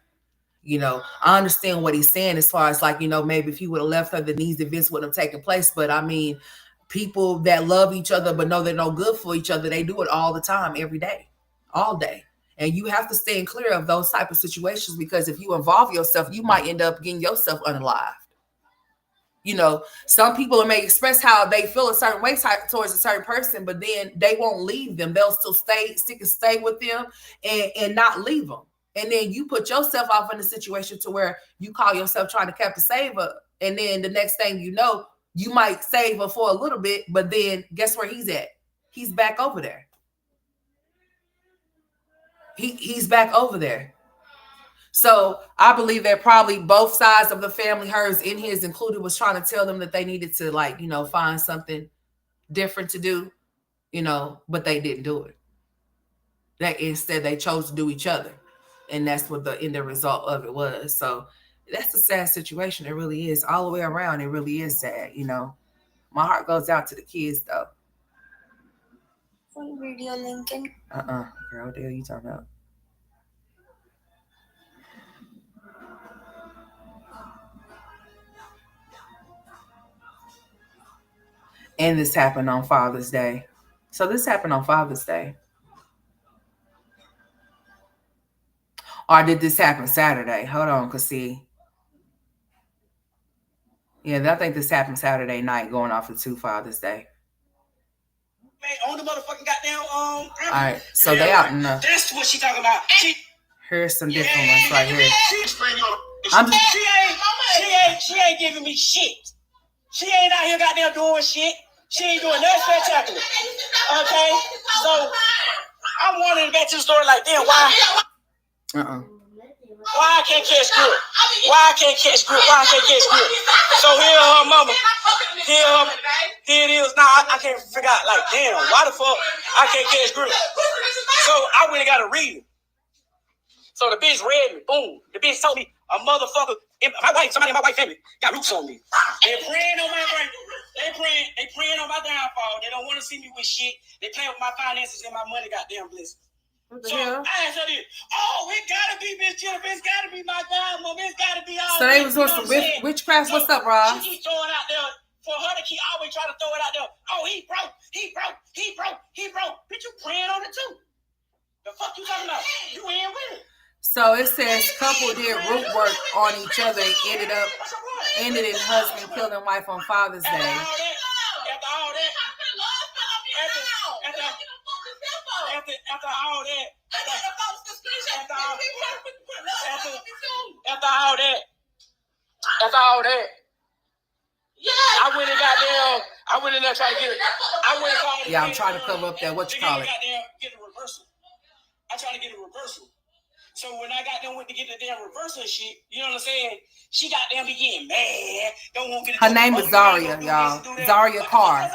I understand what he's saying as far as like, maybe if he would have left her, then these events wouldn't have taken place. But I mean, people that love each other but know they're no good for each other, they do it all the time, every day, all day. And you have to stay clear of those type of situations because if you involve yourself, you might end up getting yourself unalived. Some people may express how they feel a certain way towards a certain person, but then they won't leave them. They'll still stick and stay with them and not leave them. And then you put yourself off in a situation to where you call yourself trying to save her. And then the next thing you know, you might save her for a little bit, but then guess where he's at? He's back over there. He's back over there. So I believe that probably both sides of the family, hers and his included, was trying to tell them that they needed to find something different to do, but they didn't do it. That instead they chose to do each other. And that's what the end result of it was. So that's a sad situation. It really is. All the way around, it really is sad, My heart goes out to the kids though. Full video link in. Girl, what the hell you talking about? And this happened on Father's Day. So this happened on Father's Day. Or did this happen Saturday? Hold on, cause see. Yeah, I think this happened Saturday night, going off into Father's Day. Man, on the motherfucking goddamn All right, so they out in the. That's what she talking about. Here's some different ones right here. She ain't giving me shit. She ain't out here goddamn doing shit. She ain't doing nothing spectacular. Okay? So, I'm wondering back to the story like, damn, why? Why I can't catch good? Why I can't catch good? Why I can't catch good? So here her mama. Here it is. Now I can't figure out like, damn, why the fuck I can't catch good? So I really got to read it. So the bitch read me. Boom. The bitch told me a motherfucker. Somebody in my white family got roots on me. They're praying on my brain. They praying on my downfall. They don't want to see me with shit. They playing with my finances and my money. Goddamn blessings. So I asked her this. Oh, it gotta be Miss Jennifer. It's gotta be my godmom. It's gotta be all. So they was doing some witchcraft. What's up, Rob? She keep throwing out there For her to keep always trying to throw it out there. Oh, he broke. Bitch, you praying on it too. The fuck you talking about? You ain't with it. So it says couple did root work on each other and ended in husband killing wife on Father's Day. After all that, I went and got there. I went in there trying to get it. Yeah, I'm trying to cover up that, what you call it. Get a reversal. I tried to get a reversal. So when I got them went to get the damn reversal shit, you know what I'm saying? She got them be getting mad. Don't want me to. Her name is Zaria, y'all. Zaria Carr.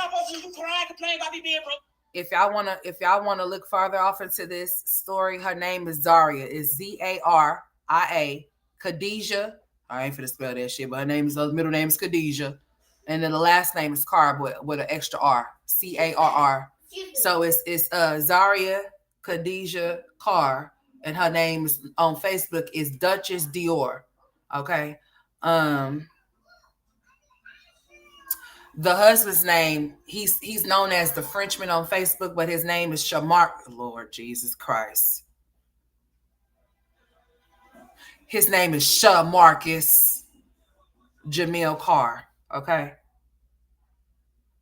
If y'all wanna look farther off into this story, her name is Zaria. It's Zaria. Khadijah. I ain't finna spell that shit, but her middle name is Khadijah. And then the last name is Carr, but with an extra R. Carr. So it's Zaria Khadijah Carr. And her name is on Facebook is Duchess Dior. Okay. The husband's name, he's known as the Frenchman on Facebook, but his name is Shamar. Lord Jesus Christ. His name is Shamarcus Jamil Carr. Okay.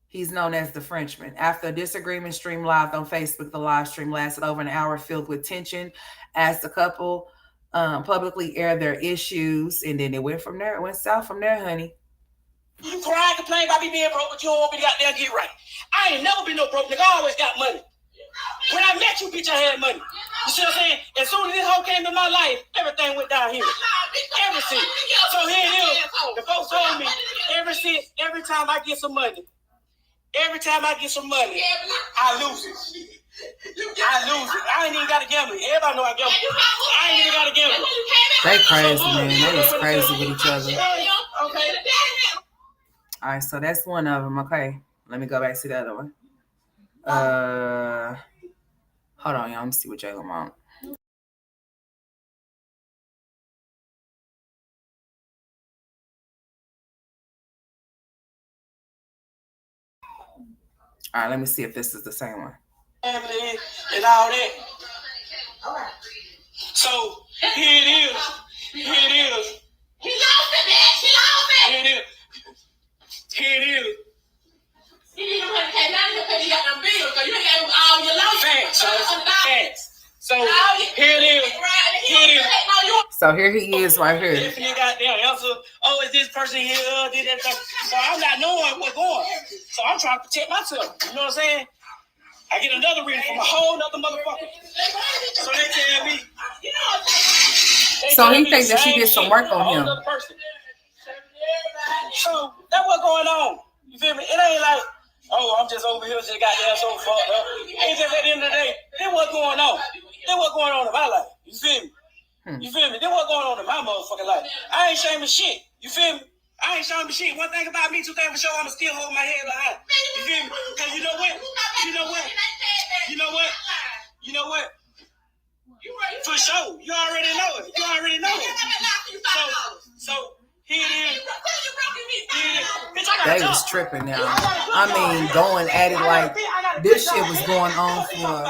He's known as the Frenchman. After a disagreement streamed live on Facebook, the live stream lasted over an hour, filled with tension as the couple publicly aired their issues, and then it went south from there, honey. You cry, complain about me being broke, but you don't want me to get there and get right. I ain't never been no broke nigga. I always got money. When I met you, bitch, I had money. You see what I'm saying? As soon as this hoe came to my life, everything went down here. Everything. So here it is. The folks told me, every time I get some money, I lose it. I ain't even got to gamble. Everybody know I gamble. I ain't even got to gamble. They crazy, man. They was crazy with each other. Okay. All right, so that's one of them. Okay, let me go back to the other one. Hold on, y'all. Let me see what Jalen want. All right, let me see if this is the same one. And all that. So here it is. He lost it, man. Here it is. You got them bills, so you ain't got all your life. Facts. So here it is. So here he is right here. If you got their answer, oh, is this person here? Did that thing? So I'm not knowing what's going. So I'm trying to protect myself. You know what I'm saying? I get another reading from a whole nother motherfucker. So they tell me. So he thinks that she did some work on him. So that's what's going on. You feel me? It ain't like, oh, I'm just over here, just got there so fucked up. It's just at the end of the day, that's what's going on. That's what's going on in my life. You feel me? You feel me? That's what's going on in my motherfucking life. I ain't ashamed of shit. You feel me? I ain't ashamed of shit. One thing about me, two things for sure, I'ma still hold my head behind. You feel me? Because you know what? For sure. You already know it. So here it is. They was tripping now. I mean, going at it like this shit was going on for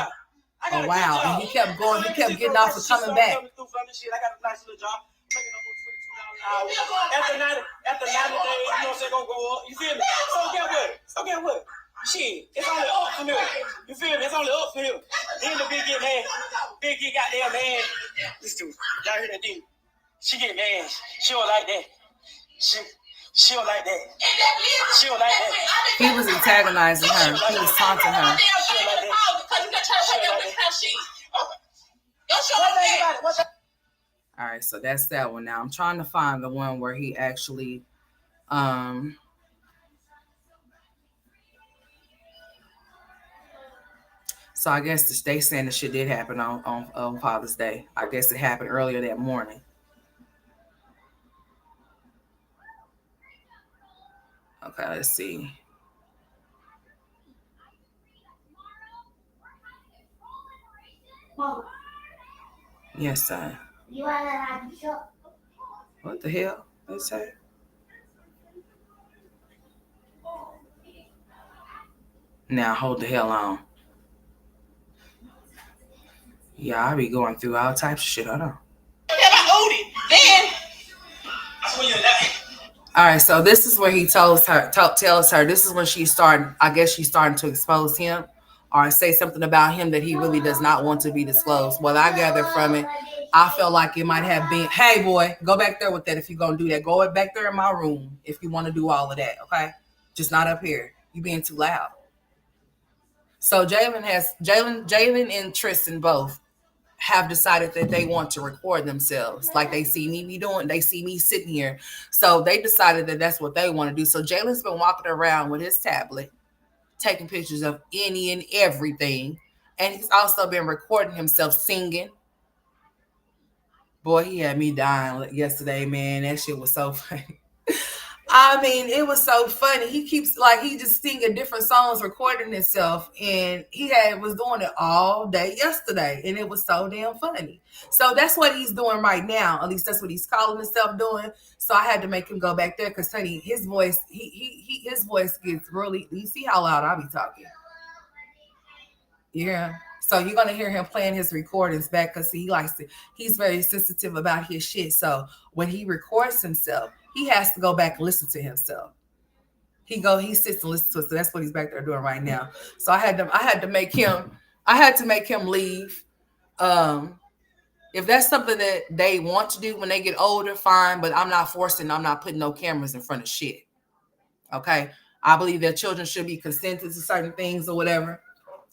a while, and he kept going. He kept getting off and coming back. I got a nice little job. After 90 days, you know what I'm saying, gonna go up. You feel me? So get what? Shit, it's only up for him. You feel me? It's only up for him. Then the big get mad. Big get goddamn mad. Listen to it. Y'all hear that thing? She get mad. She don't like that. She don't like that. He was antagonizing her. He was taunting her. All right, so that's that one. Now I'm trying to find the one where he actually so I guess they saying the shit did happen on Father's Day. I guess it happened earlier that morning. Okay, let's see. Yes, son. What the hell? Let's say. Now hold the hell on. Yeah, I be going through all types of shit. Hold on. Then. All right, so this is where he tells her. This is when she started. I guess she's starting to expose him, or say something about him that he really does not want to be disclosed. What I gather from it, I felt like it might have been, hey boy, go back there with that if you're gonna do that. Go back there in my room if you want to do all of that. Okay, just not up here. You being too loud. So Jalen and Tristan both have decided that they want to record themselves like they see me be doing. They see me sitting here. So they decided that that's what they want to do. So Jalen's been walking around with his tablet, taking pictures of any and everything. And he's also been recording himself singing. Boy, he had me dying yesterday, man. That shit was so funny. I mean, it was so funny. He keeps he just singing different songs, recording himself, and was doing it all day yesterday, and it was so damn funny. So that's what he's doing right now. At least that's what he's calling himself doing. So I had to make him go back there because honey, his voice, his voice gets really. You see how loud I be talking? Yeah. So you're gonna hear him playing his recordings back because he's very sensitive about his shit. So when he records himself, he has to go back and listen to himself. He sits and listens to it. So that's what he's back there doing right now. So I had to make him leave. If that's something that they want to do when they get older, fine. But I'm not putting no cameras in front of shit. Okay. I believe that children should be consented to certain things or whatever.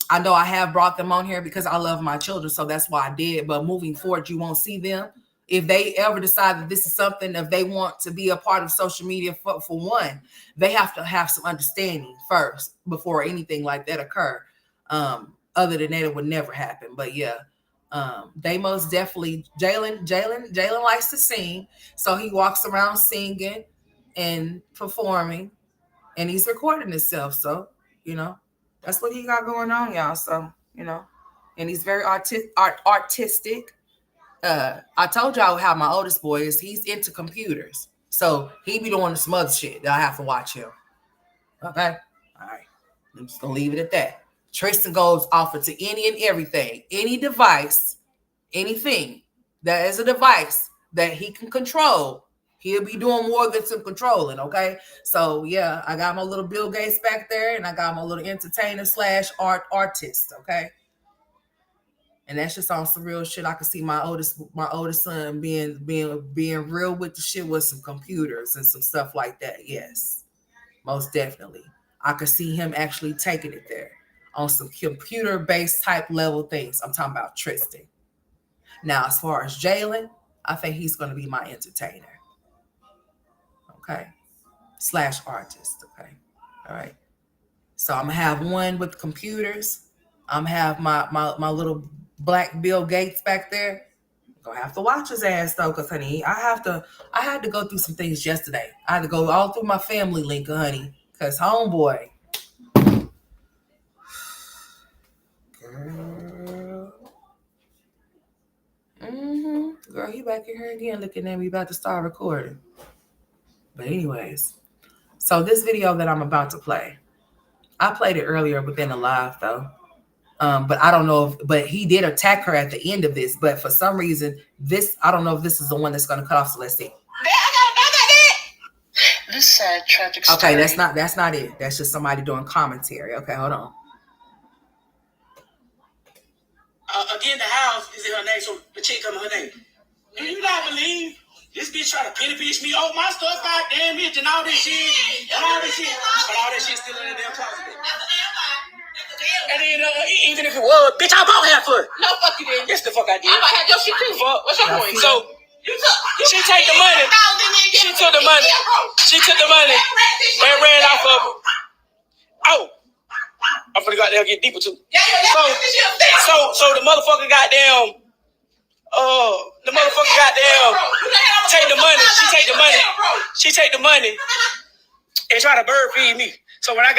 I know I have brought them on here because I love my children, so that's why I did. But moving forward, you won't see them. If they ever decide that this is something, if they want to be a part of social media, for one, they have to have some understanding first before anything like that occur. Other than that, it would never happen. But yeah, they most definitely. Jalen likes to sing, so he walks around singing and performing, and he's recording himself. So that's what he got going on, y'all. So, and he's very artistic. I told y'all how my oldest boy is. He's into computers. So he be doing some other shit that I have to watch him. Okay? All right. I'm just going to leave it at that. Tristan goes off into any and everything. Any device, anything that is a device that he can control, he'll be doing more than some controlling, okay? So, yeah, I got my little Bill Gates back there, and I got my little entertainer / artist, okay? And that's just on some real shit. I can see my oldest son being real with the shit with some computers and some stuff like that. Yes, most definitely. I could see him actually taking it there on some computer-based type level things. I'm talking about Tristan. Now, as far as Jalen, I think he's going to be my entertainer. Okay. / artist. Okay. All right. So I'm going to have one with computers. I'm going to have my little black Bill Gates back there. I'm going to have to watch his ass though, because honey, I had to go through some things yesterday. I had to go all through my family link, honey, because homeboy. Girl. Girl, he back in here again looking at me about to start recording. But anyways, so this video that I'm about to play, I played it earlier within the live though. But I don't know but he did attack her at the end of this. But for some reason, I don't know if this is the one that's going to cut off. So let's see. This sad tragic story. Okay, that's not it. That's just somebody doing commentary. Okay, hold on. Again, the house is in her name, so the chick come in her name. Do you not believe this bitch trying to pity bitch me? Oh, my stuff, goddamn bitch, and all this shit, and all this shit, but all that shit still in the damn closet. And then, even if it was, bitch, I bought half of it. No, fuck you did. Yes, the fuck I did. I bought half your shit too. Fuck. What's your point? So, she take the money. She took the money. She took the money and ran off of it. Oh. I'm finna go out there and get deeper too. So the motherfucker goddamn, take the money. She take the money and try to bird feed me. So when I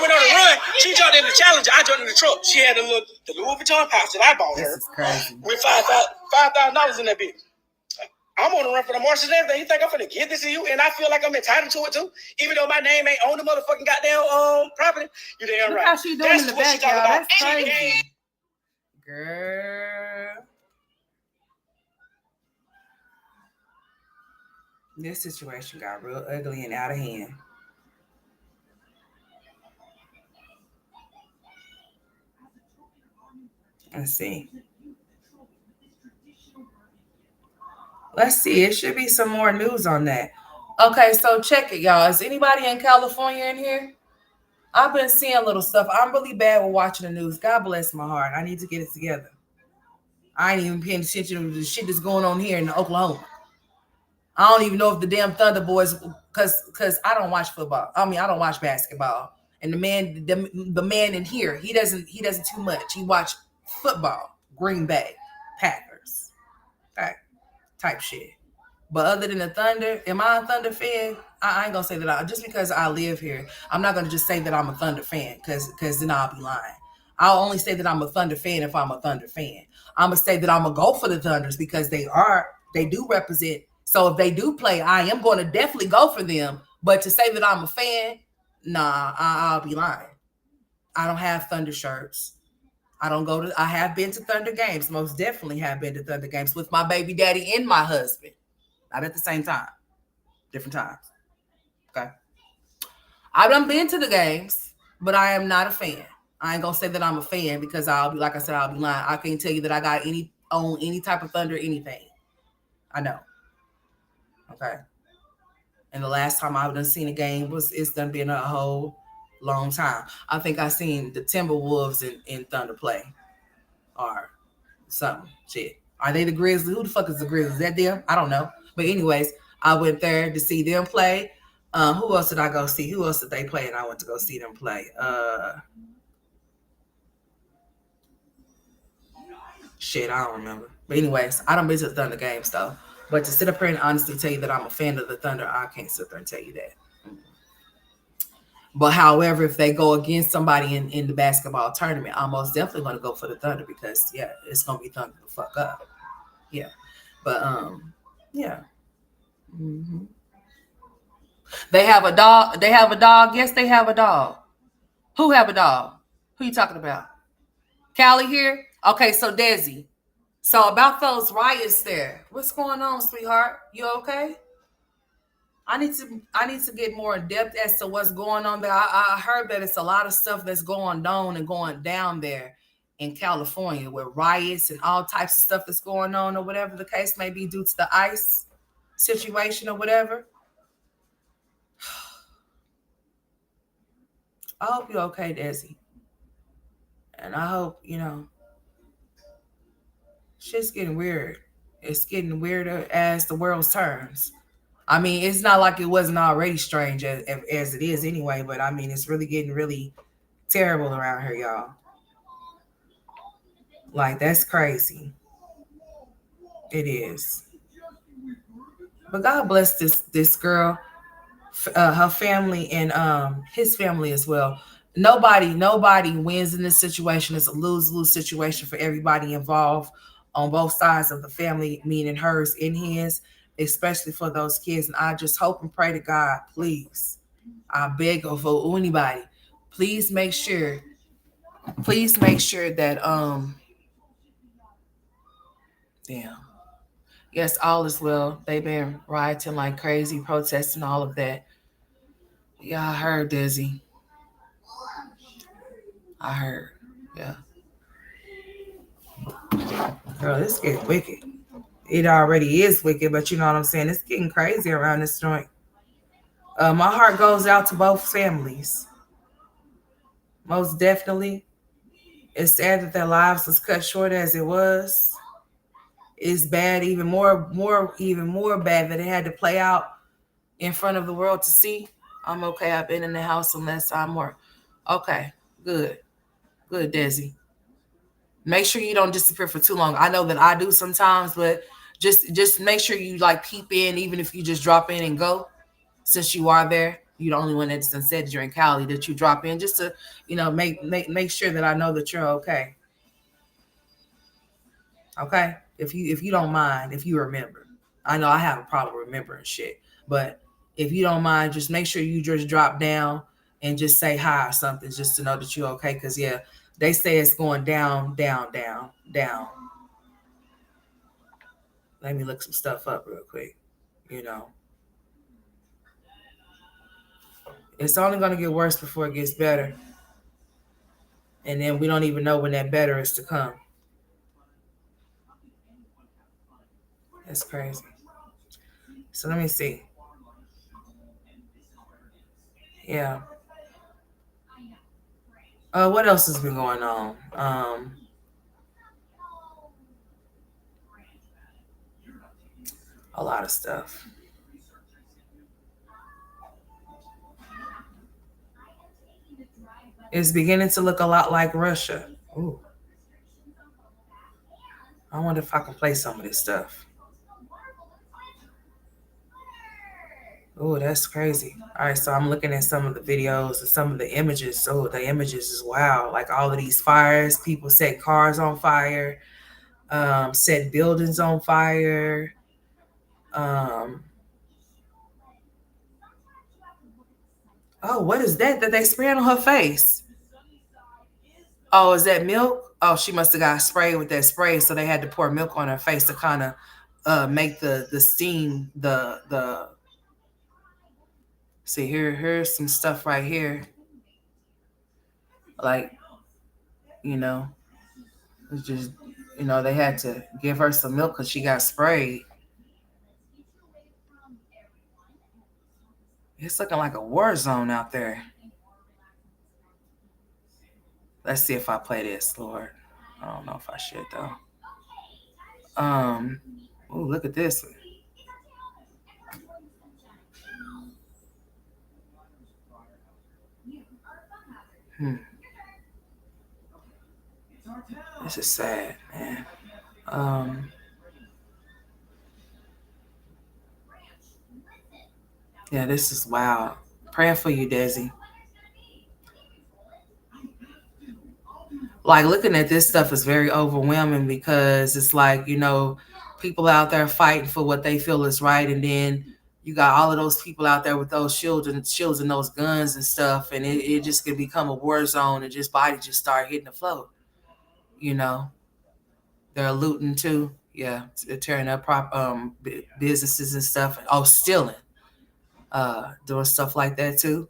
went on the run, she jumped in the Challenger. I jumped in the truck. She had the Louis Vuitton pouch that I bought her with $5,000 in that bitch. I'm on the run for the Martians and everything. You think I'm finna give this to you? And I feel like I'm entitled to it too, even though my name ain't on the motherfucking goddamn property. You damn Look right. how she doing That's in the what she back, talking y'all. about. That's crazy. Girl. This situation got real ugly and out of hand. Let's see. Let's see. It should be some more news on that. Okay, so check it, y'all. Is anybody in California in here? I've been seeing little stuff. I'm really bad with watching the news. God bless my heart. I need to get it together. I ain't even paying attention to the shit that's going on here in Oklahoma. I don't even know if the damn Thunder Boys, because I don't watch football. I mean, I don't watch basketball. And the man in here, he doesn't too much. He watch football, Green Bay, Packers, okay, type shit. But other than the Thunder, am I a Thunder fan? I ain't gonna say that. Just because I live here, I'm not gonna just say that I'm a Thunder fan because then I'll be lying. I'll only say that I'm a Thunder fan if I'm a Thunder fan. I'm gonna say that I'm gonna go for the Thunders because they do represent. So if they do play, I am going to definitely go for them. But to say that I'm a fan, nah, I'll be lying. I don't have Thunder shirts. I don't go to. I have been to Thunder games. Most definitely have been to Thunder games with my baby daddy and my husband. Not at the same time. Different times. Okay. I've done been to the games, but I am not a fan. I ain't gonna say that I'm a fan because I'll be like I said, I'll be lying. I can't tell you that I got any type of Thunder anything. I know. Okay. And the last time I've done seen a game it's done been a whole long time. I think I seen the Timberwolves in Thunder play or something. Shit. Are they the Grizzlies? Who the fuck is the Grizzlies? Is that them? I don't know. But anyways, I went there to see them play. Who else did I go see? Who else did they play? And I went to go see them play. Shit, I don't remember. But anyways, I don't been to the Thunder games though. But to sit up here and honestly tell you that I'm a fan of the Thunder, I can't sit there and tell you that. But however, if they go against somebody in the basketball tournament, I'm most definitely going to go for the Thunder because yeah, it's going to be Thunder the fuck up. Yeah, but yeah. hmm They have a dog. They have a dog. Yes, they have a dog. Who have a dog? Who you talking about? Callie here. Okay, so Desi. So about those riots there, what's going on, sweetheart? You okay? I need to get more in depth as to what's going on there. I heard that it's a lot of stuff that's going on and going down there in California with riots and all types of stuff that's going on or whatever the case may be due to the ICE situation or whatever. I hope you're okay, Desi. And I hope, shit's getting weird. It's getting weirder as the world turns. I mean, it's not like it wasn't already strange as it is anyway, but I mean, it's really getting really terrible around here, y'all. Like, that's crazy. It is. But God bless this girl, her family, and his family as well. Nobody wins in this situation. It's a lose-lose situation for everybody involved on both sides of the family, meaning hers and his, especially for those kids. And I just hope and pray to God, please. I beg of anybody, please make sure that damn. Yes, all is well. They've been rioting like crazy, protesting all of that. Yeah, I heard, Dizzy. I heard. Yeah. Girl, this getting wicked. It already is wicked, but you know what I'm saying? It's getting crazy around this joint. My heart goes out to both families. Most definitely. It's sad that their lives was cut short as it was. It's bad, even more bad that it had to play out in front of the world to see. I'm okay. I've been in the house unless I'm more. Okay, good, good, Desi. Make sure you don't disappear for too long. I know that I do sometimes, but just make sure you like peep in, even if you just drop in and go. Since you are there, you're the only one that's said you're in Cali that you drop in just to, make sure that I know that you're okay. Okay, if you don't mind, if you remember. I know I have a problem remembering shit, but if you don't mind, just make sure you just drop down and just say hi or something, just to know that you're okay. Cause yeah, they say it's going down, down, down, down. Let me look some stuff up real quick. You know, it's only gonna get worse before it gets better, and then we don't even know when that better is to come. That's crazy. So let me see. Yeah. What else has been going on? A lot of stuff. It's beginning to look a lot like Russia. Ooh, I wonder if I can play some of this stuff. Oh, that's crazy. All right, so I'm looking at some of the videos and some of the images. Oh, the images is wow. Like all of these fires, people set cars on fire, set buildings on fire. Um, oh, what is that they spraying on her face? Oh, is that milk? Oh, she must have got sprayed with that spray, so they had to pour milk on her face to kind of make the steam the. See here's some stuff right here, like you know, it's just they had to give her some milk because she got sprayed. It's looking like a war zone out there. Let's see if I play this, Lord. I don't know if I should though. Oh, look at this. Hmm. This is sad, man. Um, yeah, this is wild. Praying for you, Desi. Like looking at this stuff is very overwhelming because it's like, people out there fighting for what they feel is right. And then you got all of those people out there with those shields and those guns and stuff. And it just can become a war zone and just bodies just start hitting the floor. You know, they're looting too. Yeah. They're tearing up businesses and stuff. Oh, stealing, doing stuff like that too.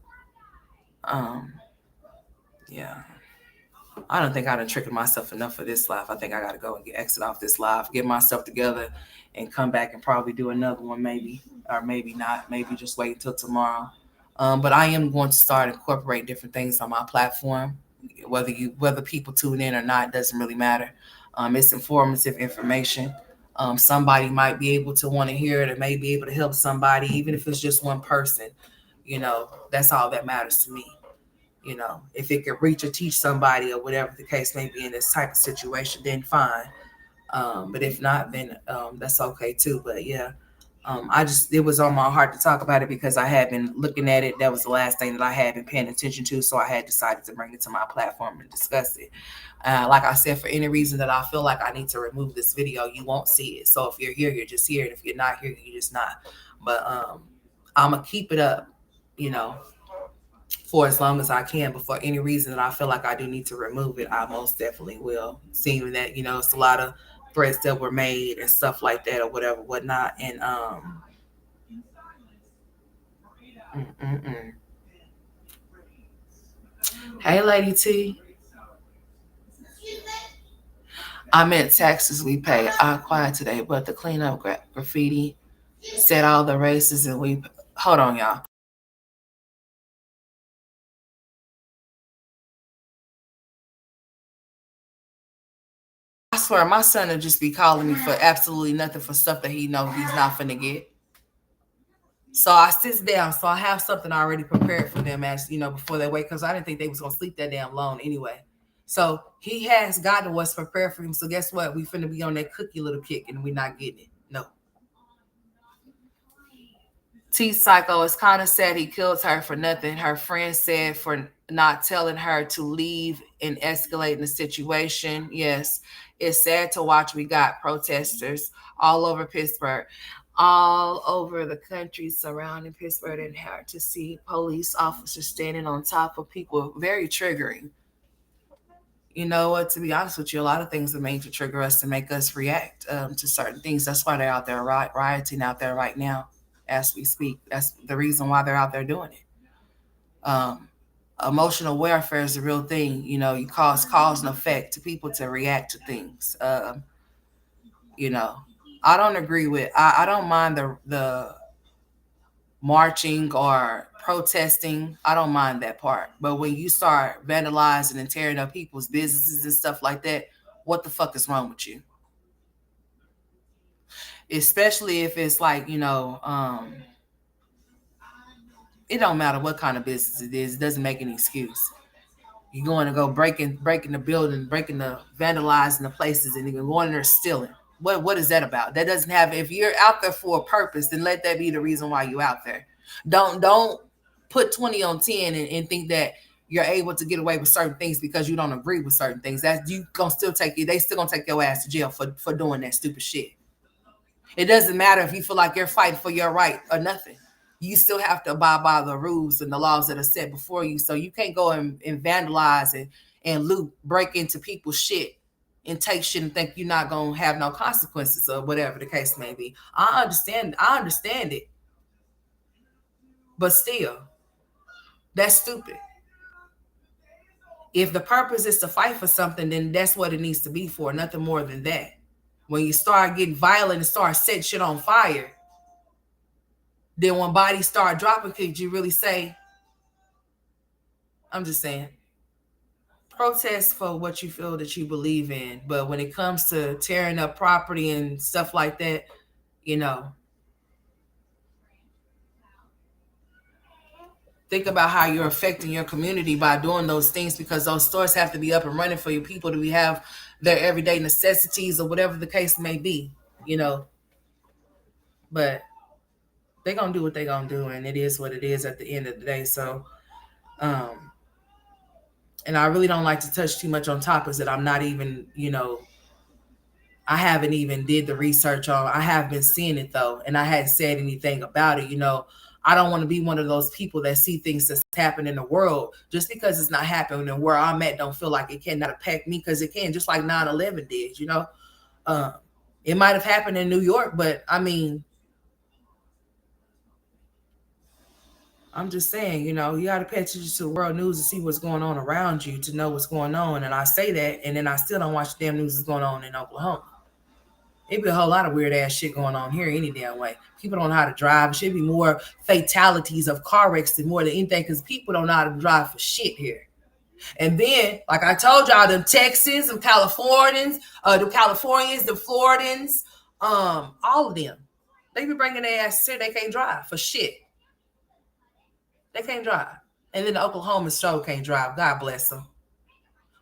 Um, yeah. I don't think I done tricked myself enough for this life. I think I got to go and exit off this life, get myself together, and come back and probably do another one, maybe, or maybe not. Maybe just wait until tomorrow. But I am going to start incorporate different things on my platform. Whether people tune in or not doesn't really matter. It's informative information. Somebody might be able to want to hear it, or may be able to help somebody, even if it's just one person. That's all that matters to me. If it could reach or teach somebody or whatever the case may be in this type of situation, then fine. But if not, then that's okay too. But yeah, it was on my heart to talk about it because I had been looking at it. That was the last thing that I had been paying attention to. So I had decided to bring it to my platform and discuss it. Like I said, for any reason that I feel like I need to remove this video, you won't see it. So if you're here, you're just here. And if you're not here, you're just not. But I'm going to keep it up, you know, for as long as I can. But for any reason that I feel like I do need to remove it, I most definitely will. Seeing that, it's a lot of threats that were made and stuff like that or whatever, whatnot. And hey, Lady T. I meant taxes we pay. I quiet today, but the cleanup graffiti said all the races and we. Hold on, y'all. I swear, my son will just be calling me for absolutely nothing for stuff that he knows he's not finna get. So I sit down, so I have something already prepared for them as before they wake, because I didn't think they was gonna sleep that damn long anyway. So he has gotten what's prepared for him. So guess what? We finna be on that cookie little kick, and we're not getting it. No. T Psycho is kind of sad he killed her for nothing. Her friend said for not telling her to leave and escalating the situation. Yes, it's sad to watch. We got protesters all over Pittsburgh. all over the country surrounding Pittsburgh and hard to see police officers standing on top of people. Very triggering. You know what? To be honest with you, a lot of things are made to trigger us to make us react to certain things. That's why they're out there rioting out there right now as we speak. That's the reason why they're out there doing it. Emotional warfare is a real thing. You know, you cause and effect to people to react to things. You know, I don't agree with. I don't mind the marching or protesting. I don't mind that part. But when you start vandalizing and tearing up people's businesses and stuff like that, what the fuck is wrong with you? Especially if it's like, it don't matter what kind of business it is. It doesn't make any excuse. You're going to go breaking the building, breaking the vandalizing the places, and even going there stealing. What is that about? That doesn't have. If you're out there for a purpose, then let that be the reason why you're out there. Don't put 20 on 10 and think that you're able to get away with certain things because you don't agree with certain things. That you gonna still take you. They still gonna take your ass to jail for doing that stupid shit. It doesn't matter if you feel like you're fighting for your right or nothing. You still have to abide by the rules and the laws that are set before you. So you can't go and vandalize and loot, break into people's shit and take shit and think you're not gonna have no consequences or whatever the case may be. I understand it. But still, that's stupid. If the purpose is to fight for something, then that's what it needs to be for, nothing more than that. When you start getting violent and start setting shit on fire, then when bodies start dropping, could you really say, I'm just saying, protest for what you feel that you believe in. But when it comes to tearing up property and stuff like that, you know, think about how you're affecting your community by doing those things, because those stores have to be up and running for your people to have their everyday necessities or whatever the case may be, you know. But they're gonna do what they're gonna do, and it is what it is at the end of the day. So um and I really don't like to touch too much on topics that I'm not even, I haven't even did the research on. I have been seeing it though, and I hadn't said anything about it. I don't want to be one of those people that see things that's happening in the world just because it's not happening and where I'm at don't feel like it cannot affect me, because it can, just like 9/11 did. Uh, it might have happened in New York, but I mean, I'm just saying, you got to pay attention to the world news to see what's going on around you to know what's going on. And I say that, and then I still don't watch the damn news that's going on in Oklahoma. It'd be a whole lot of weird ass shit going on here any damn way. People don't know how to drive. It should be more fatalities of car wrecks than more than anything, because people don't know how to drive for shit here. And then, like I told y'all, them Texans, them Californians, the Floridans, all of them, they be bringing their ass here. They can't drive for shit. They can't drive. And then the Oklahomans sure can't drive. God bless them.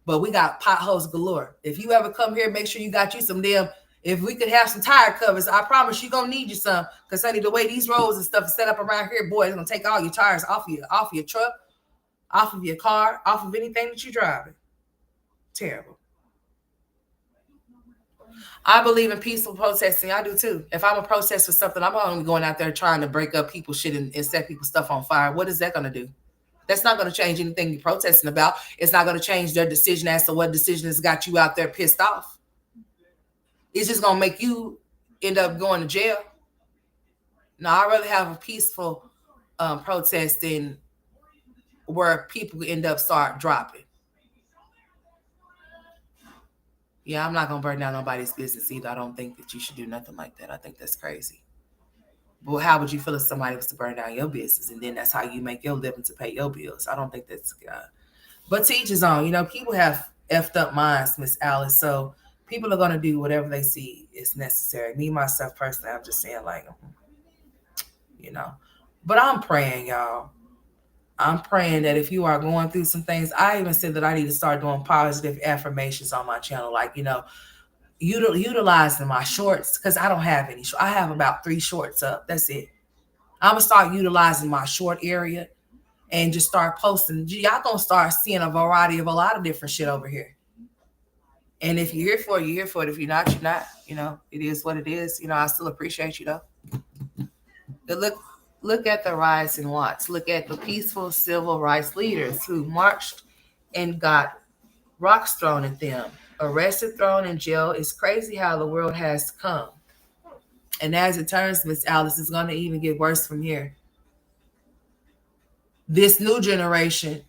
But we got potholes galore. If you ever come here, make sure you got you some damn. If we could have some tire covers, I promise you gonna need you some. Because honey, the way these roads and stuff are set up around here, boy, it's gonna take all your tires off your truck, off of your car, off of anything that you're driving. Terrible. I believe in peaceful protesting. I do too. If I'm a protest for something, I'm only going out there trying to break up people's shit and set people's stuff on fire. What is that gonna do? That's not going to change anything you're protesting about. It's not going to change their decision as to what decision has got you out there pissed off. It's just going to make you end up going to jail. No, I'd rather have a peaceful protest than where people end up start dropping. Yeah, I'm not going to burn down nobody's business either. I don't think that you should do nothing like that. I think that's crazy. But how would you feel if somebody was to burn down your business and then that's how you make your living to pay your bills? I don't think that's but to each his own. People have effed up minds, Miss Alice. So people are gonna do whatever they see is necessary. Me myself personally, I'm just saying, like, But I'm praying, y'all. I'm praying that if you are going through some things, I even said that I need to start doing positive affirmations on my channel, like, utilizing my shorts, because I don't have any. I have about 3 shorts up. That's it. I'm gonna start utilizing my short area and just start posting. Y'all gonna start seeing a variety of a lot of different shit over here. And if you're here for it, you're here for it. If you're not, you're not. It is what it is. I still appreciate you though. Look at the riots in Watts. Look at the peaceful civil rights leaders who marched and got rocks thrown at them, arrested, thrown in jail. It's crazy how the world has come. And as it turns, Miss Alice, it's going to even get worse from here. This new generation,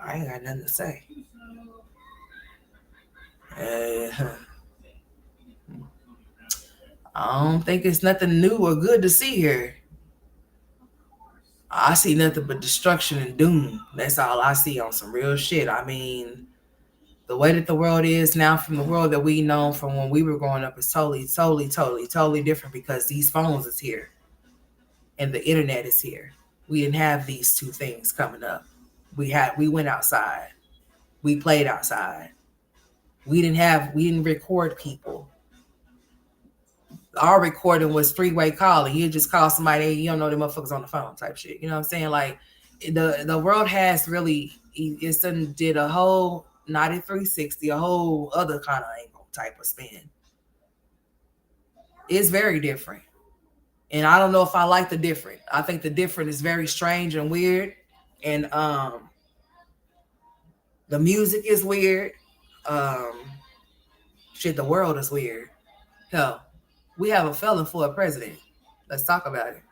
I ain't got nothing to say. Uh, I don't think it's nothing new or good to see here. I see nothing but destruction and doom. That's all I see on some real shit. I mean, the way that the world is now from the world that we know from when we were growing up is totally different because these phones is here and the internet is here. We didn't have these two things coming up. We went outside. We played outside. We didn't record people. Our recording was three-way calling. You just call somebody, you don't know the motherfuckers on the phone type shit. You know what I'm saying? Like the world has really it's done did a whole not a 360, a whole other kind of angle type of spin. It's very different. And I don't know if I like the different. I think the different is very strange and weird. And the music is weird. Um Shit, the world is weird. Hell, we have a felon for a president. Let's talk about it.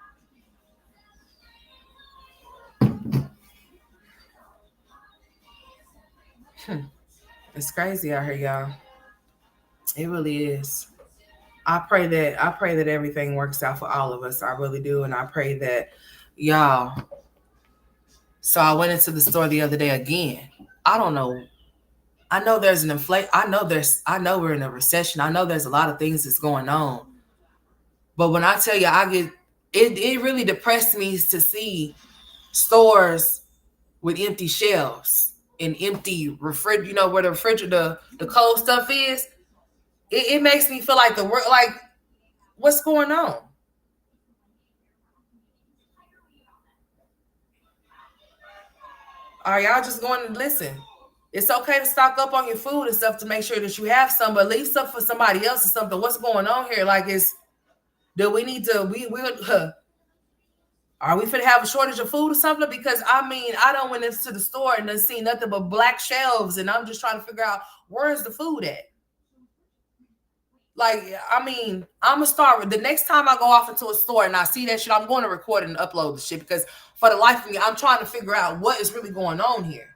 It's crazy out here, y'all. It really is. I pray that everything works out for all of us. I really do, and I pray that y'all. So I went into the store the other day again. I don't know. I know there's an inflation. I know we're in a recession. I know there's a lot of things that's going on. But when I tell you, it really depressed me to see stores with empty shelves and empty refrigerator. You know where the refrigerator, the cold stuff is. It makes me feel like the world, like what's going on? Are y'all just going to listen? It's okay to stock up on your food and stuff to make sure that you have some, but leave stuff for somebody else or something. What's going on here? Like, do we need to? Are we finna have a shortage of food or something? Because I mean, I don't went into the store and done seen nothing but black shelves, and I'm just trying to figure out where's the food at. Like, I mean, I'm gonna start the next time I go off into a store and I see that shit, I'm going to record and upload the shit because for the life of me, I'm trying to figure out what is really going on here.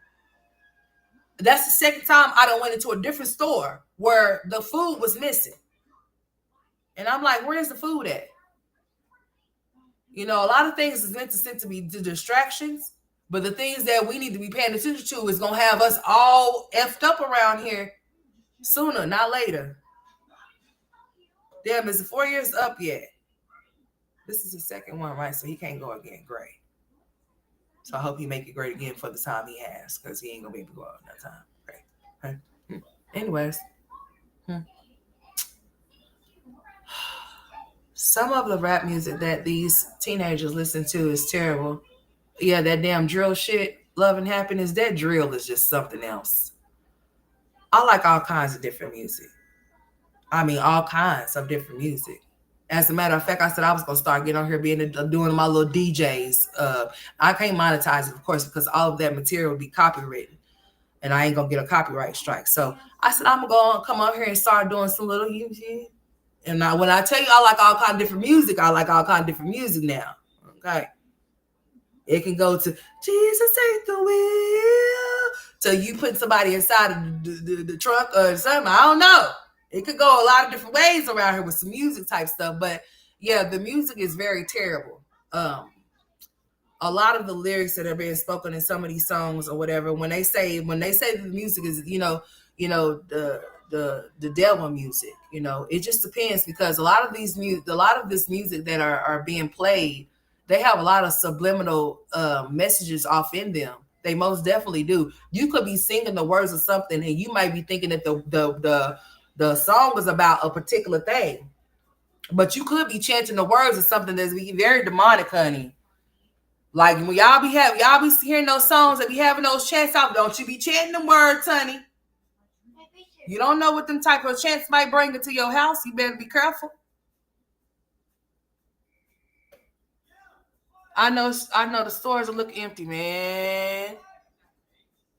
That's the second time I done went into a different store where the food was missing. And I'm like, where's the food at? You know, a lot of things is meant to be distractions, but the things that we need to be paying attention to is going to have us all effed up around here sooner, not later. Damn, is the 4 years up yet? This is the second one, right? So he can't go again. Great. So I hope he make it great again for the time he has, because he ain't going to be able to go out in that time. Great. Okay. Anyways. Some of the rap music that these teenagers listen to is terrible. Yeah, that damn drill shit, Love and Happiness, that drill is just something else. I like all kinds of different music. I mean, all kinds of different music. As a matter of fact, I said I was going to start getting on here doing my little DJs. I can't monetize it, of course, because all of that material would be copywritten. And I ain't going to get a copyright strike. So I said, I'm going to come up here and start doing some little music. And now, when I tell you I like all kind of different music, I like all kind of different music now. Okay. It can go to Jesus Take the Wheel. So you put somebody inside of the trunk or something. I don't know. It could go a lot of different ways around here with some music type stuff. But yeah, the music is very terrible. A lot of the lyrics that are being spoken in some of these songs or whatever, when they say that the music is, the devil music, it just depends, because a lot of this music that are being played, they have a lot of subliminal messages off in them. They most definitely do. You could be singing the words of something and you might be thinking that the song is about a particular thing, but you could be chanting the words of something that's very demonic, honey. Like when y'all be hearing those songs and be having those chants out, don't you be chanting them words, honey. You don't know what them type of chants might bring into your house. You better be careful. I know the stores will look empty, man.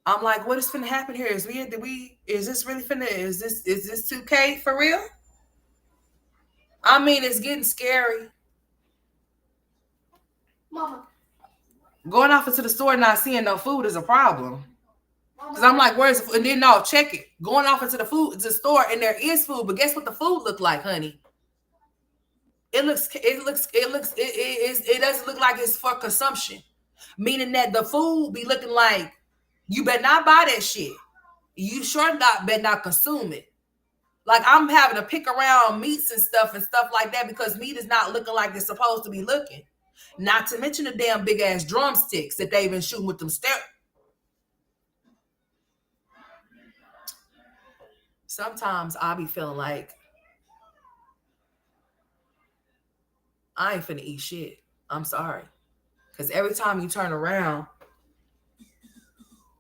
I'm like, what is finna happen here? Is this really finna is this 2K for real? I mean, it's getting scary. Mama. Going off into the store and not seeing no food is a problem. Cause I'm like, where's the food? And then no, check it. Going off into the store and there is food, but guess what the food look like, honey? It doesn't look like it's for consumption. Meaning that the food be looking like you better not buy that shit. You sure not better not consume it. Like I'm having to pick around meats and stuff like that because meat is not looking like it's supposed to be looking. Not to mention the damn big ass drumsticks that they've been shooting with them Sometimes I'll be feeling like I ain't finna eat shit. I'm sorry. Because every time you turn around,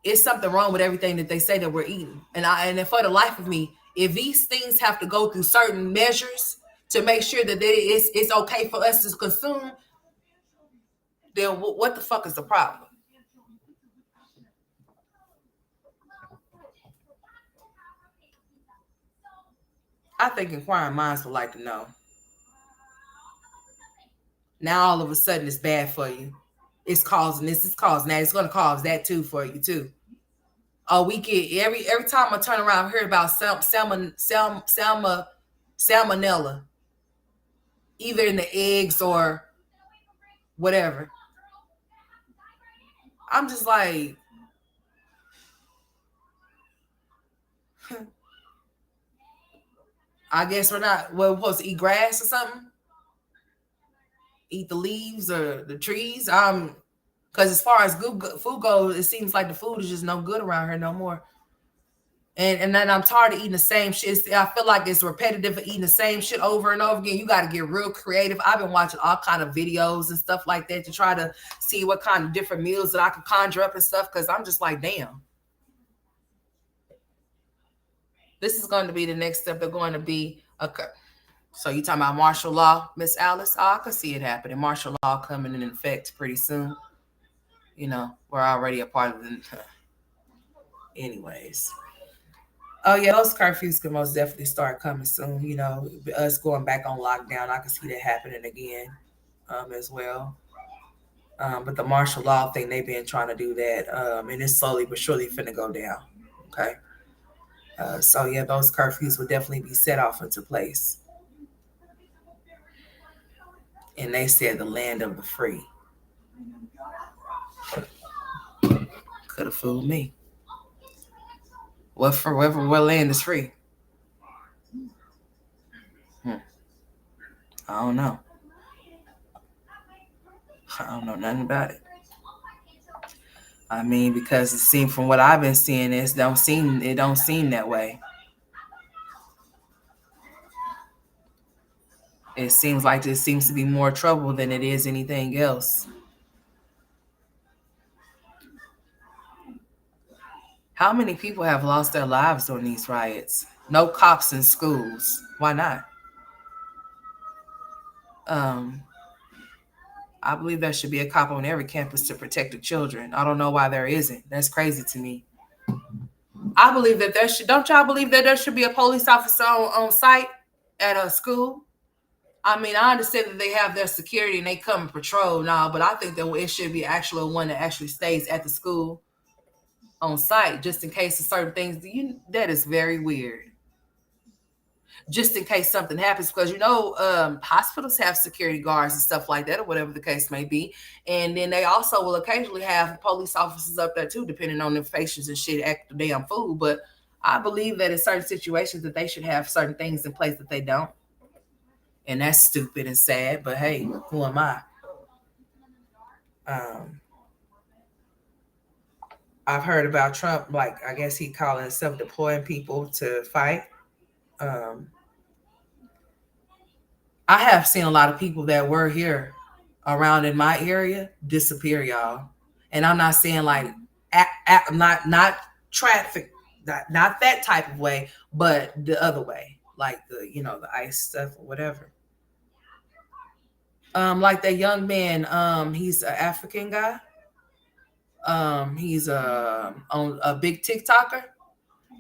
it's something wrong with everything that they say that we're eating. And for the life of me, if these things have to go through certain measures to make sure that it's okay for us to consume, then what the fuck is the problem? I think inquiring minds would like to know. Now all of a sudden it's bad for you. It's causing this, it's causing that. It's going to cause that too for you too. Oh, we get every time I turn around, I hear about salmonella, either in the eggs or whatever. I'm just like, I guess we're supposed to eat grass or something. Eat the leaves or the trees. Because as far as food goes, it seems like the food is just no good around here no more. And then I'm tired of eating the same shit. I feel like it's repetitive of eating the same shit over and over again. You got to get real creative. I've been watching all kind of videos and stuff like that to try to see what kind of different meals that I can conjure up and stuff. Because I'm just like, damn. This is going to be the next step. They're going to be so you talking about martial law, Miss Alice? Oh, I could see it happening. Martial law coming in effect pretty soon. You know, we're already a part of it. Anyways. Oh yeah, those curfews could most definitely start coming soon. You know, us going back on lockdown, I can see that happening again, as well. But the martial law thing, they've been trying to do that, and it's slowly but surely finna go down. Okay. So yeah, those curfews will definitely be set off into place. And they said the land of the free. Could have fooled me. What land is free? I don't know. I don't know nothing about it. I mean, because it seems from what I've been seeing, it don't seem that way. It seems like there seems to be more trouble than it is anything else. How many people have lost their lives during these riots? No cops in schools. Why not? I believe there should be a cop on every campus to protect the children. I don't know why there isn't. That's crazy to me. I believe that don't y'all believe that there should be a police officer on site at a school? I mean, I understand that they have their security and they come and patrol now, but I think that it should be actually one that actually stays at the school on site just in case of certain things. That is very weird. Just in case something happens, because hospitals have security guards and stuff like that, or whatever the case may be. And then they also will occasionally have police officers up there too, depending on their patients and shit act the damn fool. But I believe that in certain situations that they should have certain things in place that they don't. And that's stupid and sad, but hey, who am I? I've heard about Trump, like, I guess he calling himself deploying people to fight. I have seen a lot of people that were here around in my area disappear, y'all. And I'm not saying like not traffic, not that type of way, but the other way, like the the ICE stuff or whatever. Like that young man, he's an African guy. He's on a big TikToker.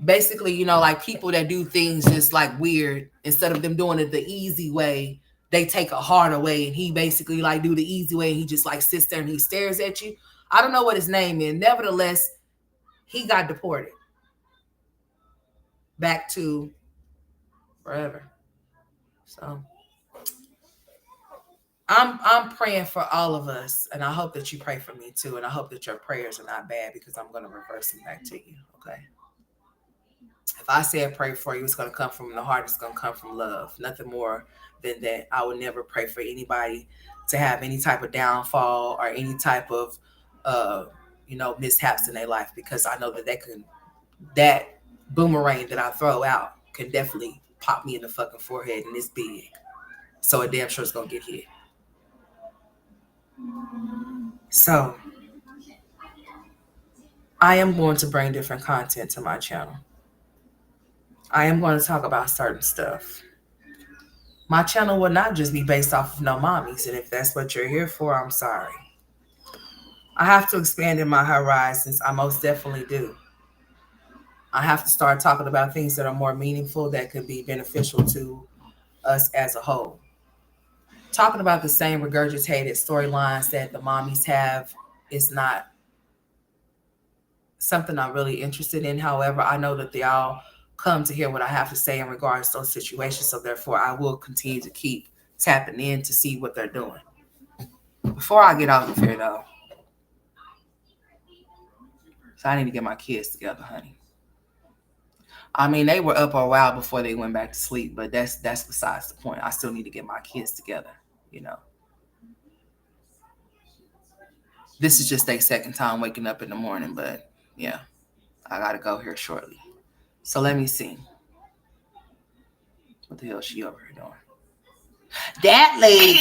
Basically, like people that do things just like weird, instead of them doing it the easy way, they take a harder way, and he basically like do the easy way, and he just like sits there and he stares at you. I don't know what his name is. Nevertheless, he got deported back to wherever. So I'm praying for all of us, and I hope that you pray for me too, and I hope that your prayers are not bad, because I'm gonna reverse them back to you. Okay. If I say I pray for you, it's going to come from the heart. It's going to come from love. Nothing more than that. I would never pray for anybody to have any type of downfall or any type of, uh, mishaps in their life, because I know that that boomerang that I throw out can definitely pop me in the fucking forehead, and it's big. So a damn sure it's going to get hit. So I am going to bring different content to my channel. I am going to talk about certain stuff. My channel will not just be based off of no mommies, and if that's what you're here for, I'm sorry. I have to expand in my horizons. I most definitely do. I have to start talking about things that are more meaningful, that could be beneficial to us as a whole. Talking about the same regurgitated storylines that the mommies have is not something I'm really interested in. However, I know that they all come to hear what I have to say in regards to those situations. So therefore, I will continue to keep tapping in to see what they're doing. Before I get off of here, though, so I need to get my kids together, honey. I mean, they were up a while before they went back to sleep, but that's besides the point. I still need to get my kids together, you know. This is just their second time waking up in the morning, but yeah, I gotta go here shortly. So let me see. What the hell is she over here doing? That lady,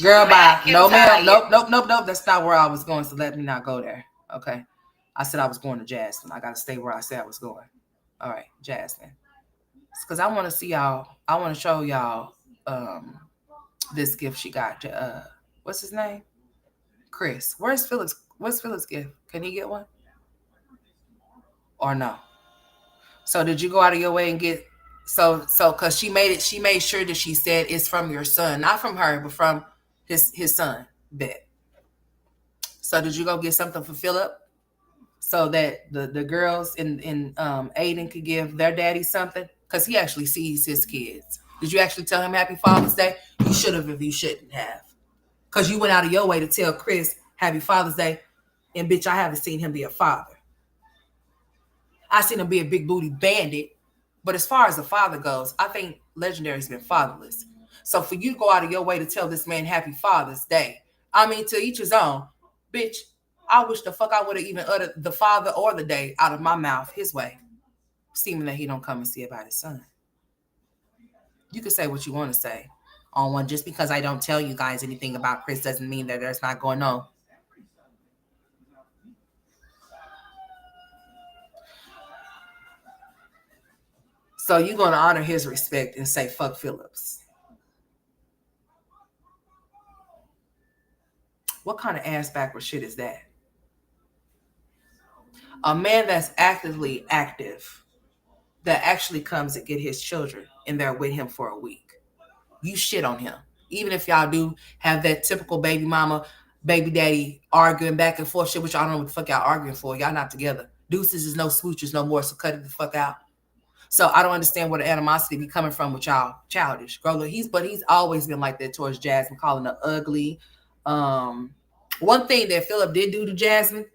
girl, bye. No, ma'am. Nope. That's not where I was going. So let me not go there. Okay. I said I was going to Jasmine. I gotta stay where I said I was going. All right, Jasmine. It's because I want to see y'all. I want to show y'all this gift she got. What's his name? Chris. Where's Phillips? What's Phillips' gift? Can he get one? Or no? So did you go out of your way and get so because she made sure that she said it's from your son, not from her, but from his son. Bet. So did you go get something for Philip so that the girls in Aiden could give their daddy something? Because he actually sees his kids. Did you actually tell him Happy Father's Day? You should have if you shouldn't have. Because you went out of your way to tell Chris Happy Father's Day, and bitch, I haven't seen him be a father. I seen him be a big booty bandit. But as far as the father goes, I think Legendary's been fatherless. So for you to go out of your way to tell this man Happy Father's Day, I mean, to each his own. Bitch, I wish the fuck I would have even uttered the father or the day out of my mouth his way, seeming that he don't come and see about his son. You can say what you want to say on one. Just because I don't tell you guys anything about Chris doesn't mean that there's not going on. So you're going to honor his respect and say, fuck Phillips. What kind of ass backward shit is that? A man that's actively active, that actually comes and get his children and they're with him for a week. You shit on him. Even if y'all do have that typical baby mama, baby daddy arguing back and forth shit, which I don't know what the fuck y'all arguing for. Y'all not together. Deuces is no smooches no more, so cut it the fuck out. So I don't understand where the animosity be coming from with y'all childish. Girl, he's always been like that towards Jasmine, calling her ugly. One thing that Philip did do to Jasmine,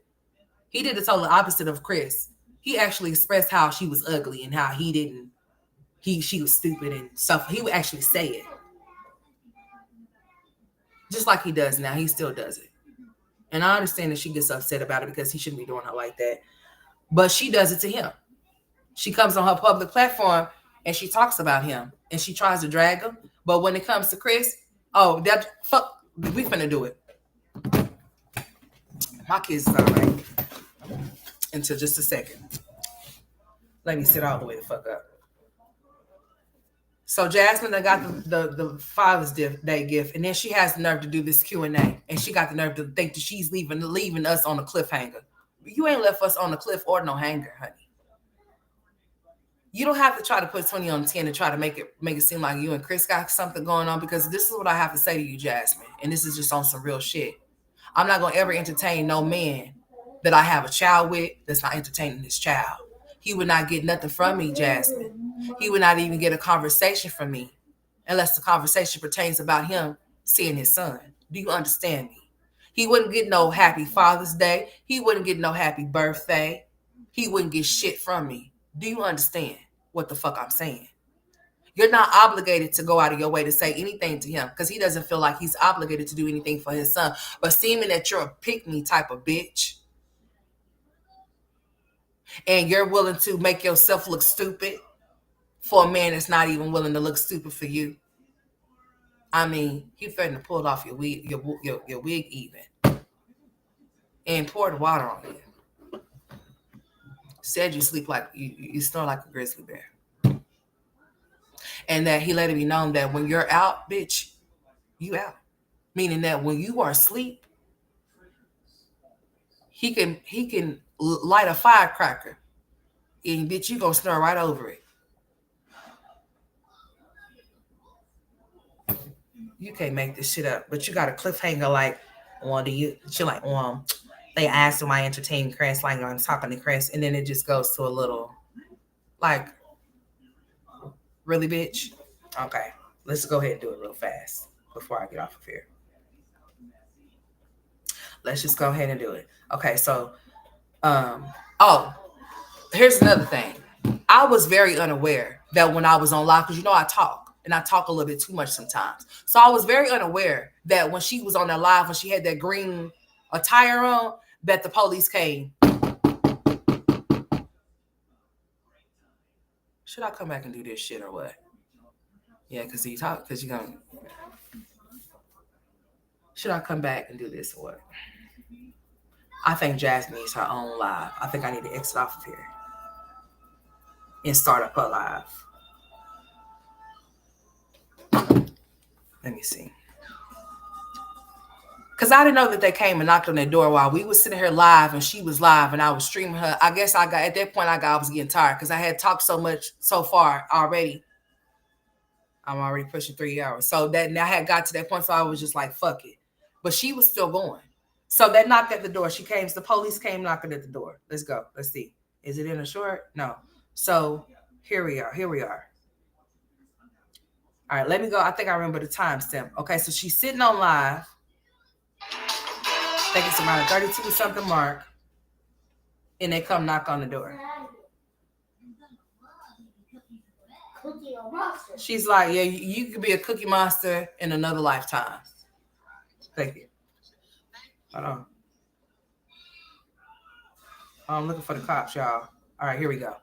he did the total opposite of Chris. He actually expressed how she was ugly and how she was stupid and stuff. He would actually say it. Just like he does now. He still does it. And I understand that she gets upset about it because he shouldn't be doing her like that. But she does it to him. She comes on her public platform and she talks about him and she tries to drag him. But when it comes to Chris, oh, that fuck, we finna do it. My kids is all right. Until just a second. Let me sit all the way the fuck up. So Jasmine, I got the Father's Day gift, and then she has the nerve to do this Q&A, and she got the nerve to think that she's leaving us on a cliffhanger. You ain't left us on a cliff or no hanger, honey. You don't have to try to put 20 on 10 and try to make it seem like you and Chris got something going on, because this is what I have to say to you, Jasmine, and this is just on some real shit. I'm not gonna ever entertain no man that I have a child with that's not entertaining this child. He would not get nothing from me, Jasmine. He would not even get a conversation from me unless the conversation pertains about him seeing his son. Do you understand me? He wouldn't get no happy Father's Day. He wouldn't get no happy birthday. He wouldn't get shit from me. Do you understand what the fuck I'm saying? You're not obligated to go out of your way to say anything to him, because he doesn't feel like he's obligated to do anything for his son. But seeming that you're a pick-me type of bitch, and you're willing to make yourself look stupid for a man that's not even willing to look stupid for you. I mean, he threatened to pull off your wig, your wig even, and poured water on you. Said you sleep like you snore like a grizzly bear, and that he let it be known that when you're out, bitch, you out. Meaning that when you are asleep, he can light a firecracker, and bitch, you gonna snore right over it. You can't make this shit up, but you got a cliffhanger like, well, do you? She like, well, they asked him I entertain Chris, like I'm talking to Chris, and then it just goes to a little, like, really, bitch? Okay, let's go ahead and do it real fast before I get off of here. Let's just go ahead and do it. Okay, so, oh, here's another thing. I was very unaware that when I was on live, because you know I talk, and I talk a little bit too much sometimes. So I was very unaware that when she was on that live, when she had that green attire on, that the police came. Should I come back and do this shit or what? Yeah, because you talk, because you're going to. Should I come back and do this or what? I think Jasmine needs her own live. I think I need to exit off of here and start up her live. Let me see. Because I didn't know that they came and knocked on their door while we were sitting here live and she was live and I was streaming her. I guess at that point I was getting tired because I had talked so much so far already. I'm already pushing 3 hours. So that I had got to that point, so I was just like, fuck it. But she was still going. So they knocked at the door. The police came knocking at the door. Let's go. Let's see. Is it in a short? No. So here we are. All right, let me go. I think I remember the timestamp. Okay, so she's sitting on live. I think it's around 32 something mark. And they come knock on the door. She's like, yeah, you could be a cookie monster in another lifetime. Thank you. Hold on. I'm looking for the cops, y'all. All right, here we go.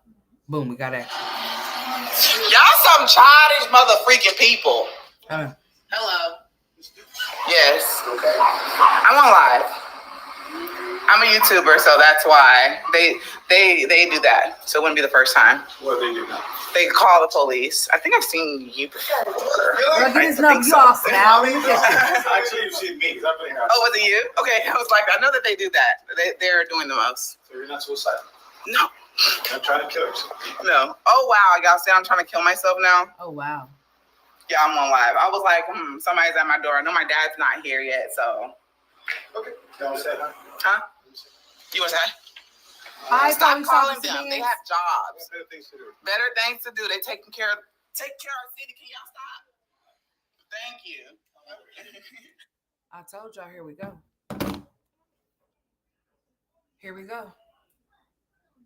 Boom, we got action. Y'all some childish mother freaking people. Hello. Yes. Okay. I'm on live. I'm a YouTuber, so that's why they do that. So it wouldn't be the first time. What they do now? They call the police. I think I've seen you before. Well, get his number. You off now. Actually, you see me. Oh, was it you? Okay, I was like, I know that they do that. They're doing the most. So you're not suicidal? No. I'm trying to kill yourself. No. Oh, wow. Y'all say I'm trying to kill myself now? Oh, wow. Yeah, I'm on live. I was like, somebody's at my door. I know my dad's not here yet, so. Okay. You want to say hi? Huh? You want to say hi? Hi, stop calling them. They have jobs. Better things to do. Better things to do. They taking care of our city. Can y'all stop? Thank you. I told y'all, here we go. Here we go.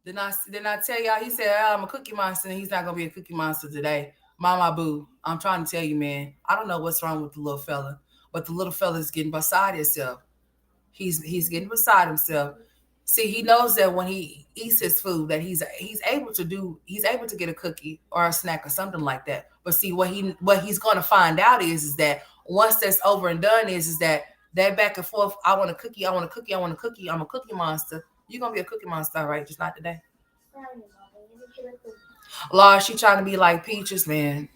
Didn't I tell y'all? He said, I'm a cookie monster, and he's not going to be a cookie monster today. Mama boo, I'm trying to tell you, man. I don't know what's wrong with the little fella, but the little fella is getting beside himself. He's getting beside himself. See, he knows that when he eats his food, that he's able to get a cookie or a snack or something like that. But see, what he's going to find out is that once that's over and done is that That back and forth, I want a cookie, I want a cookie, I want a cookie, I'm a cookie monster. You're gonna be a cookie monster, right? Just not today. Law, she trying to be like Peaches, man.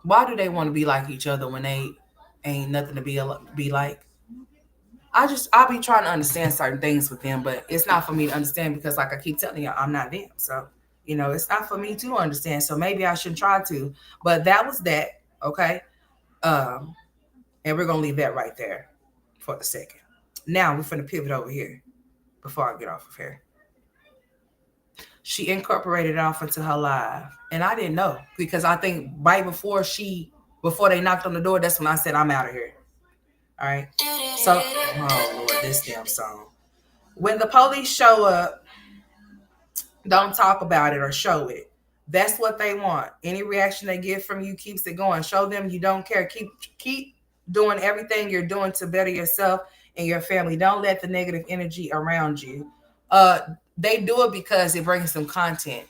Why do they want to be like each other when they ain't nothing to be like? I'll be trying to understand certain things with them, but it's not for me to understand because, like I keep telling you, I'm not them. So, it's not for me to understand. So maybe I shouldn't try to. But that was that, okay? Um, and we're gonna leave that right there for the second. Now we're gonna pivot over here before I get off of here. She incorporated it off into her live, and I didn't know because I think right before they knocked on the door, that's when I said I'm out of here. All right. So, oh Lord, this damn song. When the police show up, don't talk about it or show it. That's what they want. Any reaction they get from you keeps it going. Show them you don't care. Keep doing everything you're doing to better yourself and your family. Don't let the negative energy around you. Uh, they do it because it brings them content.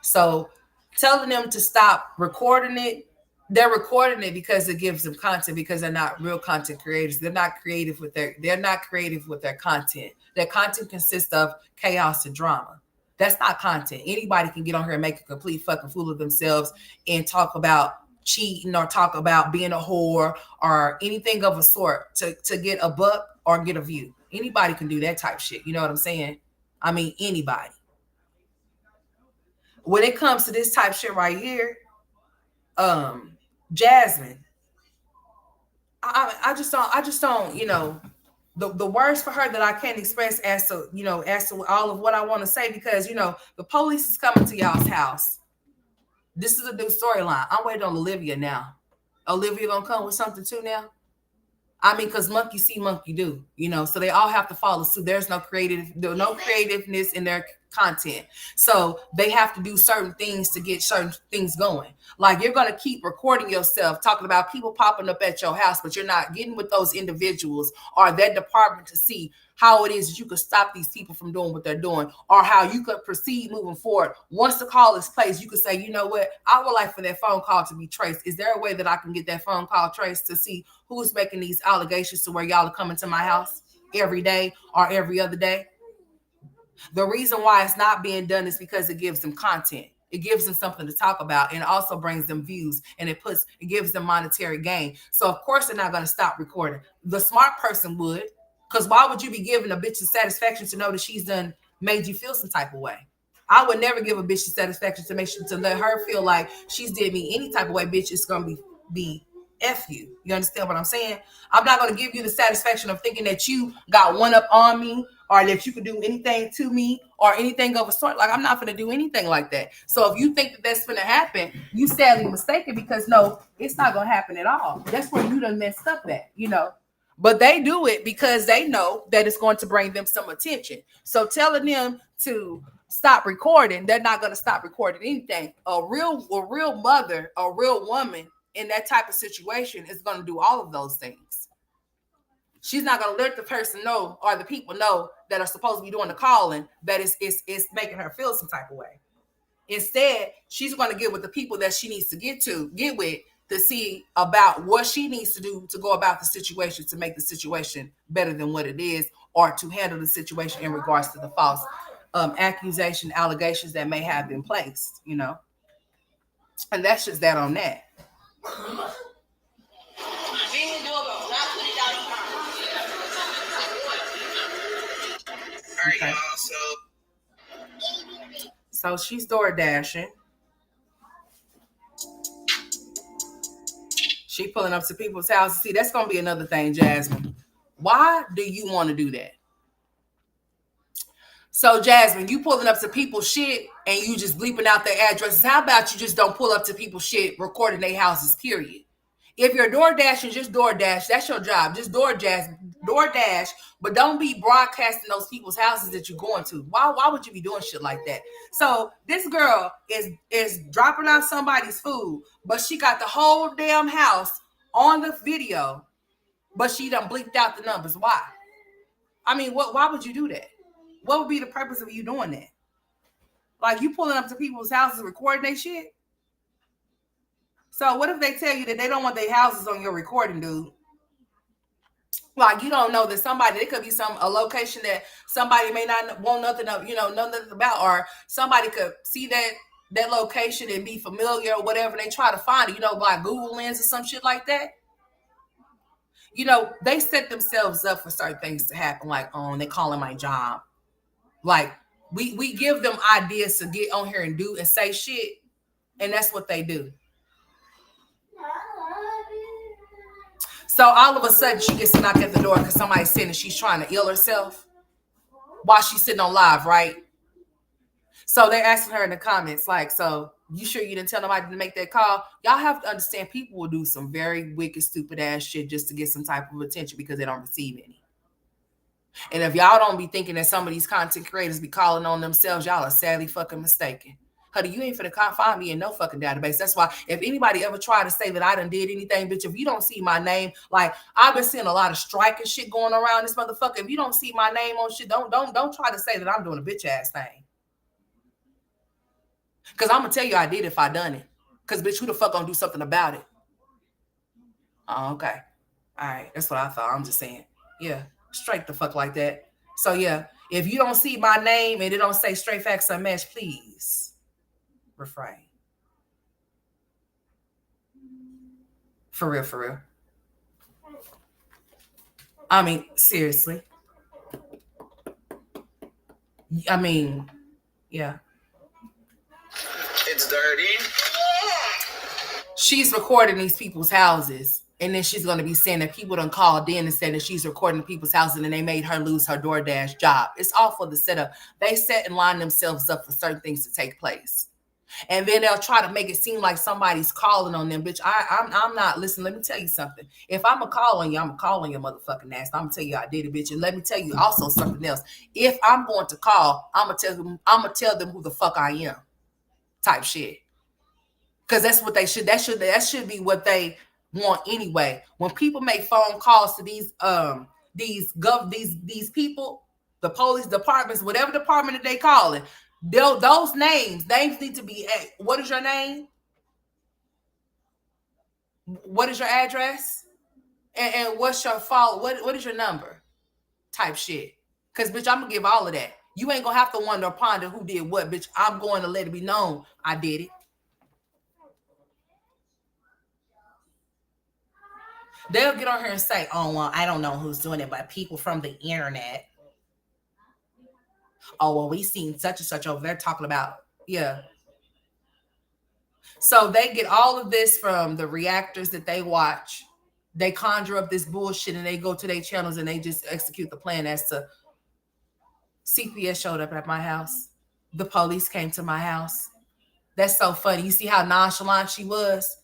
So telling them to stop recording it, they're recording it because it gives them content because they're not real content creators. They're not creative with their content. Their content consists of chaos and drama. That's not content. Anybody can get on here and make a complete fucking fool of themselves and talk about cheating or talk about being a whore or anything of a sort to get a buck or get a view. Anybody can do that type shit. You know what I'm saying? I mean, anybody. When it comes to this type shit right here, Jasmine, I just don't, the words for her that I can't express as to all of what I want to say because the police is coming to y'all's house. This is a new storyline. I'm waiting on Olivia now. Olivia gonna come with something too now. I mean, because monkey see, monkey do, so they all have to follow suit. There's no creativeness in their content. So they have to do certain things to get certain things going. Like you're going to keep recording yourself talking about people popping up at your house, but you're not getting with those individuals or that department to see how it is that you could stop these people from doing what they're doing or how you could proceed moving forward. Once the call is placed, you could say, you know what, I would like for that phone call to be traced. Is there a way that I can get that phone call traced to see who's making these allegations to where y'all are coming to my house every day or every other day? The reason why it's not being done is because it gives them content. It gives them something to talk about, and it also brings them views, and it gives them monetary gain. So of course they're not going to stop recording. The smart person would, because why would you be giving a bitch the satisfaction to know that she's done made you feel some type of way? I would never give a bitch the satisfaction to let her feel like she's did me any type of way. Bitch, it's gonna be F you. You understand what I'm saying? I'm not going to give you the satisfaction of thinking that you got one up on me or that you could do anything to me or anything of a sort. Like, I'm not going to do anything like that. So if you think that that's going to happen, you sadly mistaken because no, it's not going to happen at all. That's where you done messed up at. But they do it because they know that it's going to bring them some attention. So telling them to stop recording, they're not going to stop recording anything. A real mother, a real woman in that type of situation is going to do all of those things. She's not going to let the person know or the people know that are supposed to be doing the calling that it's making her feel some type of way. Instead, she's going to get with the people that she needs to get with to see about what she needs to do to go about the situation to make the situation better than what it is or to handle the situation in regards to the false allegations that may have been placed, And that's just that on that. All right, y'all. So she's door dashing. She pulling up to people's houses. See, that's gonna be another thing, Jasmine. Why do you want to do that? So, Jasmine, you pulling up to people's shit and you just bleeping out their addresses. How about you just don't pull up to people's shit, recording their houses, period? If you're door dashing, just door dash. That's your job. Just door dash, but don't be broadcasting those people's houses that you're going to. Why would you be doing shit like that? So this girl is dropping off somebody's food, but she got the whole damn house on the video, but she done bleeped out the numbers. Why? I mean, why would you do that? What would be the purpose of you doing that? Like you pulling up to people's houses, recording their shit? So what if they tell you that they don't want their houses on your recording, dude? Like you don't know that somebody, it could be a location that somebody may not want nothing of, know nothing about, or somebody could see that location and be familiar or whatever. They try to find it, by Google Lens or some shit like that. They set themselves up for certain things to happen. Like, oh, they calling my job. Like we give them ideas to get on here and do and say shit, and that's what they do. So all of a sudden she gets a knock at the door because somebody's saying that she's trying to ill herself while she's sitting on live, right? So they're asking her in the comments, like, so you sure you didn't tell nobody to make that call? Y'all have to understand people will do some very wicked, stupid ass shit just to get some type of attention because they don't receive any. And if y'all don't be thinking that some of these content creators be calling on themselves, y'all are sadly fucking mistaken. Honey, you ain't finna find me in no fucking database. That's why if anybody ever tried to say that I done did anything, bitch, if you don't see my name, like I've been seeing a lot of striking shit going around this motherfucker. If you don't see my name on shit, don't try to say that I'm doing a bitch ass thing. Cause I'm gonna tell you I did if I done it. Cause bitch, who the fuck gonna do something about it? Oh, okay. All right. That's what I thought. I'm just saying. Yeah. Straight the fuck like that. So yeah, if you don't see my name and it don't say Straight Facts Unmatched, please refrain. For real, for real. I mean, seriously. I mean, yeah. It's dirty. She's recording these people's houses. And then she's going to be saying that people done called in and said that she's recording people's houses and they made her lose her DoorDash job. It's all for the setup. They set and line themselves up for certain things to take place. And then they'll try to make it seem like somebody's calling on them. Bitch, I'm not. Listen, let me tell you something. If I'm a call on you, I'm a call on your motherfucking ass. I'm going to tell you I did it, bitch. And let me tell you also something else. If I'm going to call, I'm going to tell them who the fuck I am. Type shit. Because that's what they should. That should be what they want anyway. When people make phone calls to these people, the police departments, whatever department that they call it, those names need to be. What is your name? What is your address? And what's your fault? What is your number? Type shit. Because bitch, I'm gonna give all of that. You ain't gonna have to wonder or ponder who did what, bitch. I'm going to let it be known I did it. They'll get on here and say, oh, well, I don't know who's doing it, but people from the internet. Oh, well, we seen such and such over there talking about, yeah. So they get all of this from the reactors that they watch. They conjure up this bullshit and they go to their channels and they just execute the plan as to CPS showed up at my house. The police came to my house. That's so funny. You see how nonchalant she was?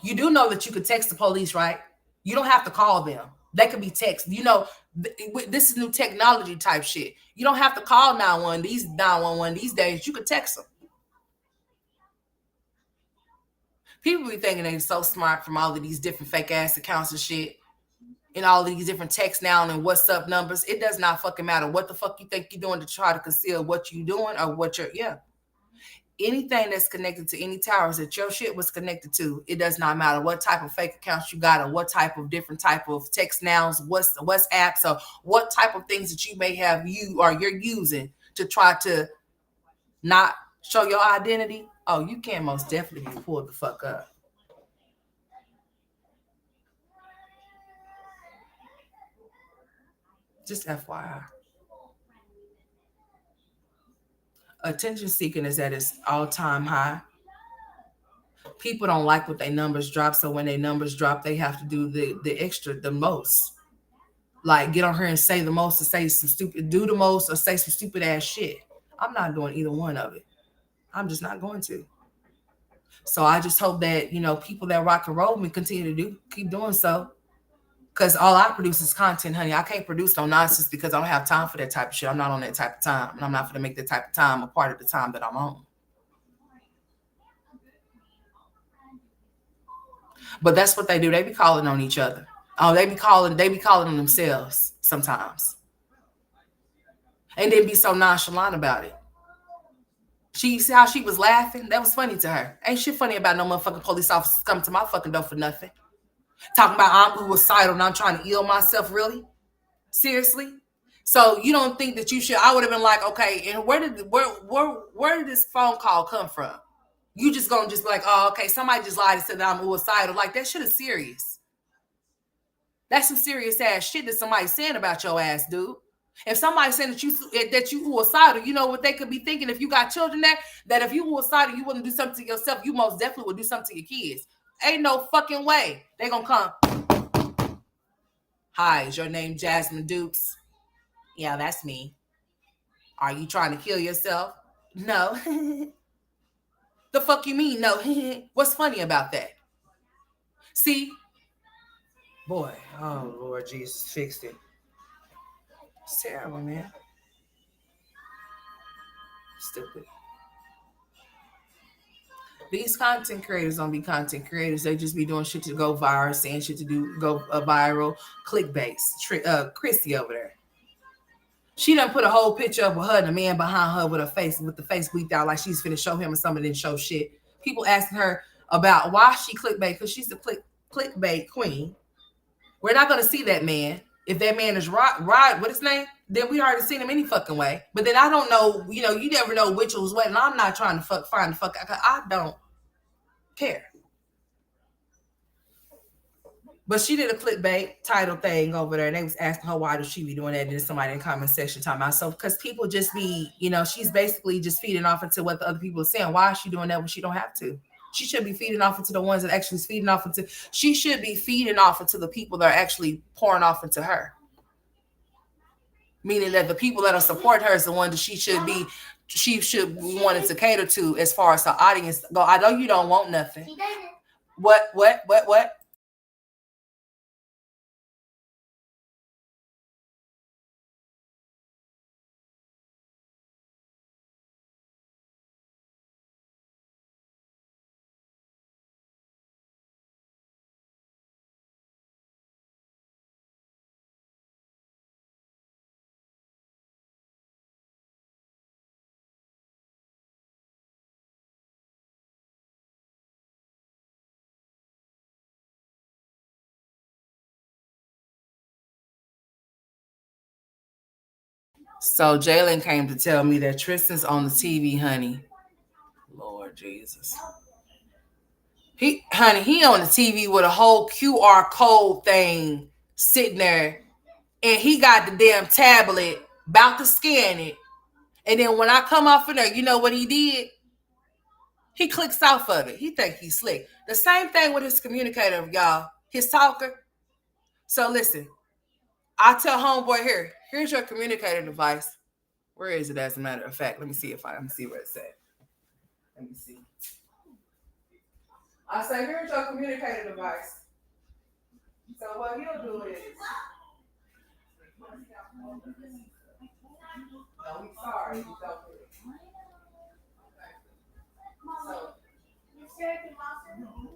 You do know that you could text the police, right? You don't have to call them. They could be text. This is new technology type shit. You don't have to call 911 these days. You could text them. People be thinking they're so smart from all of these different fake ass accounts and shit. And all of these different texts now and WhatsApp numbers. It does not fucking matter what the fuck you think you're doing to try to conceal what you're doing or what you're, yeah. Anything that's connected to any towers that your shit was connected to, it does not matter what type of fake accounts you got or what type of different type of text nows, what's apps or what type of things that you may have you're using to try to not show your identity. Oh, you can most definitely be pulled the fuck up. Just FYI. Attention seeking is at its all-time high. People don't like what their numbers drop, so when their numbers drop, they have to do the most. Like get on here and say the most, or say some stupid, do the most, or say some stupid ass shit. I'm not doing either one of it. I'm just not going to. So I just hope that people that rock and roll me continue to keep doing so. Because all I produce is content, honey. I can't produce no nonsense because I don't have time for that type of shit. I'm not on that type of time. And I'm not going to make that type of time a part of the time that I'm on. But that's what they do. They be calling on each other. Oh, they be calling on themselves sometimes. And they be so nonchalant about it. She see how she was laughing? That was funny to her. Ain't shit funny about no motherfucking police officers coming to my fucking door for nothing. Talking about I'm suicidal and I'm trying to ill myself. Really? Seriously? So you don't think that you should? I would have been like, okay, and where did this phone call come from? You just gonna just like, oh, okay, somebody just lied and said that I'm suicidal. Like that shit is serious. That's some serious ass shit that somebody's saying about your ass, dude. If somebody's saying that you suicidal, you know what they could be thinking if you got children there, that if you suicidal, you wouldn't do something to yourself, you most definitely would do something to your kids. Ain't no fucking way. They gonna come. Hi, is your name Jasmine Dukes? Yeah, that's me. Are you trying to kill yourself? No. The fuck you mean? No. What's funny about that? See? Boy, oh Lord Jesus, fixed it. It's terrible, man. Stupid. These content creators don't be content creators. They just be doing shit to go viral, saying shit to do go viral, clickbait. Chrissy over there. She done put a whole picture up with her and a man behind her with the face bleeped out like she's finna show him or something, didn't show shit. People asking her about why she clickbait, because she's the clickbait queen. We're not gonna see that man. If that man is Rod, what his name? Then we already seen him any fucking way. But then I don't know, you never know which was what, and I'm not trying to find the fuck out. I don't care. But she did a clickbait title thing over there, and they was asking her why does she be doing that. And then somebody in the comment section talking about, so because people just be, she's basically just feeding off into what the other people are saying. Why is she doing that when she don't have to? She should be feeding off into the ones that actually is feeding off into. She should be feeding off into the people that are actually pouring off into her. Meaning that the people that are support her is the one that she should be wanting to cater to as far as the audience go. I know you don't want nothing. What? So Jalen came to tell me that Tristan's on the TV, honey. Lord Jesus. He on the TV with a whole QR code thing sitting there, and he got the damn tablet about to scan it. And then when I come off of there, you know what he did? He clicks off of it. He think he's slick. The same thing with his communicator, y'all. His talker. So listen, I tell homeboy here's your communicator device. Where is it, as a matter of fact? Let me see where it's at. Let me see. I say, here's your communicator device. So what he'll do is, no, he's sorry. He's okay. So,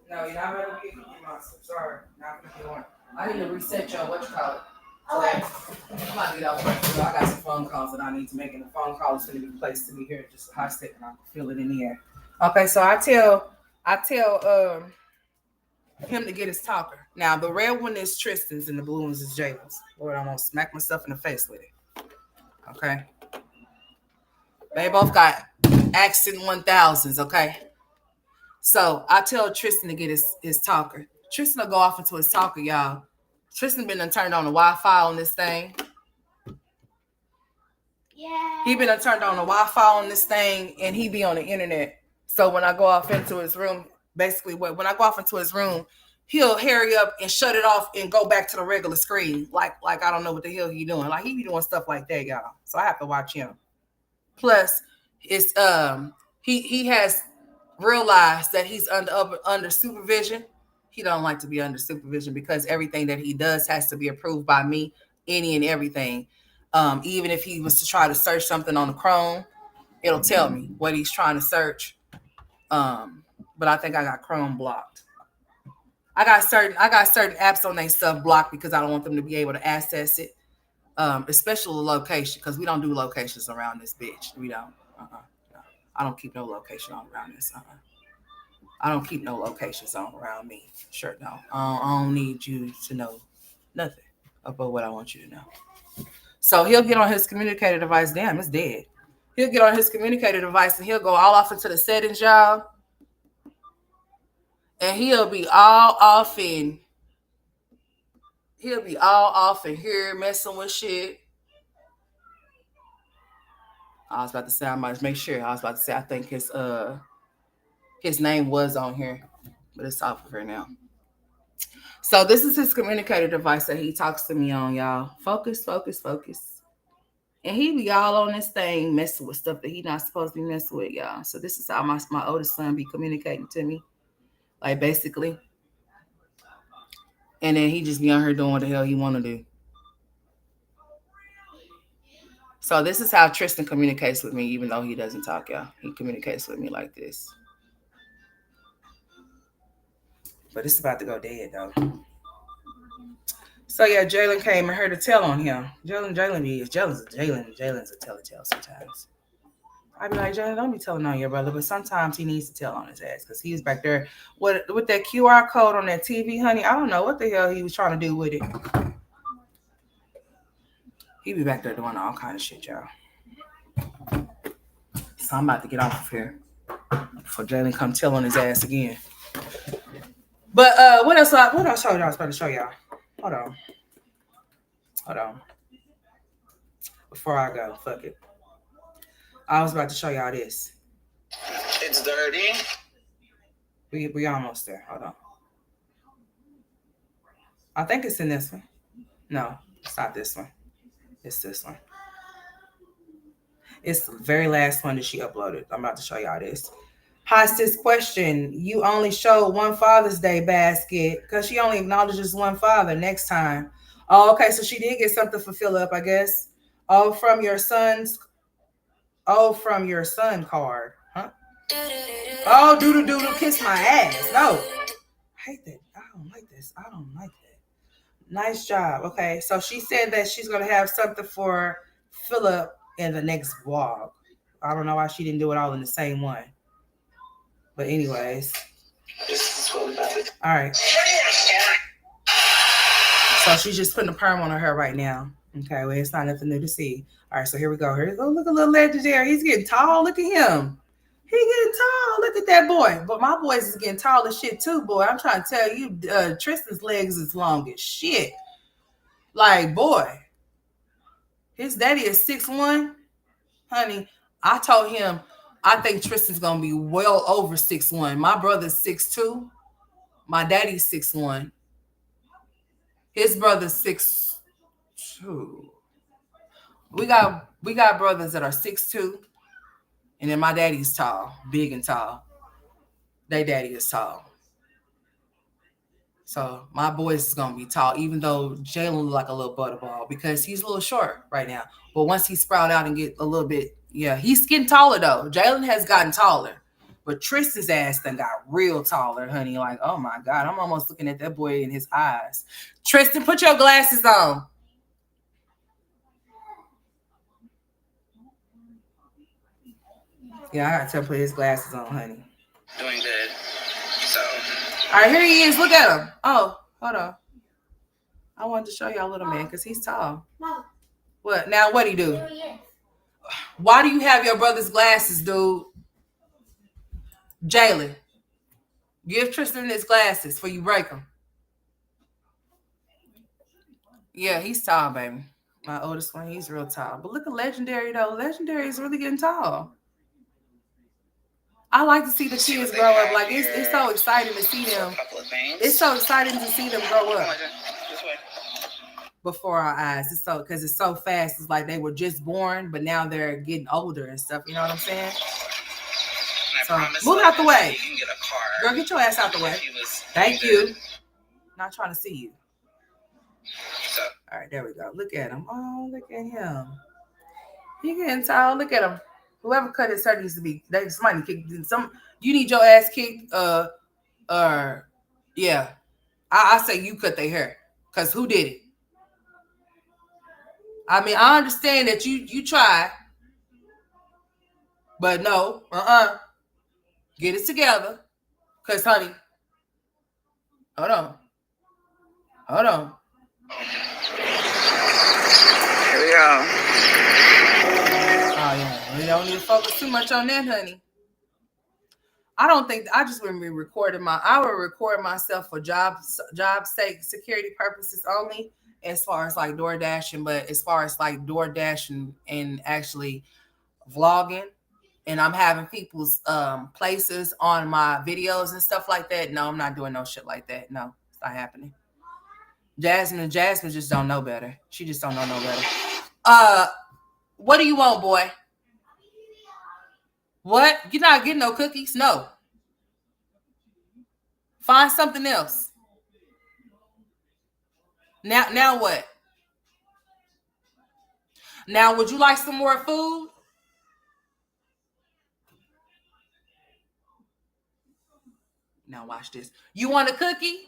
no, you're not ready to get Cookie Monster. Sorry, not gonna get one. I need to reset your what you call it. I'm about to get out first. I got some phone calls that I need to make, and the phone call is going to be placed to me here just a hot stick, and I can feel it in the air. Okay, so I tell him to get his talker. Now the red one is Tristan's and the blue one is Jalen's. Lord, I'm gonna smack myself in the face with it. Okay. They both got accent 1000s, okay? So I tell Tristan to get his talker. Tristan will go off into his talker, y'all. Tristan been turned on the Wi-Fi on this thing. Yeah. He been turned on the Wi-Fi on this thing, and he be on the internet. So when I go off into his room, basically when I go off into his room, he'll hurry up and shut it off and go back to the regular screen. Like I don't know what the hell he doing. Like he be doing stuff like that, y'all. So I have to watch him. Plus, it's he has realized that he's under supervision. He don't like to be under supervision because everything that he does has to be approved by me, any and everything. Even if he was to try to search something on the Chrome, it'll tell me what he's trying to search. But I think I got Chrome blocked. I got certain apps on their stuff blocked because I don't want them to be able to access it. Especially the location, because we don't do locations around this bitch. We don't. No. I don't keep no location on around this. I don't keep no locations on around me. Sure, no. I don't need you to know nothing about what I want you to know. So he'll get on his communicator device. Damn, it's dead. He'll get on his communicator device and he'll go all off into the settings, y'all. And he'll be all off in here messing with shit. I was about to say I might make sure. I was about to say I think his name was on here, but it's off of here now. So this is his communicator device that he talks to me on, y'all. Focus, focus, focus. And he be all on this thing messing with stuff that he not supposed to be messing with, y'all. So this is how my oldest son be communicating to me. Like basically. And then he just be on here doing what the hell he wanna do. So this is how Tristan communicates with me, even though he doesn't talk, y'all. He communicates with me like this. But it's about to go dead though. So yeah, Jalen came and heard a tell on him. Jalen's a telltale sometimes. I be like, Jalen, don't be telling on your brother, but sometimes he needs to tell on his ass because he was back there with that QR code on that TV, honey. I don't know what the hell he was trying to do with it. He be back there doing all kind of shit, y'all. So I'm about to get off of here before Jalen come tell on his ass again. But what else I was about to show y'all? Hold on. Before I go, fuck it. I was about to show y'all this. It's dirty. We almost there. Hold on. I think it's in this one. No, it's not this one. It's this one. It's the very last one that she uploaded. I'm about to show y'all this. Hi, sis, question. You only showed one Father's Day basket because she only acknowledges one father next time. Oh, okay. So she did get something for Philip, I guess. From your son card. Huh? Oh, doodle, kiss my ass. No. I hate that. I don't like this. I don't like that. Nice job. Okay. So she said that she's going to have something for Philip in the next vlog. I don't know why she didn't do it all in the same one. But anyways. All right. So she's just putting a perm on her hair right now. Okay, well, it's not nothing new to see. All right, so here we go. Here we go. Look at little legendary. He's getting tall. Look at him. He getting tall. Look at that boy. But my boys is getting tall as shit too, boy. I'm trying to tell you, Tristan's legs is long as shit. Like, boy. His daddy is 6'1". Honey, I told him I think Tristan's going to be well over 6'1". My brother's 6'2". My daddy's 6'1". His brother's 6'2". We got brothers that are 6'2", and then my daddy's tall, big and tall. Their daddy is tall. So my boys is gonna be tall, even though Jalen look like a little butterball because he's a little short right now. But once he sprout out and get a little bit, yeah, he's getting taller though. Jalen has gotten taller, but Tristan's ass then got real taller, honey. Like, oh my God, I'm almost looking at that boy in his eyes. Tristan, put your glasses on. Yeah, I gotta tell him to put his glasses on, honey. Doing good. So. All right, here he is. Look at him. Oh, hold on. I wanted to show y'all little man because he's tall. Mom. What? Now what he do? Why do you have your brother's glasses, dude? Jalen, give Tristan his glasses before you break them. Yeah, he's tall, baby. My oldest one, he's real tall. But look at Legendary, though. Legendary is really getting tall. I like to see the kids grow up. Like, it's so exciting to see them. It's so exciting to see them grow up before our eyes. It's so, because it's so fast. It's like they were just born, but now they're getting older and stuff. You know what I'm saying? So, move out the way. Girl, get your ass out the way. Thank you. Not trying to see you. All right, there we go. Look at him. Oh, look at him. He getting tall. Look at him. Whoever cut his hair needs to be. Somebody kicked some. You need your ass kicked. Yeah. I say you cut their hair, cause who did it? I mean, I understand that you tried, but no. Get it together, Cause honey, hold on. Hold on. Here we go. Oh yeah. We don't need to focus too much on that, honey. I don't think I just wouldn't be recording I would record myself for job sake security purposes only, as far as like door dashing, but as far as like door dashing and actually vlogging, and I'm having people's places on my videos and stuff like that. No, I'm not doing no shit like that. No, it's not happening. Jasmine just don't know better. She just don't know no better. What do you want, boy? What? You're not getting no cookies? No. Find something else. Now what? Now, would you like some more food? Now watch this. You want a cookie?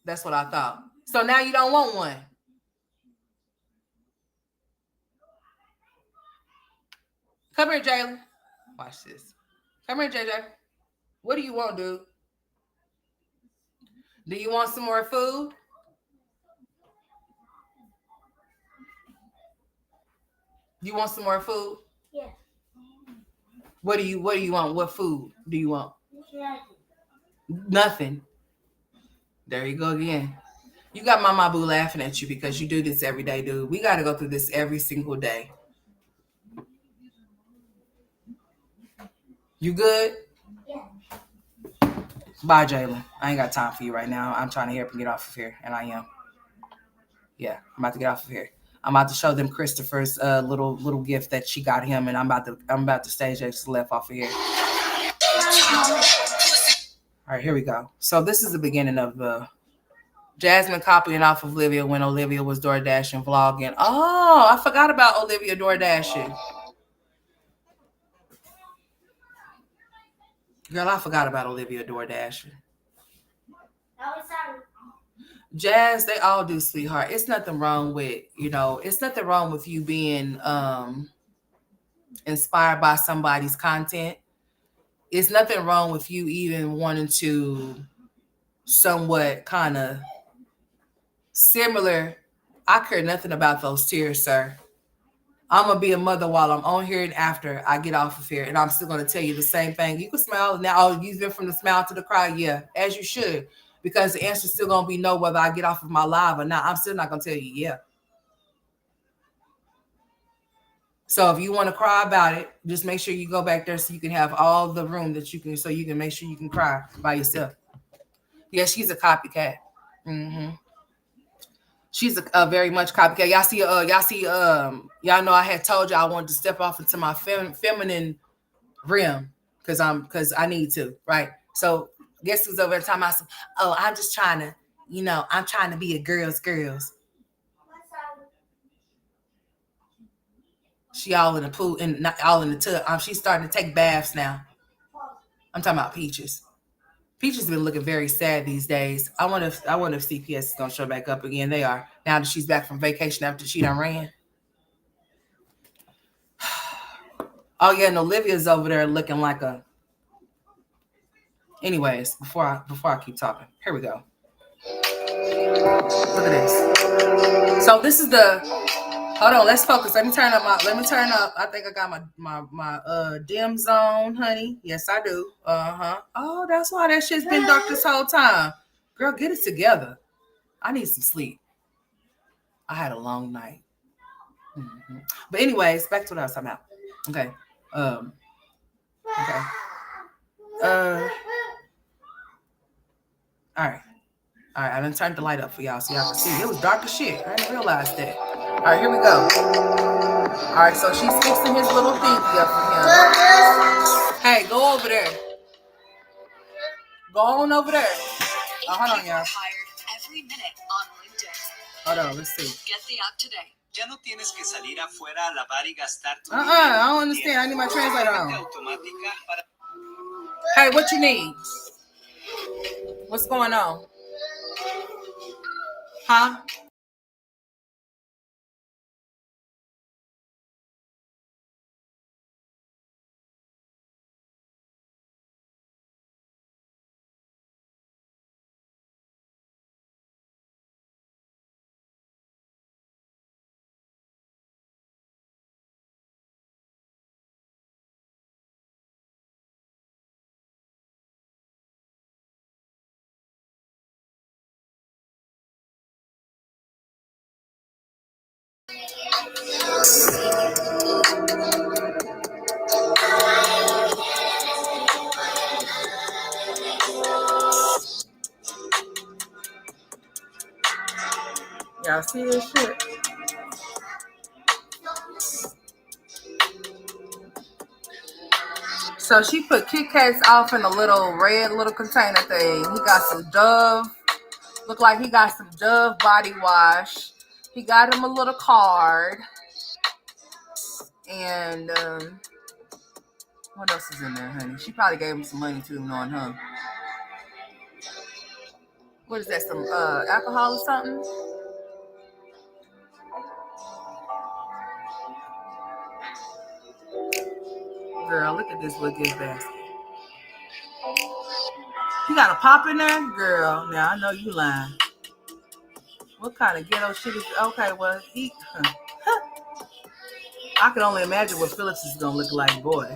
That's what I thought. So now you don't want one. Come here, Jalen. Watch this. Come here, JJ. What do you want, dude? Do you want some more food? You want some more food? Yeah. What do you want? What food do you want? Nothing. There you go again. You got Mama Boo laughing at you because you do this every day, dude. We got to go through this every single day. You good? Yeah. Bye, Jalen. I ain't got time for you right now. I'm trying to help him get off of here, and I am. Yeah, I'm about to get off of here. I'm about to show them Christopher's little gift that she got him, and I'm about to stage exit left off of here. All right, here we go. So this is the beginning of Jasmine copying off of Olivia when Olivia was door dashing vlogging. Oh, I forgot about Olivia door dashing. Girl, I forgot about Olivia door dashing. Jazz, they all do, sweetheart. It's nothing wrong with, it's nothing wrong with you being inspired by somebody's content. It's nothing wrong with you even wanting to somewhat kind of similar. I care nothing about those tears, sir. I'm going to be a mother while I'm on here and after I get off of here. And I'm still going to tell you the same thing. You can smile. Now, you've been from the smile to the cry. Yeah, as you should. Because the answer's still going to be no, whether I get off of my live or not. I'm still not going to tell you, yeah. So if you want to cry about it, just make sure you go back there so you can have all the room that you can, so you can make sure you can cry by yourself. Yeah, she's a copycat. Mm-hmm. She's a very much copycat. Y'all know I had told you I wanted to step off into my feminine realm because I need to, right? So guess who's over there talking about I'm just trying to, I'm trying to be a girl's. She all in the pool and not all in the tub. She's starting to take baths now. I'm talking about Peaches. Peaches been looking very sad these days. I wonder if CPS is gonna show back up again. They are, now that she's back from vacation after she done ran. Oh yeah, and Olivia's over there looking like a. Anyways, before I keep talking, here we go. Look at this. So this is the. Hold on, let's focus. Let me turn up. I think I got my dim zone, honey. Yes, I do. Oh, that's why that shit's been dark this whole time. Girl, get it together. I need some sleep. I had a long night. Mm-hmm. But anyways, back to what I was talking about. Okay. Okay. All right. I done turned the light up for y'all so y'all can see. It was dark as shit. I didn't realize that. All right, here we go. All right, so she's fixing his little thingy up for him. Hey, go over there. Go on over there. Oh, hold on, y'all. Every minute on LinkedIn. Hold on, let's see. Get the app today. Ya no tienes que salir afuera a lavar y gastar tu dinero. I don't understand. I need my translator on. Hey, what you need? What's going on? Huh? Y'all see this shit? So she put Kit Kats off in a little red little container thing. He got some Dove. Look like he got some Dove body wash. He got him a little card. And what else is in there, honey? She probably gave him some money too, knowing her. What is that? Some alcohol or something? Girl, look at this little gift basket. He got a pop in there? Girl, now I know you lying. What kind of ghetto shit is... Okay, well, he... I can only imagine what Phillips is going to look like, boy.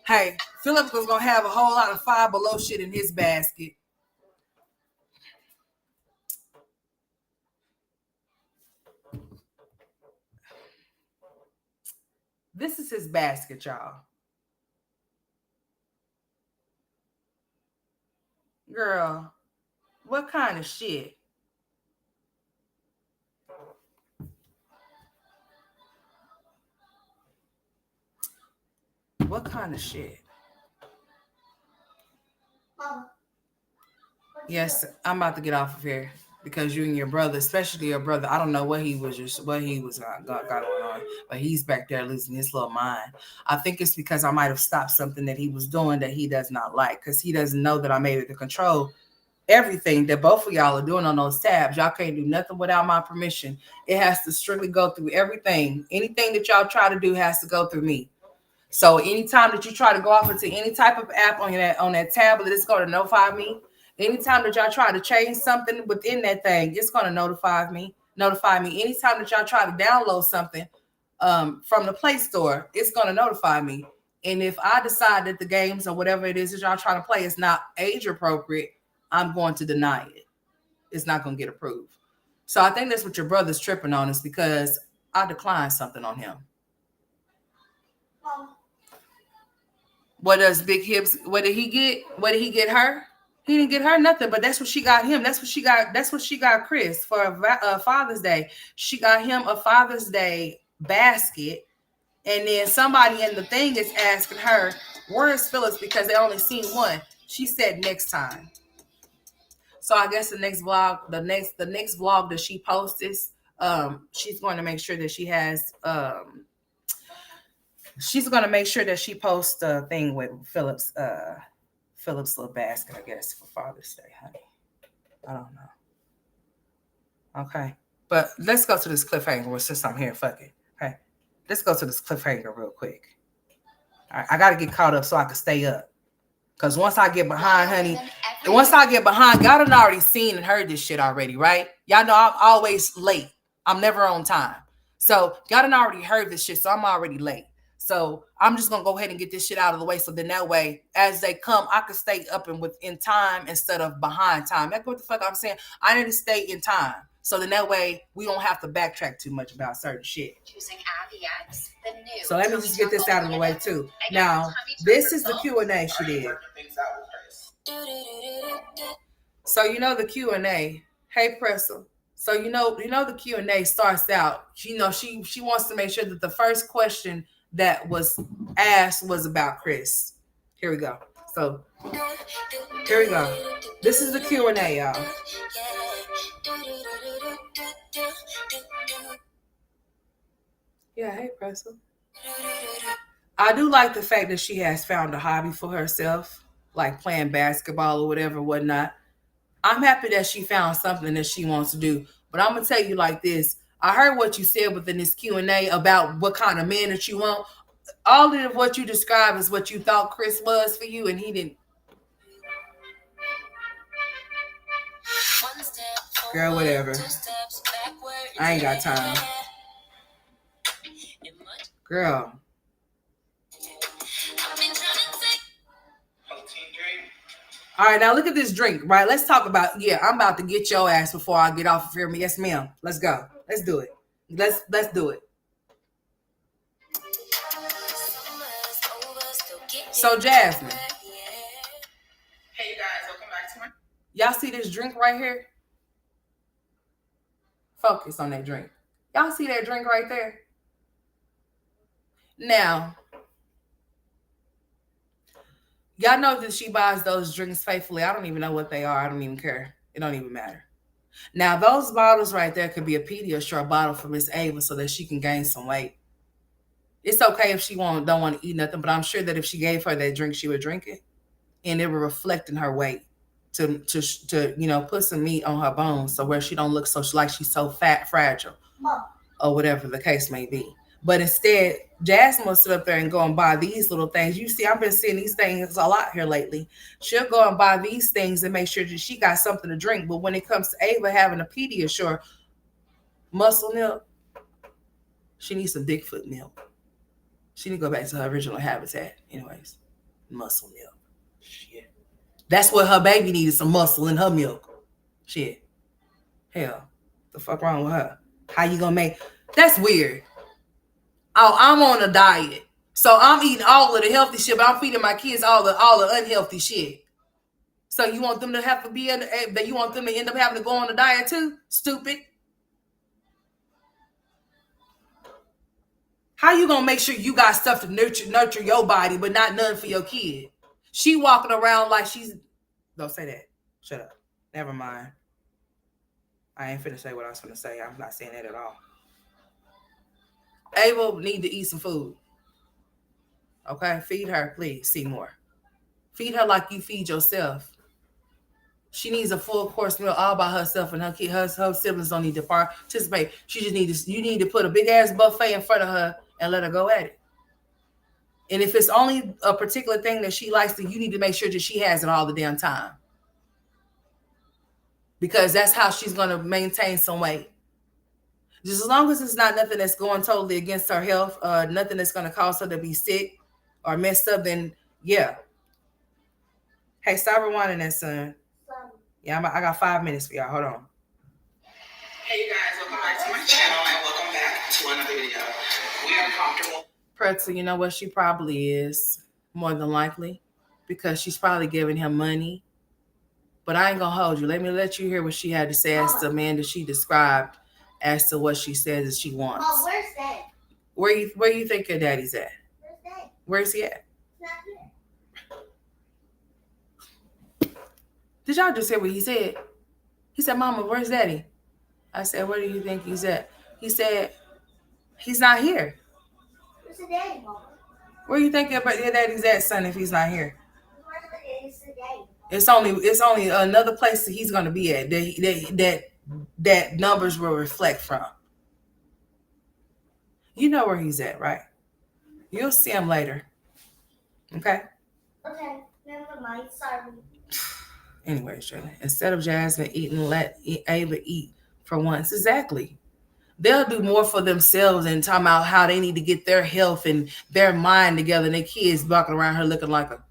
Hey, Phillips was going to have a whole lot of Five Below shit in his basket. This is his basket, y'all. Girl, what kind of shit? What kind of shit? Yes, I'm about to get off of here because you and your brother, especially your brother, I don't know what he was got going on, but he's back there losing his little mind. I think it's because I might have stopped something that he was doing that he does not like, because he doesn't know that I'm able to control everything that both of y'all are doing on those tabs. Y'all can't do nothing without my permission. It has to strictly go through everything. Anything that y'all try to do has to go through me. So anytime that you try to go off into any type of app on that tablet, it's going to notify me. Anytime that y'all try to change something within that thing, it's going to notify me. Anytime that y'all try to download something from the Play Store, it's going to notify me. And if I decide that the games or whatever it is that y'all trying to play is not age appropriate, I'm going to deny it. It's not going to get approved. So I think that's what your brother's tripping on, is because I declined something on him. What does Big Hips? What did he get? What did he get her? He didn't get her nothing, but that's what she got him. That's what she got Chris for a Father's Day. She got him a Father's Day basket, and then somebody in the thing is asking her, "Where's Phyllis?" Because they only seen one. She said next time. So I guess the next vlog that she posts, she's going to make sure that she has. She's going to make sure that she posts a thing with Phillips' little basket, I guess, for Father's Day, honey. I don't know. Okay. But let's go to this cliffhanger since I'm here. Fuck it. Okay. Let's go to this cliffhanger real quick. All right, I got to get caught up so I can stay up. Because once I get behind, honey, y'all done already seen and heard this shit already, right? Y'all know I'm always late. I'm never on time. So y'all done already heard this shit, so I'm already late. So I'm just going to go ahead and get this shit out of the way, so then that way, as they come, I can stay up and within time instead of behind time. That's what the fuck I'm saying. I need to stay in time. So then that way, we don't have to backtrack too much about certain shit. So let me just get this out of the way, too. Now, this is the Q&A she did. So you know the Q&A. Hey, Pressel. So you know the Q&A starts out. She wants to make sure that the first question that was asked was about Chris. Here we go. So here we go. This is the Q&A, y'all. Yeah, hey, Pressel. I do like the fact that she has found a hobby for herself, like playing basketball or whatever, whatnot. I'm happy that she found something that she wants to do. But I'm going to tell you like this. I heard what you said within this Q&A about what kind of man that you want. All of what you described is what you thought Chris was for you, and he didn't. Girl, whatever. I ain't got time. Girl. All right, now look at this drink, right? Let's talk about, I'm about to get your ass before I get off of here. Yes, ma'am. Let's go. Let's do it. Let's do it. So, Jasmine. Hey, you guys. Welcome back to y'all see this drink right here? Focus on that drink. Y'all see that drink right there? Now, y'all know that she buys those drinks faithfully. I don't even know what they are. I don't even care. It don't even matter. Now, those bottles right there could be a Pediasure bottle for Miss Ava so that she can gain some weight. It's okay if she don't want to eat nothing, but I'm sure that if she gave her that drink, she would drink it, and it would reflect in her weight to put some meat on her bones, so where she don't look so like she's so fat, fragile, or whatever the case may be. But instead, Jasmine will sit up there and go and buy these little things. You see, I've been seeing these things a lot here lately. She'll go and buy these things and make sure that she got something to drink. But when it comes to Ava having a Pediasure muscle milk, she needs some Bigfoot milk. She need to go back to her original habitat. Anyways, muscle milk. Shit. That's what her baby needed, some muscle in her milk. Shit. Hell, the fuck wrong with her? How you gonna make... That's weird. Oh, I'm on a diet. So I'm eating all of the healthy shit, but I'm feeding my kids all the unhealthy shit. So you want them to have to be that you want them to end up having to go on a diet too? Stupid. How you gonna make sure you got stuff to nurture your body, but not none for your kid? She walking around like she's... Don't say that. Shut up. Never mind. I ain't finna say what I was finna say. I'm not saying that at all. Ava need to eat some food. Okay? Feed her, please, Seymour. Feed her like you feed yourself. She needs a full course meal all by herself, and her siblings don't need to participate. You need to put a big ass buffet in front of her and let her go at it. And if it's only a particular thing that she likes, then you need to make sure that she has it all the damn time. Because that's how she's going to maintain some weight. Just as long as it's not nothing that's going totally against her health, nothing that's going to cause her to be sick or messed up, then yeah. Hey, stop rewinding that, son. Yeah, I got 5 minutes for y'all. Hold on. Hey, you guys. Welcome back to my channel and welcome back to another video. We are comfortable. Pretzel, you know what she probably is, more than likely, because she's probably giving him money. But I ain't gonna hold you. Let you hear what she had to say as to the man that she described as to what she says that she wants. Oh, where's Dad? Where you think your daddy's at? Where's Dad? Where's he at? He's not here. Did y'all just hear what he said? He said, Mama, where's Daddy? I said, where do you think he's at? He said, he's not here. Where's the daddy, Mama? Where do you think your daddy's at, son, if he's not here? Where's the daddy? It's only another place that he's gonna be at that numbers will reflect from. You know where he's at, right? You'll see him later. Okay? Okay, never mind. Sorry. Anyways, Shirley, instead of Jasmine eating, let Ava eat for once. Exactly. They'll do more for themselves and talking about how they need to get their health and their mind together, and their kids walking around her looking like a...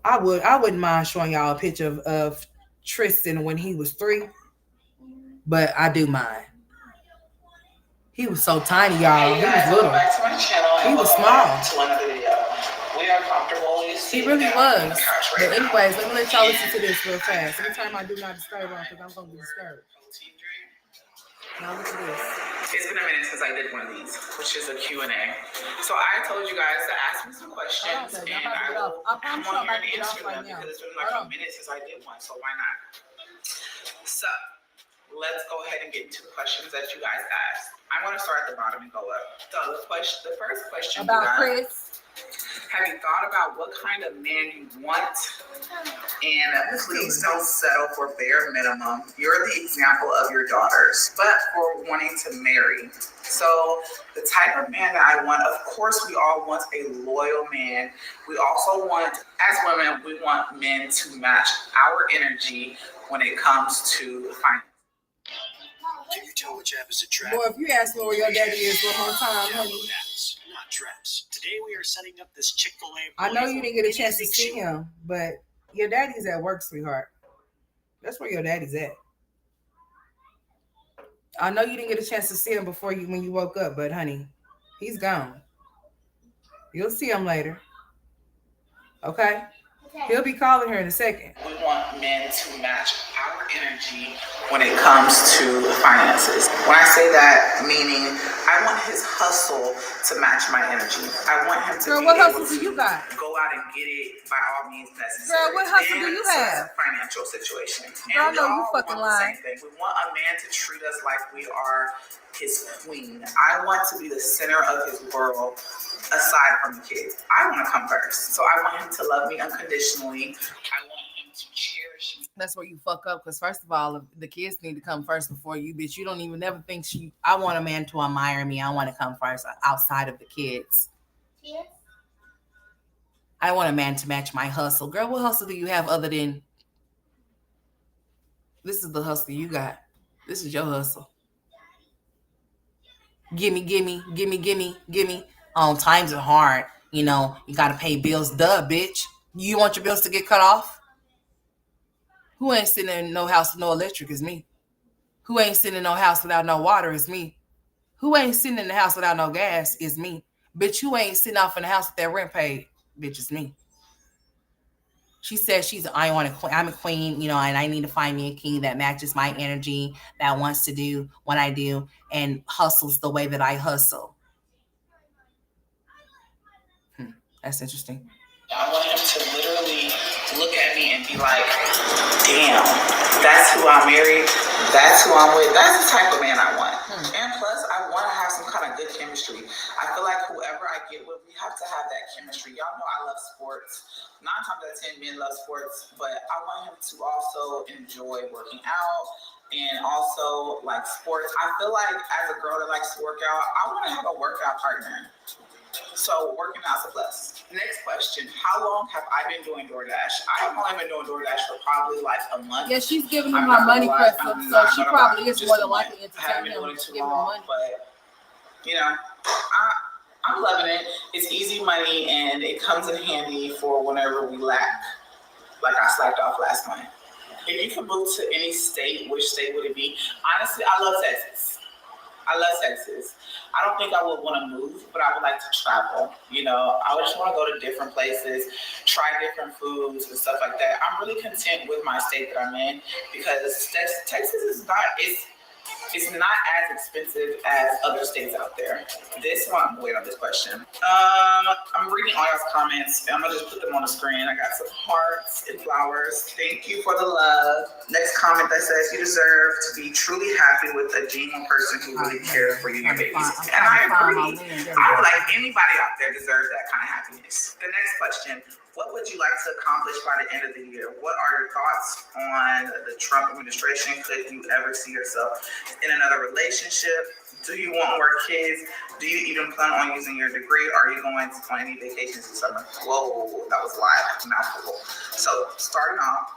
I wouldn't mind showing y'all a picture of Tristan when he was 3, but I do mind. He was so tiny, y'all. He was little. Back to my channel. He was small. To another video. We are comfortable. He really was. But anyways, let me let y'all listen to this real fast. Anytime I do not disturb on, because I'm gonna be disturbed. Now look at this. It's been a minute since I did one of these, which is a Q&A. So I told you guys to ask me some questions, and I will come on here and answer them because it's been like a minute since I did one, so why not? So let's go ahead and get into the questions that you guys asked. I'm going to start at the bottom and go up. So the first question About Chris. Have you thought about what kind of man you want? And please don't settle for bare minimum. You're the example of your daughters, but for wanting to marry. So the type of man that I want, of course, we all want a loyal man. We also want, as women, we want men to match our energy when it comes to finance. Can you tell which app is a trap? Boy, if you ask me where your daddy is one more time, honey. Download apps, not traps. Today we are setting up this Chick-fil-A. I know you didn't get a chance to see him, but your daddy's at work, sweetheart. That's where your daddy's at. I know you didn't get a chance to see him when you woke up, but honey, he's gone. You'll see him later. Okay? He'll be calling her in a second. We want men to match our energy when it comes to finances. When I say that, meaning I want his hustle to match my energy. I want him to Girl, be what able hustle do to you got? go out and get it by all means necessary. Girl, what hustle do And you so have? that's a financial situation. Girl, I And we know you all fucking want the lying. same thing. We want a man to treat us like we are his queen. I want to be the center of his world aside from the kids. I want to come first. So I want him to love me unconditionally. I want him to cherish me. That's where you fuck up, because first of all, the kids need to come first before you, bitch. You don't even never think I want a man to admire me. I want to come first outside of the kids. Yes. I want a man to match my hustle. Girl, what hustle do you have other than this is the hustle you got? This is your hustle. Gimme, gimme, gimme, gimme, gimme. Times are hard. You know, you got to pay bills. Duh, bitch. You want your bills to get cut off? Who ain't sitting in no house with no electric is me. Who ain't sitting in no house without no water is me. Who ain't sitting in the house without no gas is me. Bitch, who ain't sitting off in the house with their rent paid? Bitch, is me. She says I'm a queen, you know, and I need to find me a king that matches my energy, that wants to do what I do, and hustles the way that I hustle. That's interesting. I want him to literally look at me and be like, damn, that's who I married. That's who I'm with. That's the type of man I want. And plus, I want to have some kind of good chemistry. I feel like whoever I get with, we have to have that chemistry. Y'all know I love sports. 9 times out of 10, men love sports. But I want him to also enjoy working out and also like sports. I feel like as a girl that likes to work out, I want to have a workout partner. So working out's a plus. Next question. How long have I been doing DoorDash? I've only been doing DoorDash for probably like a month. Yeah, she's giving him her money press up, so she probably is more than likely I haven't been entertaining him. doing it too long, but you know, I'm loving it. It's easy money and it comes in handy for whenever we lack. Like I slacked off last month. If you could move to any state, which state would it be? Honestly, I love Texas. I don't think I would want to move, but I would like to travel. You know, I would just want to go to different places, try different foods and stuff like that. I'm really content with my state that I'm in because Texas is it's not as expensive as other states out there. This one, wait on this question. I'm reading all y'all's comments. I'm gonna just put them on the screen. I got some hearts and flowers. Thank you for the love. Next comment that says you deserve to be truly happy with a genuine person who really cares for you and your babies. And I agree. I feel like anybody out there deserves that kind of happiness. The next question. What would you like to accomplish by the end of the year? What are your thoughts on the Trump administration? Could you ever see yourself in another relationship? Do you want more kids? Do you even plan on using your degree? Are you going on any vacations this summer? Whoa, that was a mouthful. So starting off,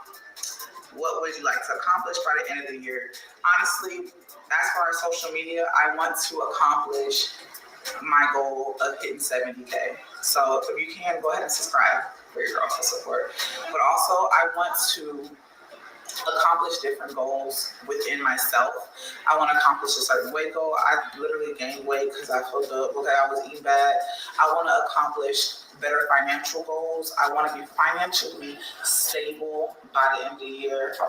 what would you like to accomplish by the end of the year? Honestly, as far as social media, I want to accomplish my goal of hitting 70K. So if you can, go ahead and subscribe for your girl support. But also, I want to accomplish different goals within myself. I want to accomplish a certain weight goal. I literally gained weight because I felt okay, I was eating bad. I want to accomplish better financial goals. I want to be financially stable by the end of the year. I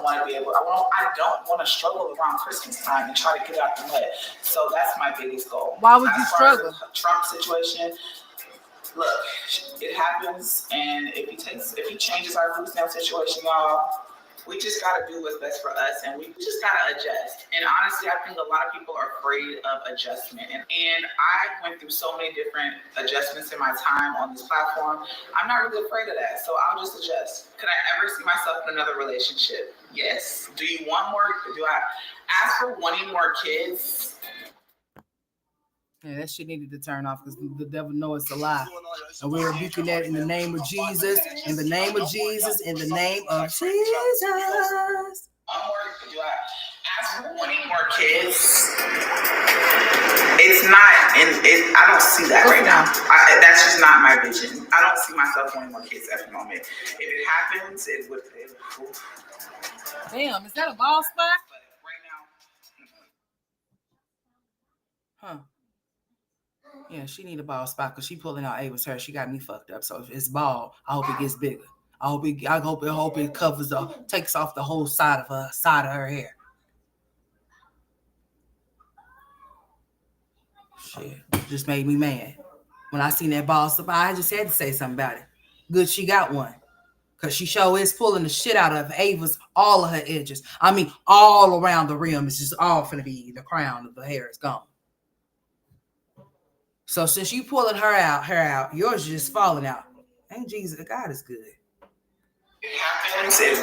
don't want to struggle around Christmas time and try to get out the mud. So that's my biggest goal. Why would you struggle? As far as the Trump situation, look, it happens, and if he changes our food stamp situation, y'all, we just got to do what's best for us, and we just got to adjust. And honestly, I think a lot of people are afraid of adjustment. And I went through so many different adjustments in my time on this platform. I'm not really afraid of that, so I'll just adjust. Could I ever see myself in another relationship? Yes. Do you want more? Do I ask for wanting more kids? Yeah, that shit needed to turn off because the devil knows it's a lie. And we're rebuking that in the name of Jesus, in the name of Jesus, in the name of Jesus. Do I ask for wanting more kids? It's not, I don't see that right now. That's just not my vision. I don't see myself wanting more kids at the moment. If it happens, it would. Damn, is that a ball spot? Right now. Huh. Yeah, she need a ball spot because she pulling out A was her. She got me fucked up. So if it's ball, I hope it gets bigger. I hope it covers takes off the whole side of her hair. Shit, just made me mad when I seen that ball slip. I just had to say something about it. Good, she got one, cause she sure is pulling the shit out of Ava's all of her edges. I mean, all around the rim. It's just all finna be the crown of the hair is gone. So since you pulling her out, yours is just falling out. Ain't Jesus, God is good. It happens. It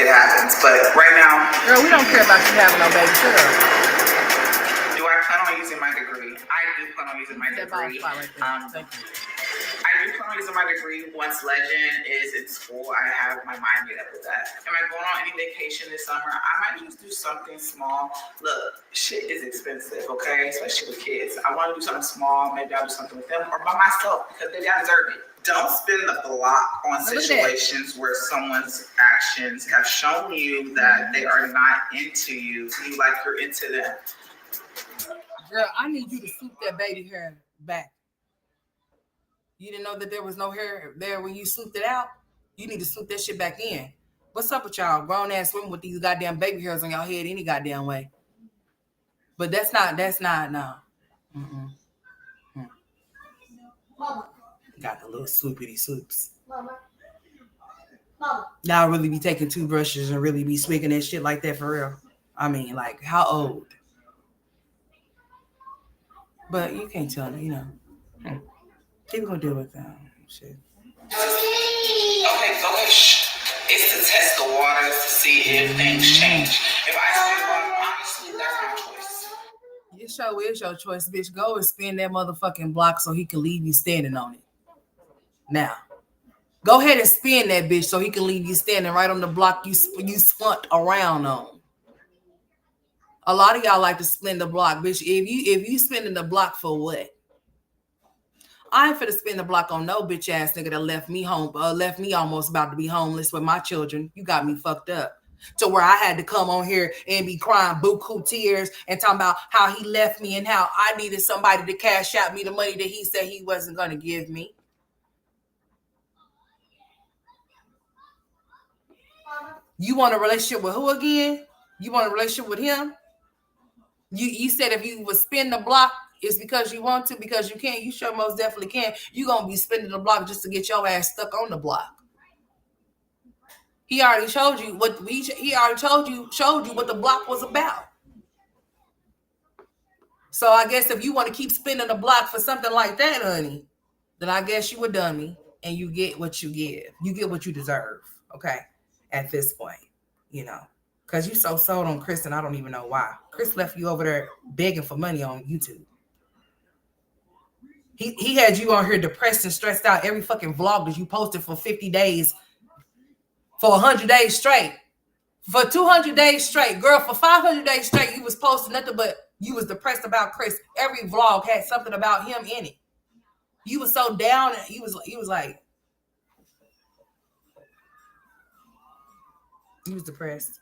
happens. But right now, girl, we don't care about you having no baby. Shut up. Do I plan on using my degree? I do plan on using my degree. Thank you. I do plan on using my degree once Legend is in school. I have my mind made up with that. Am I going on any vacation this summer? I might just do something small. Look, shit is expensive, okay? Especially with kids. I want to do something small. Maybe I'll do something with them or by myself because maybe I deserve it. Don't spin the block on situations where someone's actions have shown you that they are not into you. You like you're into them. Girl, I need you to swoop that baby hair back. You didn't know that there was no hair there when you swooped it out? You need to swoop that shit back in. What's up with y'all? Grown ass women with these goddamn baby hairs on y'all head any goddamn way. But that's not, no. Mm-mm. Mama. Got the little swoopity swoops. Mama. Y'all really be taking toothbrushes and really be swinging that shit like that for real? I mean, like, how old? But you can't tell me, you know. People gonna deal with that shit. Okay, shh. It's to test the waters to see if things change. If I spend one, honestly, that's my choice. It sure is your choice, bitch. Go and spin that motherfucking block so he can leave you standing on it. Now, go ahead and spin that bitch so he can leave you standing right on the block you spunt around on. A lot of y'all like to spin the block, bitch. If you spinning the block for what? I ain't finna spin the block on no bitch ass nigga that left me almost about to be homeless with my children. You got me fucked up to where I had to come on here and be crying buku tears and talking about how he left me and how I needed somebody to cash out me the money that he said he wasn't gonna give me. You want a relationship with who again? You want a relationship with him? You said if you would spin the block, it's because you want to, because you can. You sure most definitely can. You gonna be spinning the block just to get your ass stuck on the block. He already showed you what showed you what the block was about. So I guess if you want to keep spinning the block for something like that, honey, then I guess you a dummy and you get what you give. You get what you deserve. Okay, at this point, you know. Because you so sold on Chris, and I don't even know why. Chris left you over there begging for money on YouTube. He had you on here depressed and stressed out every fucking vlog that you posted for 50 days, for 100 days straight, for 200 days straight. Girl, for 500 days straight, you was posting nothing but you was depressed about Chris. Every vlog had something about him in it. You was so down, and he was like, he was depressed.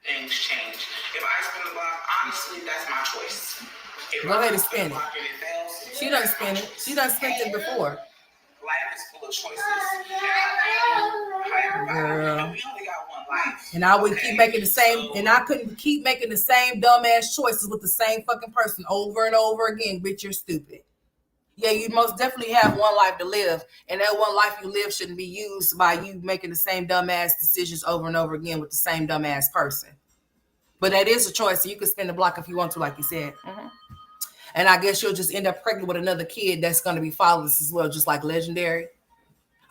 Things change. If I spin the block, honestly, that's my choice. Go ahead and spin it. She done spin it. She done spent it before. Life is full of choices. Girl. And we only got one life. And I would keep making the same, and I couldn't keep making the same dumbass choices with the same fucking person over and over again. Bitch, you're stupid. Yeah, you most definitely have one life to live, and that one life you live shouldn't be used by you making the same dumbass decisions over and over again with the same dumbass person. But that is a choice, so you can spin the block if you want to, like you said. Mm-hmm. And I guess you'll just end up pregnant with another kid that's going to be fatherless as well, just like Legendary.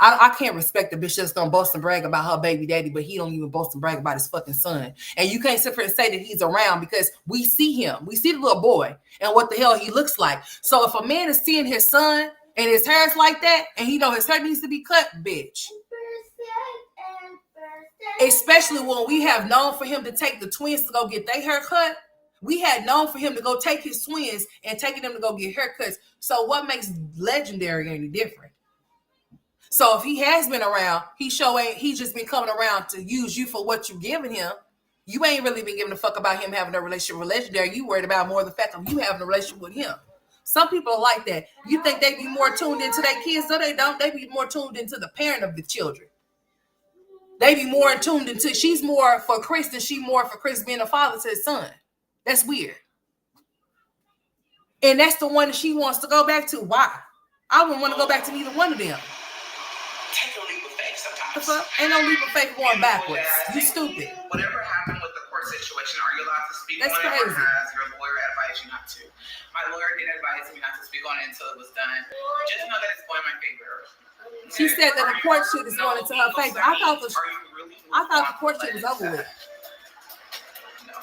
I can't respect the bitch that's going to boast and brag about her baby daddy, but he don't even boast and brag about his fucking son. And you can't sit here and say that he's around because we see him. We see the little boy and what the hell he looks like. So if a man is seeing his son and his hair's like that and he know his hair needs to be cut, bitch. Especially when we have known for him to take the twins to go get their hair cut. We had known for him to go take his twins and taking them to go get haircuts. So what makes Legendary any different? So if he has been around, he just been coming around to use you for what you giving him. You ain't really been giving a fuck about him having a relationship with Legendary. You worried about more the fact of you having a relationship with him. Some people are like that. You think they be more tuned into their kids? No, they don't. They be more tuned into the parent of the children. They be more tuned into, she's more for Chris than she more for Chris being a father to his son. That's weird. And that's the one that she wants to go back to. Why? I wouldn't want to go back to neither one of them. Take a leap of faith sometimes. The fuck? Ain't no leap of faith going backwards. You stupid. Whatever happened with the court situation, are you allowed to speak That's on it, crazy. or has your lawyer advised you not to? My lawyer did advise me not to speak on it until it was done. Just know that it's going my favor. She said that the court shit is going into her favor. I thought the court shit was over with. No, I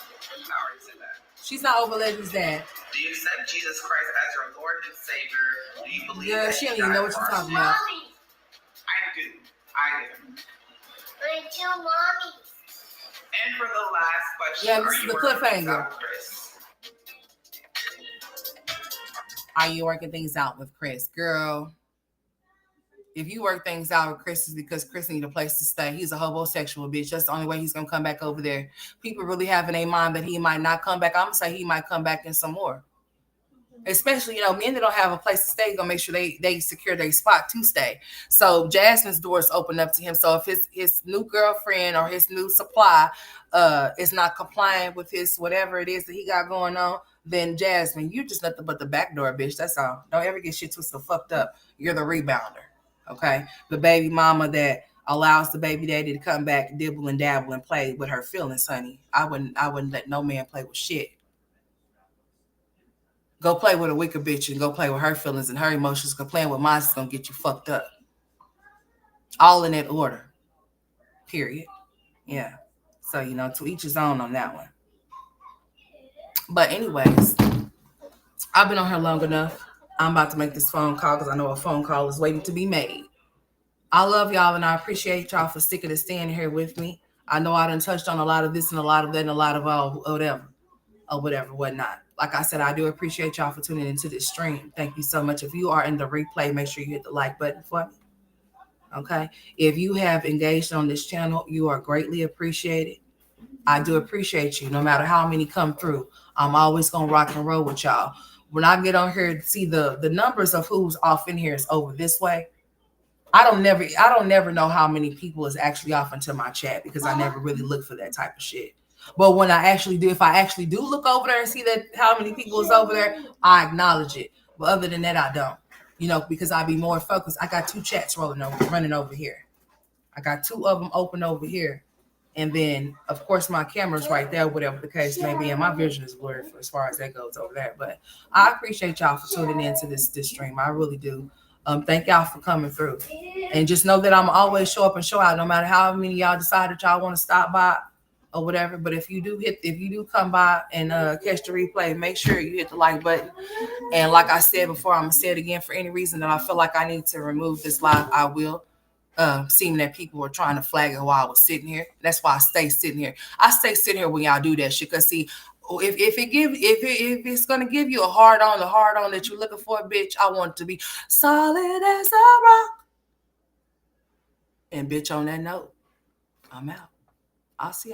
already said that. She's not over Legend's dad. Do you accept Jesus Christ as your Lord and Savior? Do you believe Girl, that she don't he even know died what you're for our talking about. Mommy. I do. I do. I tell mommy. And for the last question, Yeah, this are is you the working things cliffhanger. out with Chris? Are you working things out with Chris? Girl, if you work things out with Chris, is because Chris needs a place to stay. He's a homosexual bitch. That's the only way he's going to come back over there. People really have in their mind that he might not come back. I'm going to say he might come back in some more. Especially, men that don't have a place to stay, going to make sure they secure their spot to stay. So Jasmine's doors open up to him. So if his new girlfriend or his new supply is not compliant with his whatever it is that he got going on, then Jasmine, you're just nothing but the backdoor bitch. That's all. Don't ever get shit twisted fucked up. You're the rebounder. Okay? The baby mama that allows the baby daddy to come back, dibble and dabble and play with her feelings, honey. I wouldn't let no man play with shit. Go play with a wicked bitch and go play with her feelings and her emotions. Because playing with mine is going to get you fucked up. All in that order. Period. Yeah. So, to each his own on that one. But anyways, I've been on here long enough. I'm about to make this phone call because I know a phone call is waiting to be made. I love y'all and I appreciate y'all for sticking and staying here with me. I know I done touched on a lot of this and a lot of that and a lot of whatever, whatnot. Like I said, I do appreciate y'all for tuning into this stream. Thank you so much. If you are in the replay, make sure you hit the like button for me. Okay. If you have engaged on this channel, you are greatly appreciated. I do appreciate you. No matter how many come through, I'm always going to rock and roll with y'all. When I get on here to see the numbers of who's off in here is over this way. I don't never know how many people is actually off into my chat because I never really look for that type of shit. But when if I actually do look over there and see that how many people is over there, I acknowledge it. But other than that, I don't. Because I be more focused. I got 2 chats running over here. I got 2 of them open over here. And then, of course, my camera's right there, whatever the case may be. And my vision is blurred as far as that goes over there. But I appreciate y'all for tuning into this stream. I really do. Thank y'all for coming through. And just know that I'm always show up and show out, no matter how many of y'all decide that y'all want to stop by or whatever. But if you do come by and catch the replay, make sure you hit the like button. And like I said before, I'm going to say it again. For any reason that I feel like I need to remove this live, I will. Seeing that people were trying to flag it while I was sitting here. That's why I stay sitting here. I stay sitting here when y'all do that shit. Cause see, if it's gonna give you a hard on that you're looking for, bitch, I want it to be solid as a rock. And bitch, on that note, I'm out. I'll see y'all.